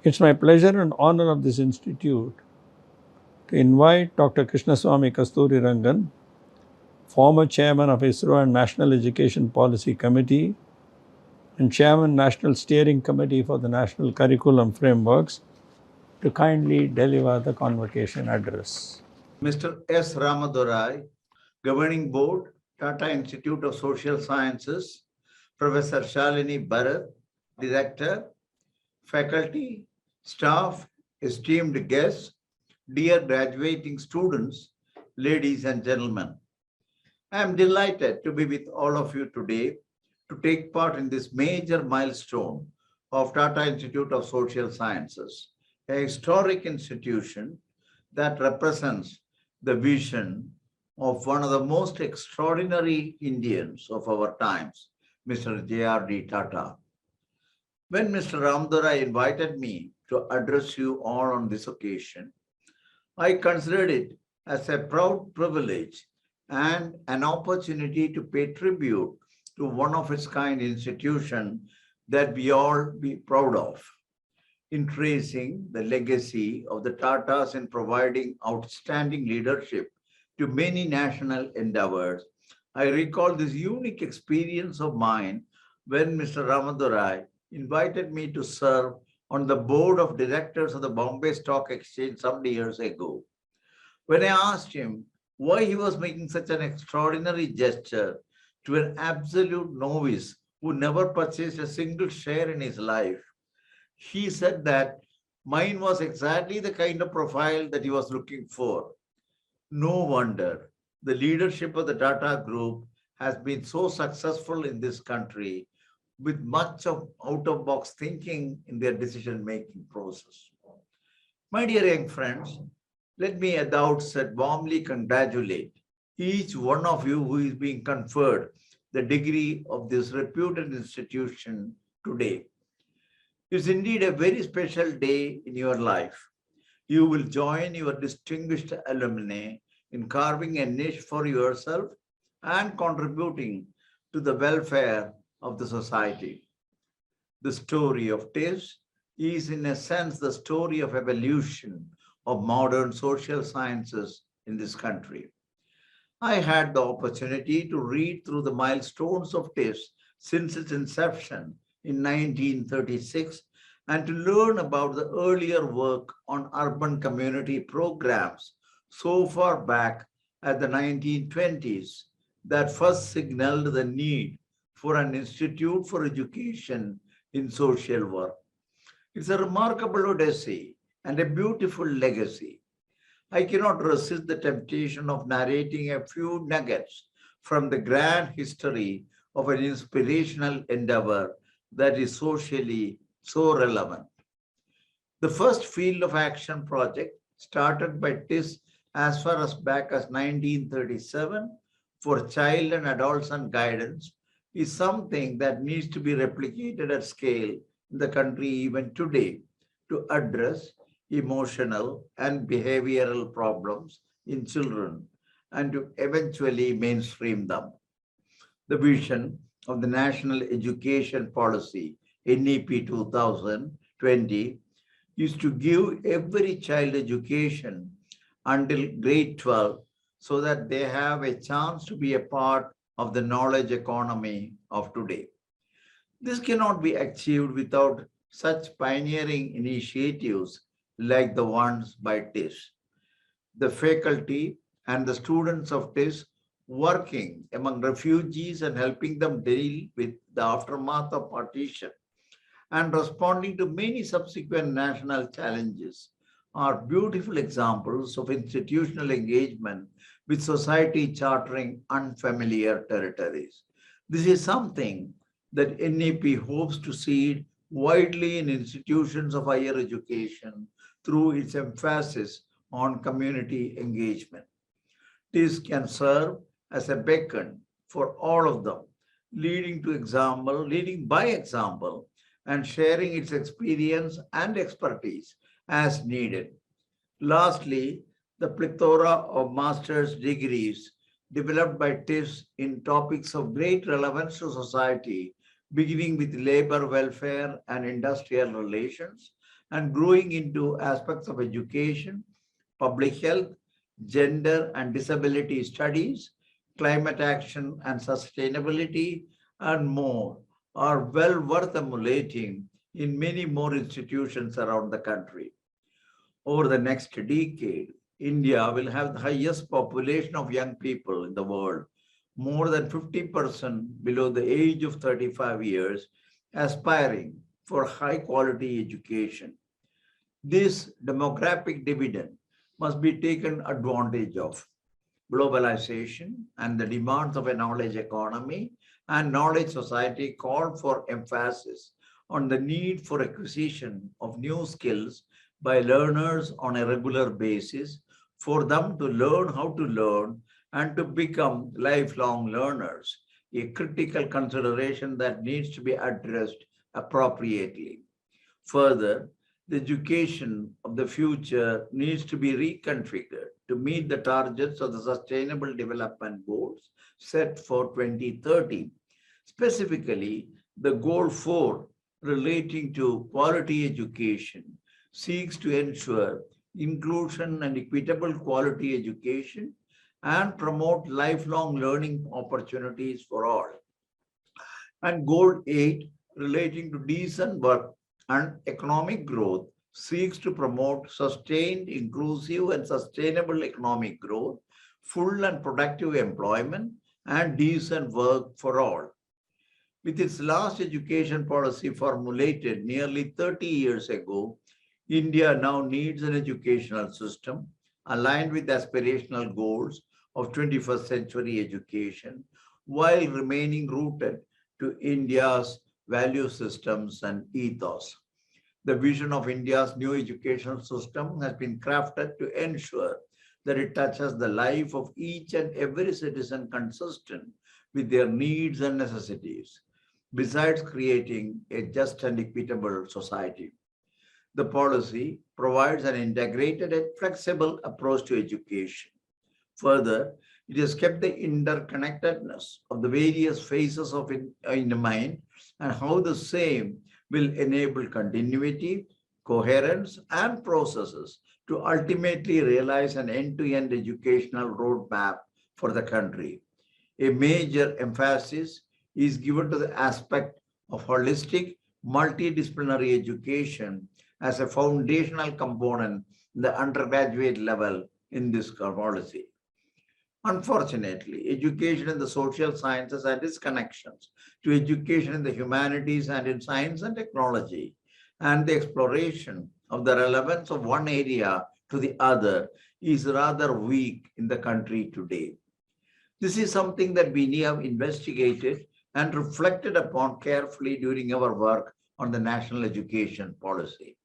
It's my pleasure and honor of this institute to invite Dr. Krishnaswamy Kasturirangan, former Chairman of ISRO and National Education Policy Committee and Chairman National Steering Committee for the National Curriculum Frameworks, to kindly deliver the convocation address. Mr. S. Ramadorai, Governing Board, Tata Institute of Social Sciences, Professor Shalini Bharat, Director, Faculty, Staff, esteemed guests, dear graduating students, ladies and gentlemen. I am delighted to be with all of you today to take part in this major milestone of Tata Institute of Social Sciences, a historic institution that represents the vision of one of the most extraordinary Indians of our times, Mr. J.R.D. Tata. When Mr. Ramadorai invited me to address you all on this occasion, I considered it as a proud privilege and an opportunity to pay tribute to one of its kind institution that we all be proud of, in tracing the legacy of the Tatas in providing outstanding leadership to many national endeavors. I recall this unique experience of mine when Mr. Ramadorai invited me to serve on the board of directors of the Bombay Stock Exchange some years ago. When I asked him why he was making such an extraordinary gesture to an absolute novice who never purchased a single share in his life. He said that mine was exactly the kind of profile that he was looking for. No wonder the leadership of the Tata Group has been so successful in this country with much of out-of-box thinking in their decision-making process. My dear young friends, let me at the outset warmly congratulate each one of you who is being conferred the degree of this reputed institution today. It's indeed a very special day in your life. You will join your distinguished alumni in carving a niche for yourself and contributing to the welfare of the society. The story of TISS is in a sense the story of evolution of modern social sciences in this country. I had the opportunity to read through the milestones of TISS since its inception in 1936 and to learn about the earlier work on urban community programs so far back as the 1920s that first signaled the need for an institute for education in social work. It's a remarkable odyssey and a beautiful legacy. I cannot resist the temptation of narrating a few nuggets from the grand history of an inspirational endeavor that is socially so relevant. The first field of action project started by TISS as far as back as 1937 for child and adolescent guidance is something that needs to be replicated at scale in the country even today to address emotional and behavioral problems in children and to eventually mainstream them. The vision of the National Education Policy, NEP 2020, is to give every child education until grade 12 so that they have a chance to be a part of the knowledge economy of today. This cannot be achieved without such pioneering initiatives like the ones by TISS. The faculty and the students of TISS working among refugees and helping them deal with the aftermath of partition and responding to many subsequent national challenges are beautiful examples of institutional engagement with society chartering unfamiliar territories. This is something that NEP hopes to see widely in institutions of higher education through its emphasis on community engagement. TISS can serve as a beacon for all of them, leading by example, and sharing its experience and expertise as needed. Lastly, the plethora of master's degrees developed by TISS in topics of great relevance to society, beginning with labor welfare and industrial relations, and growing into aspects of education, public health, gender and disability studies, climate action and sustainability, and more, are well worth emulating in many more institutions around the country. Over the next decade, India will have the highest population of young people in the world, more than 50% below the age of 35 years, aspiring for high quality education. This demographic dividend must be taken advantage of. Globalization and the demands of a knowledge economy and knowledge society call for emphasis on the need for acquisition of new skills by learners on a regular basis for them to learn how to learn and to become lifelong learners, a critical consideration that needs to be addressed appropriately. Further, the education of the future needs to be reconfigured to meet the targets of the Sustainable Development Goals set for 2030. Specifically, the Goal 4 relating to quality education seeks to ensure inclusion and equitable quality education and promote lifelong learning opportunities for all. And Goal 8 relating to decent work and economic growth seeks to promote sustained, inclusive, and sustainable economic growth, full and productive employment, and decent work for all. With its last education policy formulated nearly 30 years ago, India now needs an educational system aligned with aspirational goals of 21st century education while remaining rooted to India's value systems and ethos. The vision of India's new educational system has been crafted to ensure that it touches the life of each and every citizen consistent with their needs and necessities, besides creating a just and equitable society. The policy provides an integrated and flexible approach to education. Further, it has kept the interconnectedness of the various phases of it in mind and how the same will enable continuity, coherence, and processes to ultimately realize an end-to-end educational roadmap for the country. A major emphasis is given to the aspect of holistic, multidisciplinary education as a foundational component in the undergraduate level in this policy. Unfortunately, education in the social sciences and its connections to education in the humanities and in science and technology, and the exploration of the relevance of one area to the other is rather weak in the country today. This is something that we have investigated and reflected upon carefully during our work on the national education policy.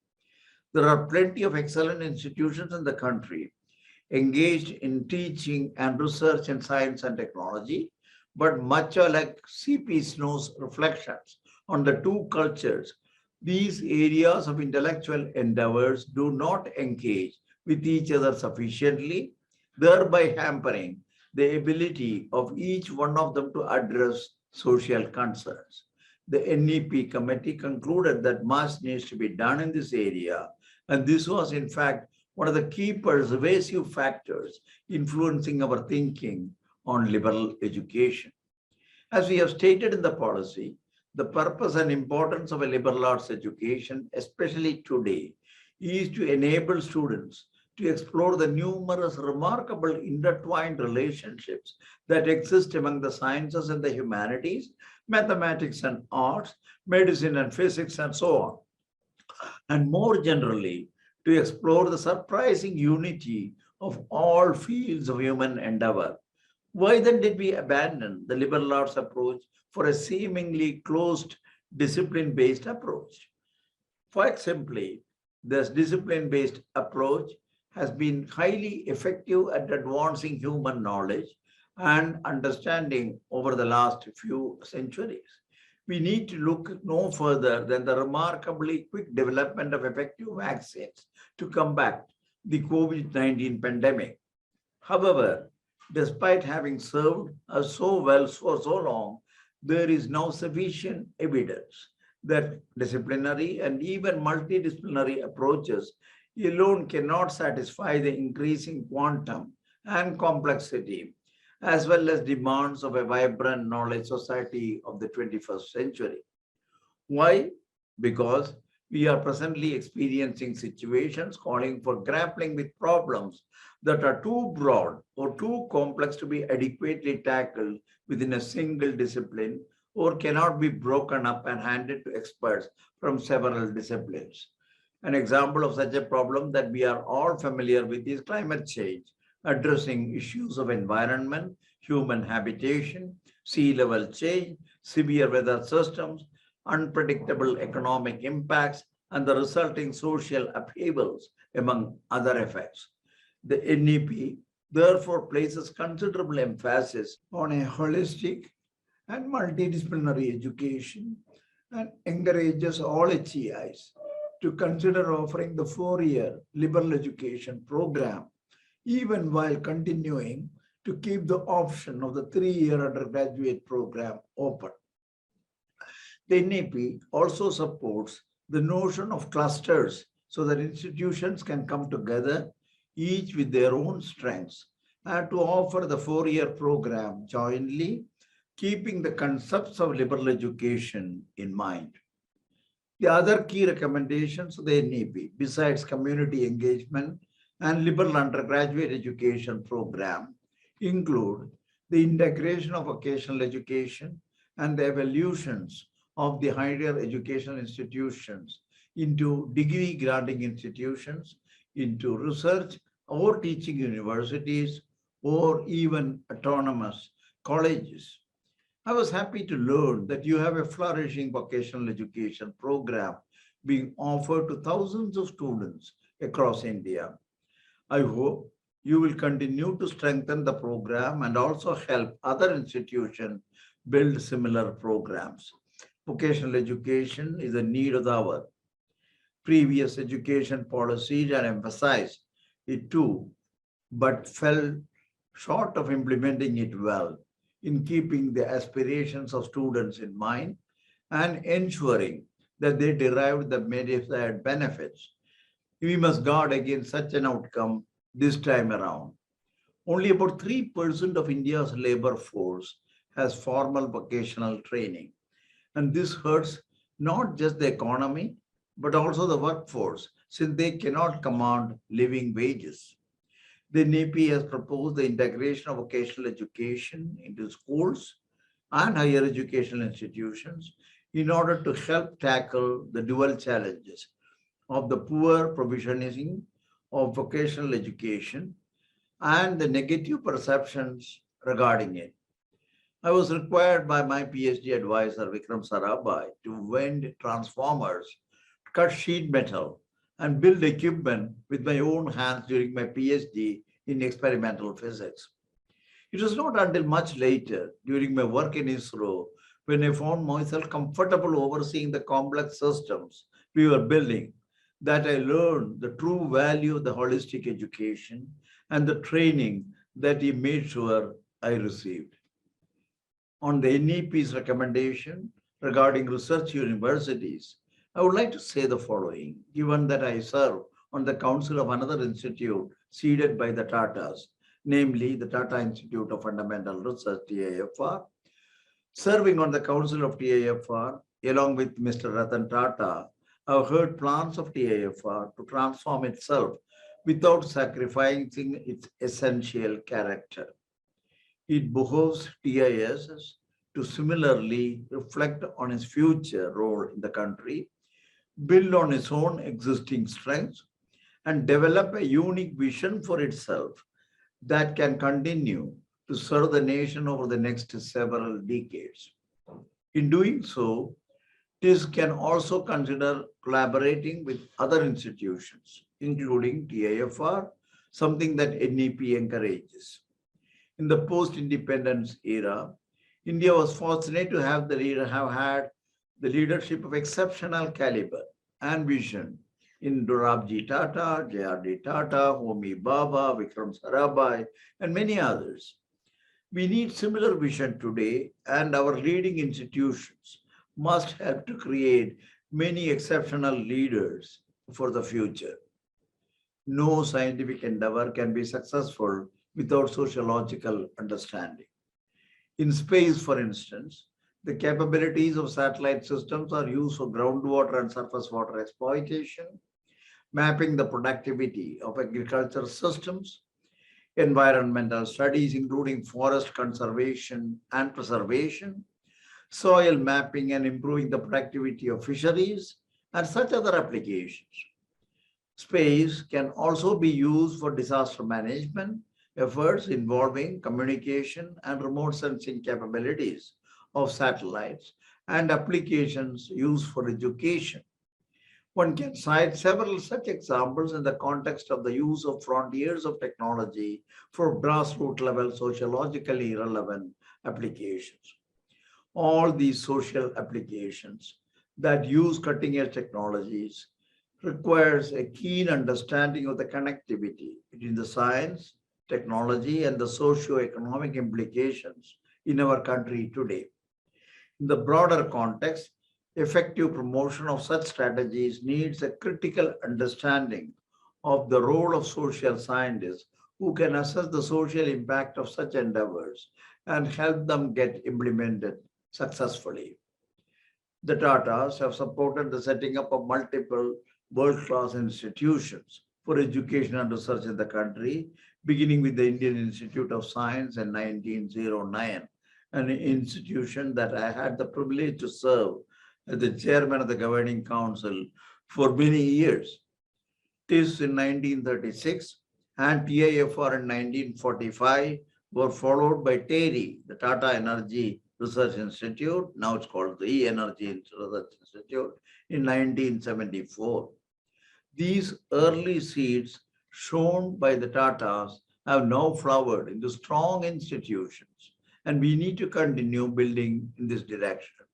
There are plenty of excellent institutions in the country engaged in teaching and research in science and technology, but much like C.P. Snow's reflections on the two cultures, these areas of intellectual endeavors do not engage with each other sufficiently, thereby hampering the ability of each one of them to address social concerns. The NEP committee concluded that much needs to be done in this area, and this was in fact one of the key persuasive factors influencing our thinking on liberal education. As we have stated in the policy, the purpose and importance of a liberal arts education, especially today, is to enable students to explore the numerous remarkable intertwined relationships that exist among the sciences and the humanities, mathematics and arts, medicine and physics, and so on. And more generally, to explore the surprising unity of all fields of human endeavor. Why then did we abandon the liberal arts approach for a seemingly closed discipline-based approach? Quite simply, this discipline-based approach has been highly effective at advancing human knowledge and understanding over the last few centuries. We need to look no further than the remarkably quick development of effective vaccines to combat the COVID-19 pandemic. However, despite having served us so well for so long, there is now sufficient evidence that disciplinary and even multidisciplinary approaches alone cannot satisfy the increasing quantum and complexity, as well as demands of a vibrant knowledge society of the 21st century. Why? Because we are presently experiencing situations calling for grappling with problems that are too broad or too complex to be adequately tackled within a single discipline or cannot be broken up and handed to experts from several disciplines. An example of such a problem that we are all familiar with is climate change, addressing issues of environment, human habitation, sea level change, severe weather systems, unpredictable economic impacts, and the resulting social upheavals, among other effects. The NEP therefore places considerable emphasis on a holistic and multidisciplinary education and encourages all HEIs to consider offering the 4-year liberal education program, even while continuing to keep the option of the 3-year undergraduate program open. The NEP also supports the notion of clusters so that institutions can come together, each with their own strengths, and to offer the 4-year program jointly, keeping the concepts of liberal education in mind. The other key recommendations of the NEP, besides community engagement and liberal undergraduate education program, include the integration of vocational education, and the evolutions of the higher educational institutions into degree granting institutions, into research or teaching universities, or even autonomous colleges. I was happy to learn that you have a flourishing vocational education program being offered to thousands of students across India. I hope you will continue to strengthen the program and also help other institutions build similar programs. Vocational education is a need of the hour. Previous education policies had emphasized it too, but fell short of implementing it well in keeping the aspirations of students in mind and ensuring that they derive the desired benefits. We must guard against such an outcome this time around. Only about 3% of India's labor force has formal vocational training. And this hurts not just the economy, but also the workforce, since they cannot command living wages. The NEP has proposed the integration of vocational education into schools and higher educational institutions in order to help tackle the dual challenges of the poor provisioning of vocational education and the negative perceptions regarding it. I was required by my PhD advisor, Vikram Sarabhai, to vend transformers, cut sheet metal, and build equipment with my own hands during my PhD in experimental physics. It was not until much later, during my work in ISRO, when I found myself comfortable overseeing the complex systems we were building, that I learned the true value of the holistic education and the training that he made sure I received. On the NEP's recommendation regarding research universities, I would like to say the following, given that I serve on the council of another institute seeded by the Tatas, namely the Tata Institute of Fundamental Research, TIFR. Serving on the council of TIFR, along with Mr. Ratan Tata, I've heard plans of TIFR to transform itself without sacrificing its essential character. It behooves TISS to similarly reflect on its future role in the country, build on its own existing strengths, and develop a unique vision for itself that can continue to serve the nation over the next several decades. In doing so, TISS can also consider collaborating with other institutions, including TIFR, something that NEP encourages. In the post-independence era, India was fortunate to have had the leadership of exceptional caliber and vision in Dorabji Tata, J.R.D. Tata, Homi Bhabha, Vikram Sarabhai, and many others. We need similar vision today, and our leading institutions must help to create many exceptional leaders for the future. No scientific endeavor can be successful without sociological understanding. In space, for instance, the capabilities of satellite systems are used for groundwater and surface water exploitation, mapping the productivity of agriculture systems, environmental studies, including forest conservation and preservation, soil mapping and improving the productivity of fisheries, and such other applications. Space can also be used for disaster management efforts involving communication and remote sensing capabilities of satellites and applications used for education. One can cite several such examples in the context of the use of frontiers of technology for grassroots level sociologically relevant applications. All these social applications that use cutting-edge technologies requires a keen understanding of the connectivity between the science, technology, and the socio-economic implications in our country today. In the broader context, effective promotion of such strategies needs a critical understanding of the role of social scientists who can assess the social impact of such endeavors and help them get implemented successfully. The Tatas have supported the setting up of multiple world-class institutions for education and research in the country, beginning with the Indian Institute of Science in 1909 an institution that I had the privilege to serve as the chairman of the governing council for many years. TISS in 1936 and TIFR in 1945 were followed by TERI, the Tata Energy Research Institute, now it's called the E-Energy Research Institute, in 1974. These early seeds shown by the Tatas have now flowered into strong institutions, and we need to continue building in this direction.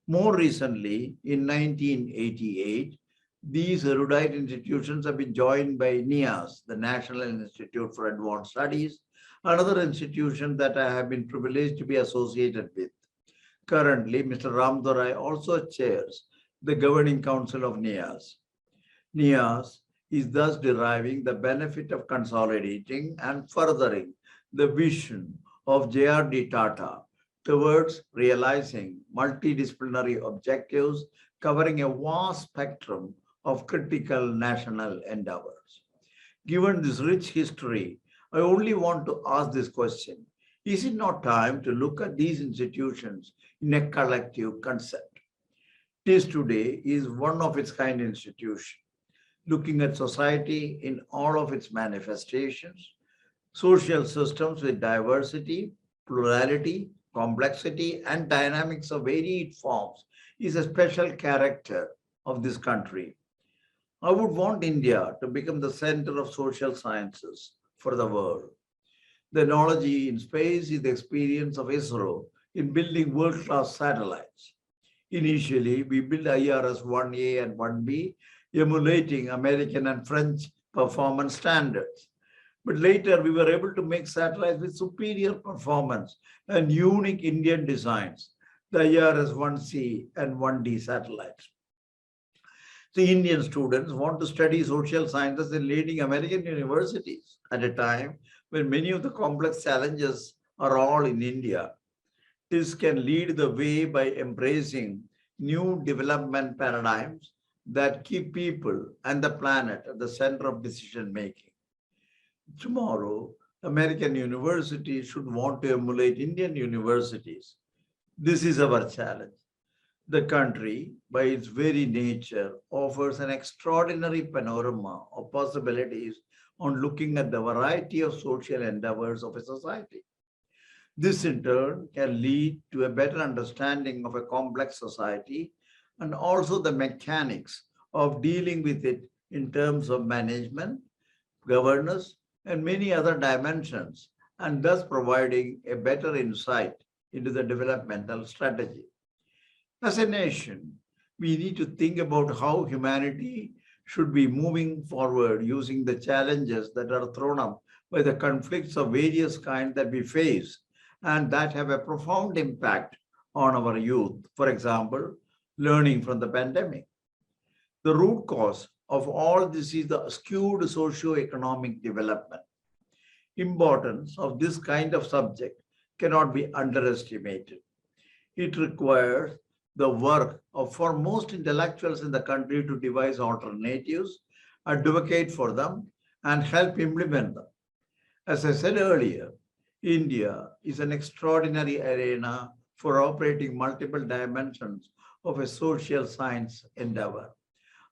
More recently, in 1988, these erudite institutions have been joined by NIAS, the National Institute for Advanced Studies, another institution that I have been privileged to be associated with. Currently, Mr. Ramadorai also chairs the governing council of NIAS. NIAS is thus deriving the benefit of consolidating and furthering the vision of JRD Tata towards realizing multidisciplinary objectives covering a vast spectrum of critical national endeavors. Given this rich history, I only want to ask this question: is it not time to look at these institutions in a collective concept? TISS today is one of its kind institution, looking at society in all of its manifestations, social systems with diversity, plurality, complexity, and dynamics of varied forms is a special character of this country. I would want India to become the center of social sciences for the world. The analogy in space is the experience of ISRO in building world-class satellites. Initially, we built IRS-1A and 1B, emulating American and French performance standards. But later, we were able to make satellites with superior performance and unique Indian designs, the IRS-1C and 1D satellites. The Indian students want to study social sciences in leading American universities at a time when many of the complex challenges are all in India. TISS can lead the way by embracing new development paradigms that keep people and the planet at the center of decision making. Tomorrow, American universities should want to emulate Indian universities. This is our challenge. The country, by its very nature, offers an extraordinary panorama of possibilities on looking at the variety of social endeavors of a society. This, in turn, can lead to a better understanding of a complex society and also the mechanics of dealing with it in terms of management, governance, and many other dimensions, and thus providing a better insight into the developmental strategy. As a nation, we need to think about how humanity should be moving forward using the challenges that are thrown up by the conflicts of various kinds that we face and that have a profound impact on our youth. For example, learning from the pandemic. The root cause of all this is the skewed socio-economic development. Importance of this kind of subject cannot be underestimated. It requires the work of foremost intellectuals in the country to devise alternatives, advocate for them, and help implement them. As I said earlier, India is an extraordinary arena for operating multiple dimensions of a social science endeavor.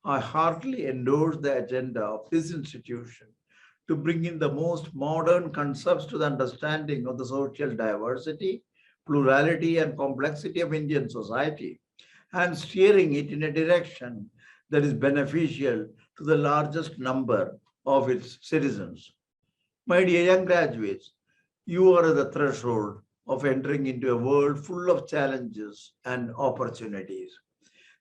I heartily endorse the agenda of this institution to bring in the most modern concepts to the understanding of the social diversity, plurality, and complexity of Indian society, and steering it in a direction that is beneficial to the largest number of its citizens. My dear young graduates, you are at the threshold of entering into a world full of challenges and opportunities.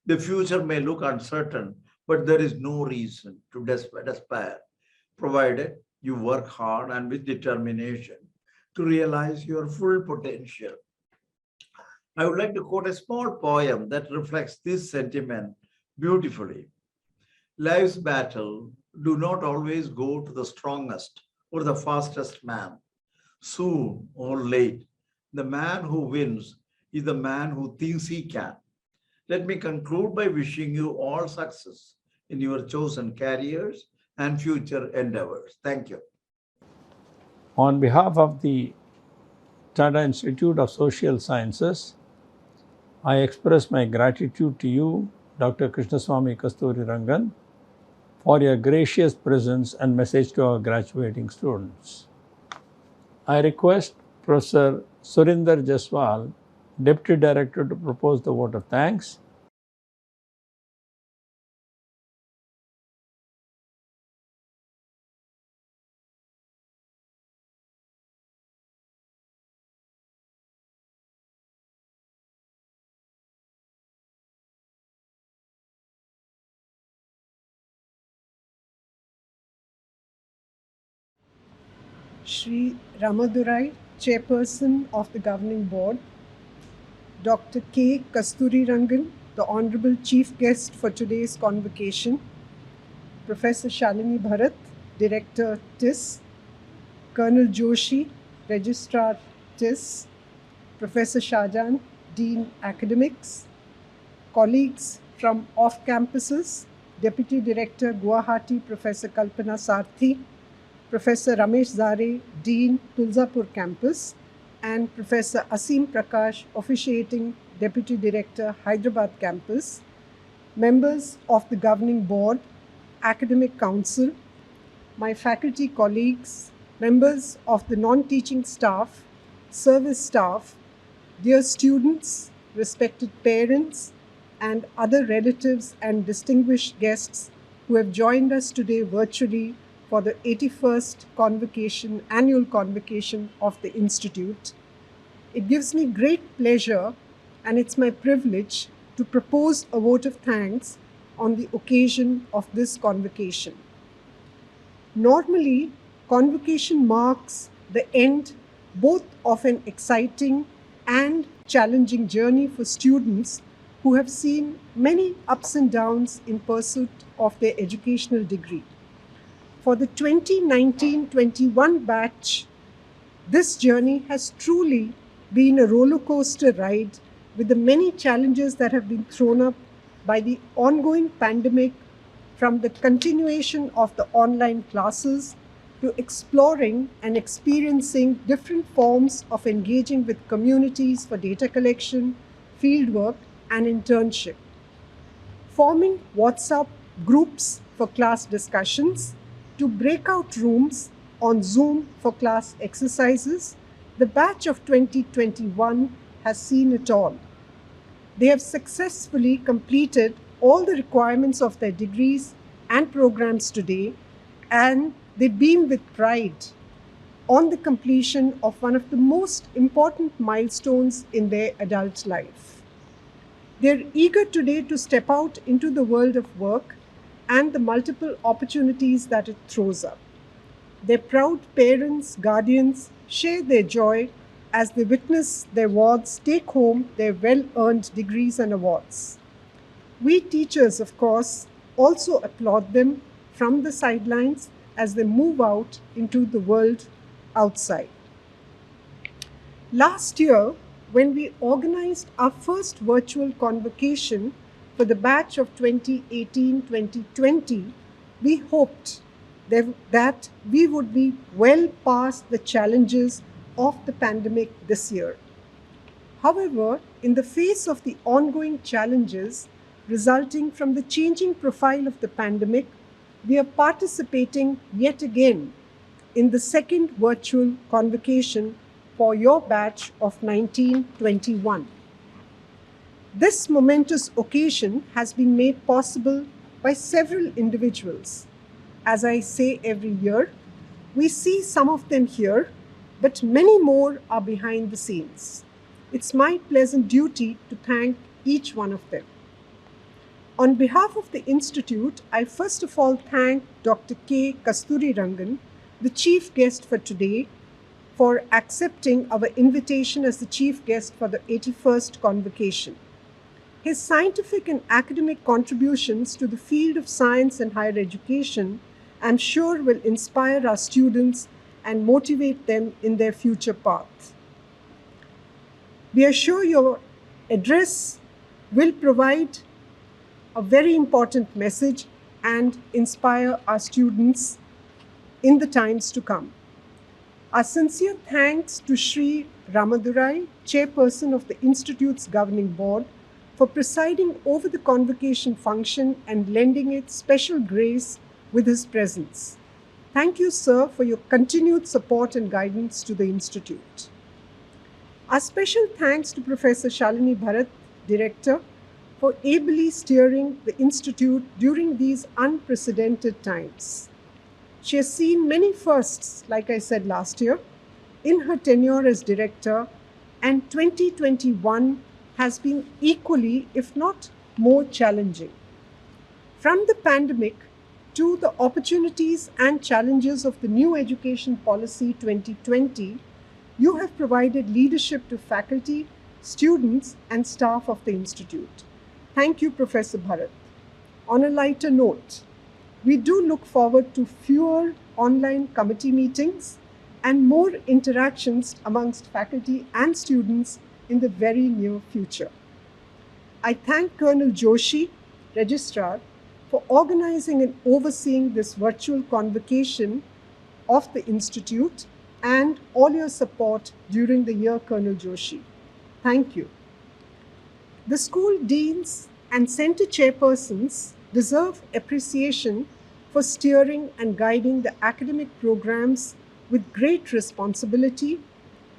The future may look uncertain, but there is no reason to despair, provided you work hard and with determination to realize your full potential. I would like to quote a small poem that reflects this sentiment beautifully. Life's battle do not always go to the strongest or the fastest man. Soon or late, the man who wins is the man who thinks he can. Let me conclude by wishing you all success in your chosen careers and future endeavors. Thank you. On behalf of the Tata Institute of Social Sciences, I express my gratitude to you, Dr. Krishnaswamy Kasturirangan, for your gracious presence and message to our graduating students. I request Professor Surinder Jaswal, Deputy Director, to propose the vote of thanks. Shri Ramadorai, Chairperson of the Governing Board, Dr. K. Kasturirangan, the Honorable Chief Guest for today's convocation, Professor Shalini Bharat, Director TISS, Colonel Joshi, Registrar TISS, Professor Shahjan, Dean Academics, colleagues from off campuses, Deputy Director Guwahati, Professor Kalpana Sarthi, Professor Ramesh Zare, Dean Tulzapur Campus, and Professor Asim Prakash, officiating Deputy Director Hyderabad Campus, members of the Governing Board, Academic Council, my faculty colleagues, members of the non-teaching staff, service staff, dear students, respected parents, and other relatives and distinguished guests who have joined us today virtually for the 81st Annual Convocation of the Institute. It gives me great pleasure and it's my privilege to propose a vote of thanks on the occasion of this convocation. Normally, convocation marks the end both of an exciting and challenging journey for students who have seen many ups and downs in pursuit of their educational degree. For the 2019-21 batch, this journey has truly been a roller coaster ride with the many challenges that have been thrown up by the ongoing pandemic, from the continuation of the online classes to exploring and experiencing different forms of engaging with communities for data collection, fieldwork, and internship. Forming WhatsApp groups for class discussions, to breakout rooms on Zoom for class exercises, the batch of 2021 has seen it all. They have successfully completed all the requirements of their degrees and programs today, and they beam with pride on the completion of one of the most important milestones in their adult life. They're eager today to step out into the world of work and the multiple opportunities that it throws up. Their proud parents, guardians share their joy as they witness their wards take home their well-earned degrees and awards. We teachers, of course, also applaud them from the sidelines as they move out into the world outside. Last year, when we organized our first virtual convocation for the batch of 2018-2020, we hoped that we would be well past the challenges of the pandemic this year. However, in the face of the ongoing challenges resulting from the changing profile of the pandemic, we are participating yet again in the second virtual convocation for your batch of 1921. This momentous occasion has been made possible by several individuals. As I say every year, we see some of them here, but many more are behind the scenes. It's my pleasant duty to thank each one of them. On behalf of the Institute, I first of all thank Dr. K. Kasturirangan, the chief guest for today, for accepting our invitation as the chief guest for the 81st convocation. His scientific and academic contributions to the field of science and higher education, I'm sure, will inspire our students and motivate them in their future path. We are sure your address will provide a very important message and inspire our students in the times to come. Our sincere thanks to Shri Ramadorai, Chairperson of the Institute's Governing Board, for presiding over the convocation function and lending it special grace with his presence. Thank you, sir, for your continued support and guidance to the Institute. Our special thanks to Professor Shalini Bharat, Director, for ably steering the Institute during these unprecedented times. She has seen many firsts, like I said last year, in her tenure as Director, and 2021 has been equally, if not more, challenging. From the pandemic to the opportunities and challenges of the new Education Policy 2020, you have provided leadership to faculty, students, and staff of the Institute. Thank you, Professor Bharat. On a lighter note, we do look forward to fewer online committee meetings and more interactions amongst faculty and students in the very near future. I thank Colonel Joshi, Registrar, for organizing and overseeing this virtual convocation of the Institute and all your support during the year, Colonel Joshi. Thank you. The school deans and center chairpersons deserve appreciation for steering and guiding the academic programs with great responsibility,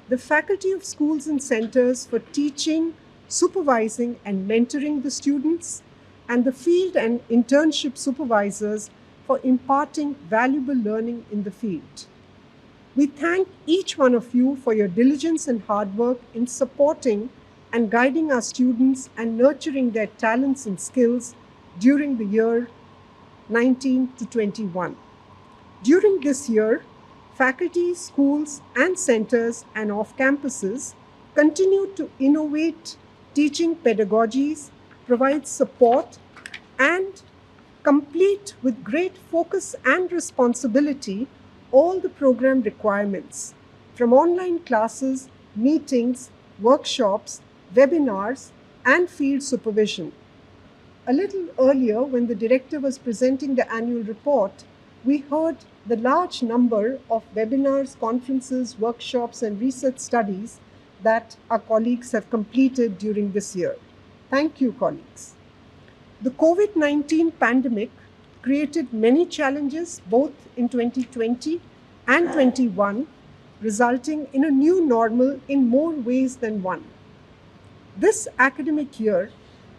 the faculty of schools and centers for teaching, supervising, and mentoring the students, and the field and internship supervisors for imparting valuable learning in the field. We thank each one of you for your diligence and hard work in supporting and guiding our students and nurturing their talents and skills during the year 19 to 21. During this year, faculty, schools, and centers and off-campuses continue to innovate teaching pedagogies, provide support, and complete with great focus and responsibility all the program requirements, from online classes, meetings, workshops, webinars, and field supervision. A little earlier, when the director was presenting the annual report, we heard the large number of webinars, conferences, workshops, and research studies that our colleagues have completed during this year. Thank you, colleagues. The COVID-19 pandemic created many challenges both in 2020 and 21, resulting in a new normal in more ways than one. This academic year,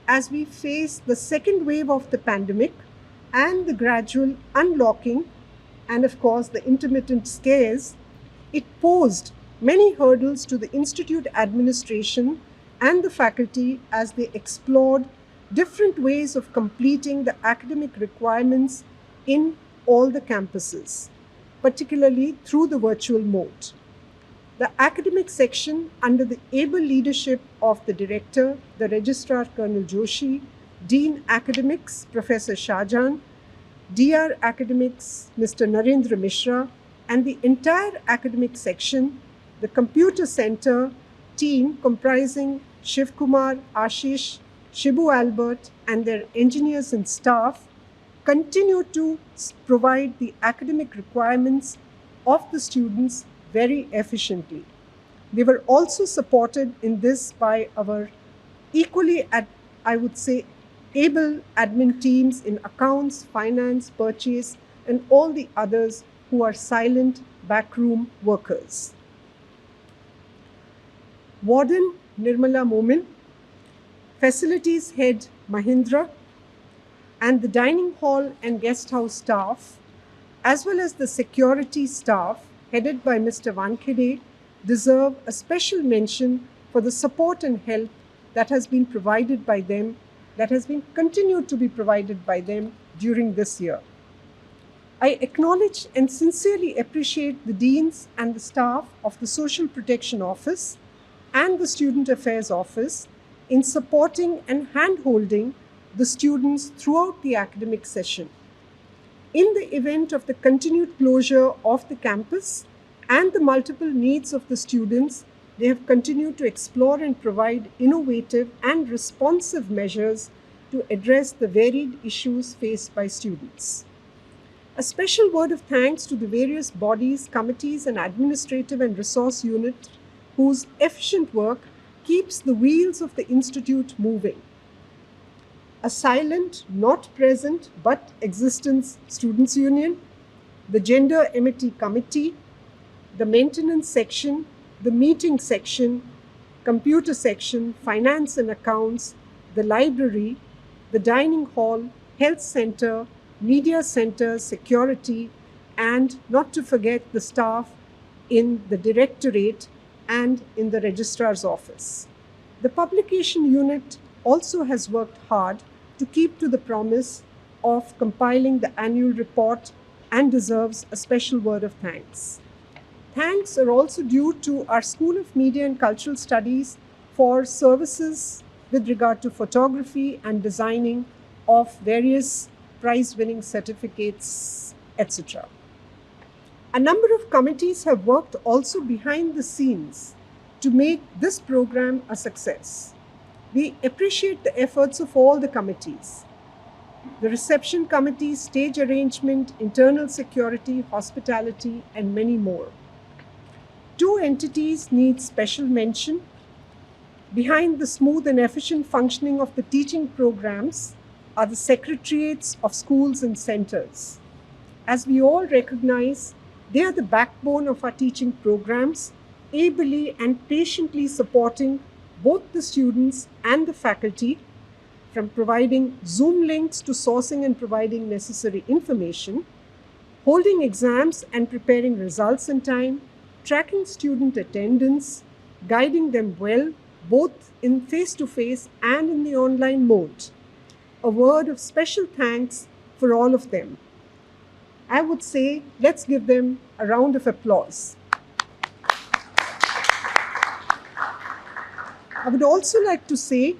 as we face the second wave of the pandemic and the gradual unlocking, and of course the intermittent scares, it posed many hurdles to the Institute administration and the faculty as they explored different ways of completing the academic requirements in all the campuses, particularly through the virtual mode. The academic section, under the able leadership of the Director, the Registrar Colonel Joshi, Dean Academics Professor Shahjahan, DR Academics Mr. Narendra Mishra, and the entire academic section, the Computer Center team comprising Shiv Kumar, Ashish, Shibu Albert, and their engineers and staff, continue to provide the academic requirements of the students very efficiently. They were also supported in this by our equally, I would say, able admin teams in accounts, finance, purchase, and all the others who are silent backroom workers. Warden Nirmala Momin, Facilities Head Mahindra, and the dining hall and guest house staff, as well as the security staff headed by Mr. Wankhede, deserve a special mention for the support and help that has been provided by them, that has been continued to be provided by them during this year. I acknowledge and sincerely appreciate the deans and the staff of the Social Protection Office and the Student Affairs Office in supporting and hand-holding the students throughout the academic session. In the event of the continued closure of the campus and the multiple needs of the students, they have continued to explore and provide innovative and responsive measures to address the varied issues faced by students. A special word of thanks to the various bodies, committees, and administrative and resource unit whose efficient work keeps the wheels of the Institute moving. A silent, not present, but existence Students' Union, the Gender Amity Committee, the Maintenance Section, the Meeting Section, Computer Section, Finance and Accounts, the Library, the Dining Hall, Health Center, Media Center, Security, and not to forget the staff in the Directorate and in the Registrar's office. The Publication Unit also has worked hard to keep to the promise of compiling the annual report and deserves a special word of thanks. Thanks are also due to our School of Media and Cultural Studies for services with regard to photography and designing of various prize-winning certificates, etc. A number of committees have worked also behind the scenes to make this program a success. We appreciate the efforts of all the committees. The reception committee, stage arrangement, internal security, hospitality, and many more. Two entities need special mention. Behind the smooth and efficient functioning of the teaching programs are the secretariats of schools and centers. As we all recognize, they are the backbone of our teaching programs, ably and patiently supporting both the students and the faculty, from providing Zoom links to sourcing and providing necessary information, holding exams and preparing results in time, tracking student attendance, guiding them well, both in face-to-face and in the online mode. A word of special thanks for all of them. I would say, let's give them a round of applause. I would also like to say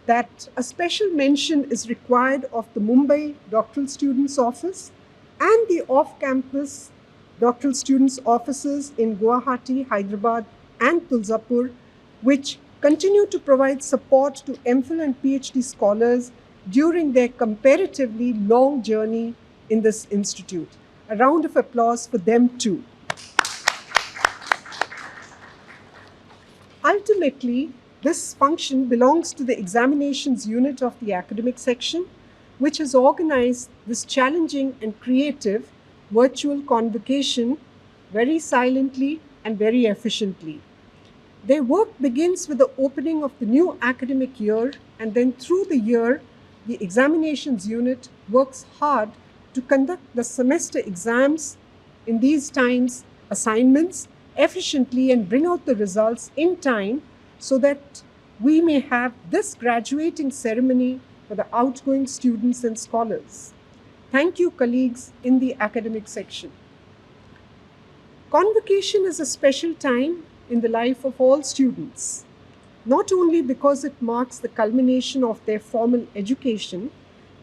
that a special mention is required of the Mumbai Doctoral Students Office and the off-campus doctoral students' offices in Guwahati, Hyderabad, and Tulsapur, which continue to provide support to MPhil and PhD scholars during their comparatively long journey in this institute. A round of applause for them too. Ultimately, this function belongs to the examinations unit of the academic section, which has organized this challenging and creative virtual convocation very silently and very efficiently. Their work begins with the opening of the new academic year, and then through the year, the examinations unit works hard to conduct the semester exams, in these times assignments, efficiently and bring out the results in time so that we may have this graduating ceremony for the outgoing students and scholars. Thank you, colleagues in the academic section. Convocation is a special time in the life of all students, not only because it marks the culmination of their formal education,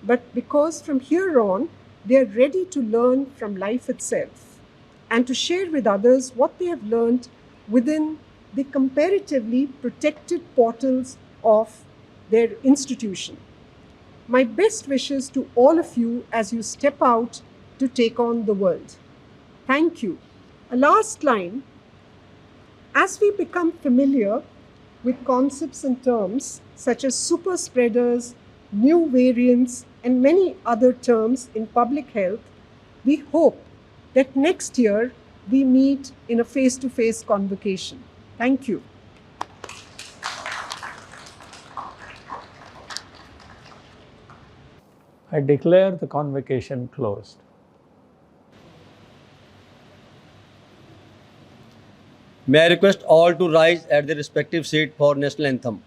but because from here on, they are ready to learn from life itself and to share with others what they have learned within the comparatively protected portals of their institution. My best wishes to all of you as you step out to take on the world. Thank you. A last line. As we become familiar with concepts and terms such as super spreaders, new variants, and many other terms in public health, we hope that next year we meet in a face-to-face convocation. Thank you. I declare the convocation closed. May I request all to rise at their respective seat for national anthem.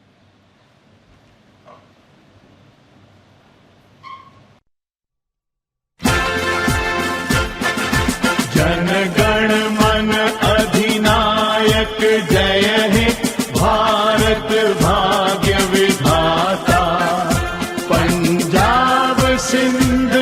Jana Gana मन अधिनायक जय हे भारत भाग्य विधाता पंजाब सिंध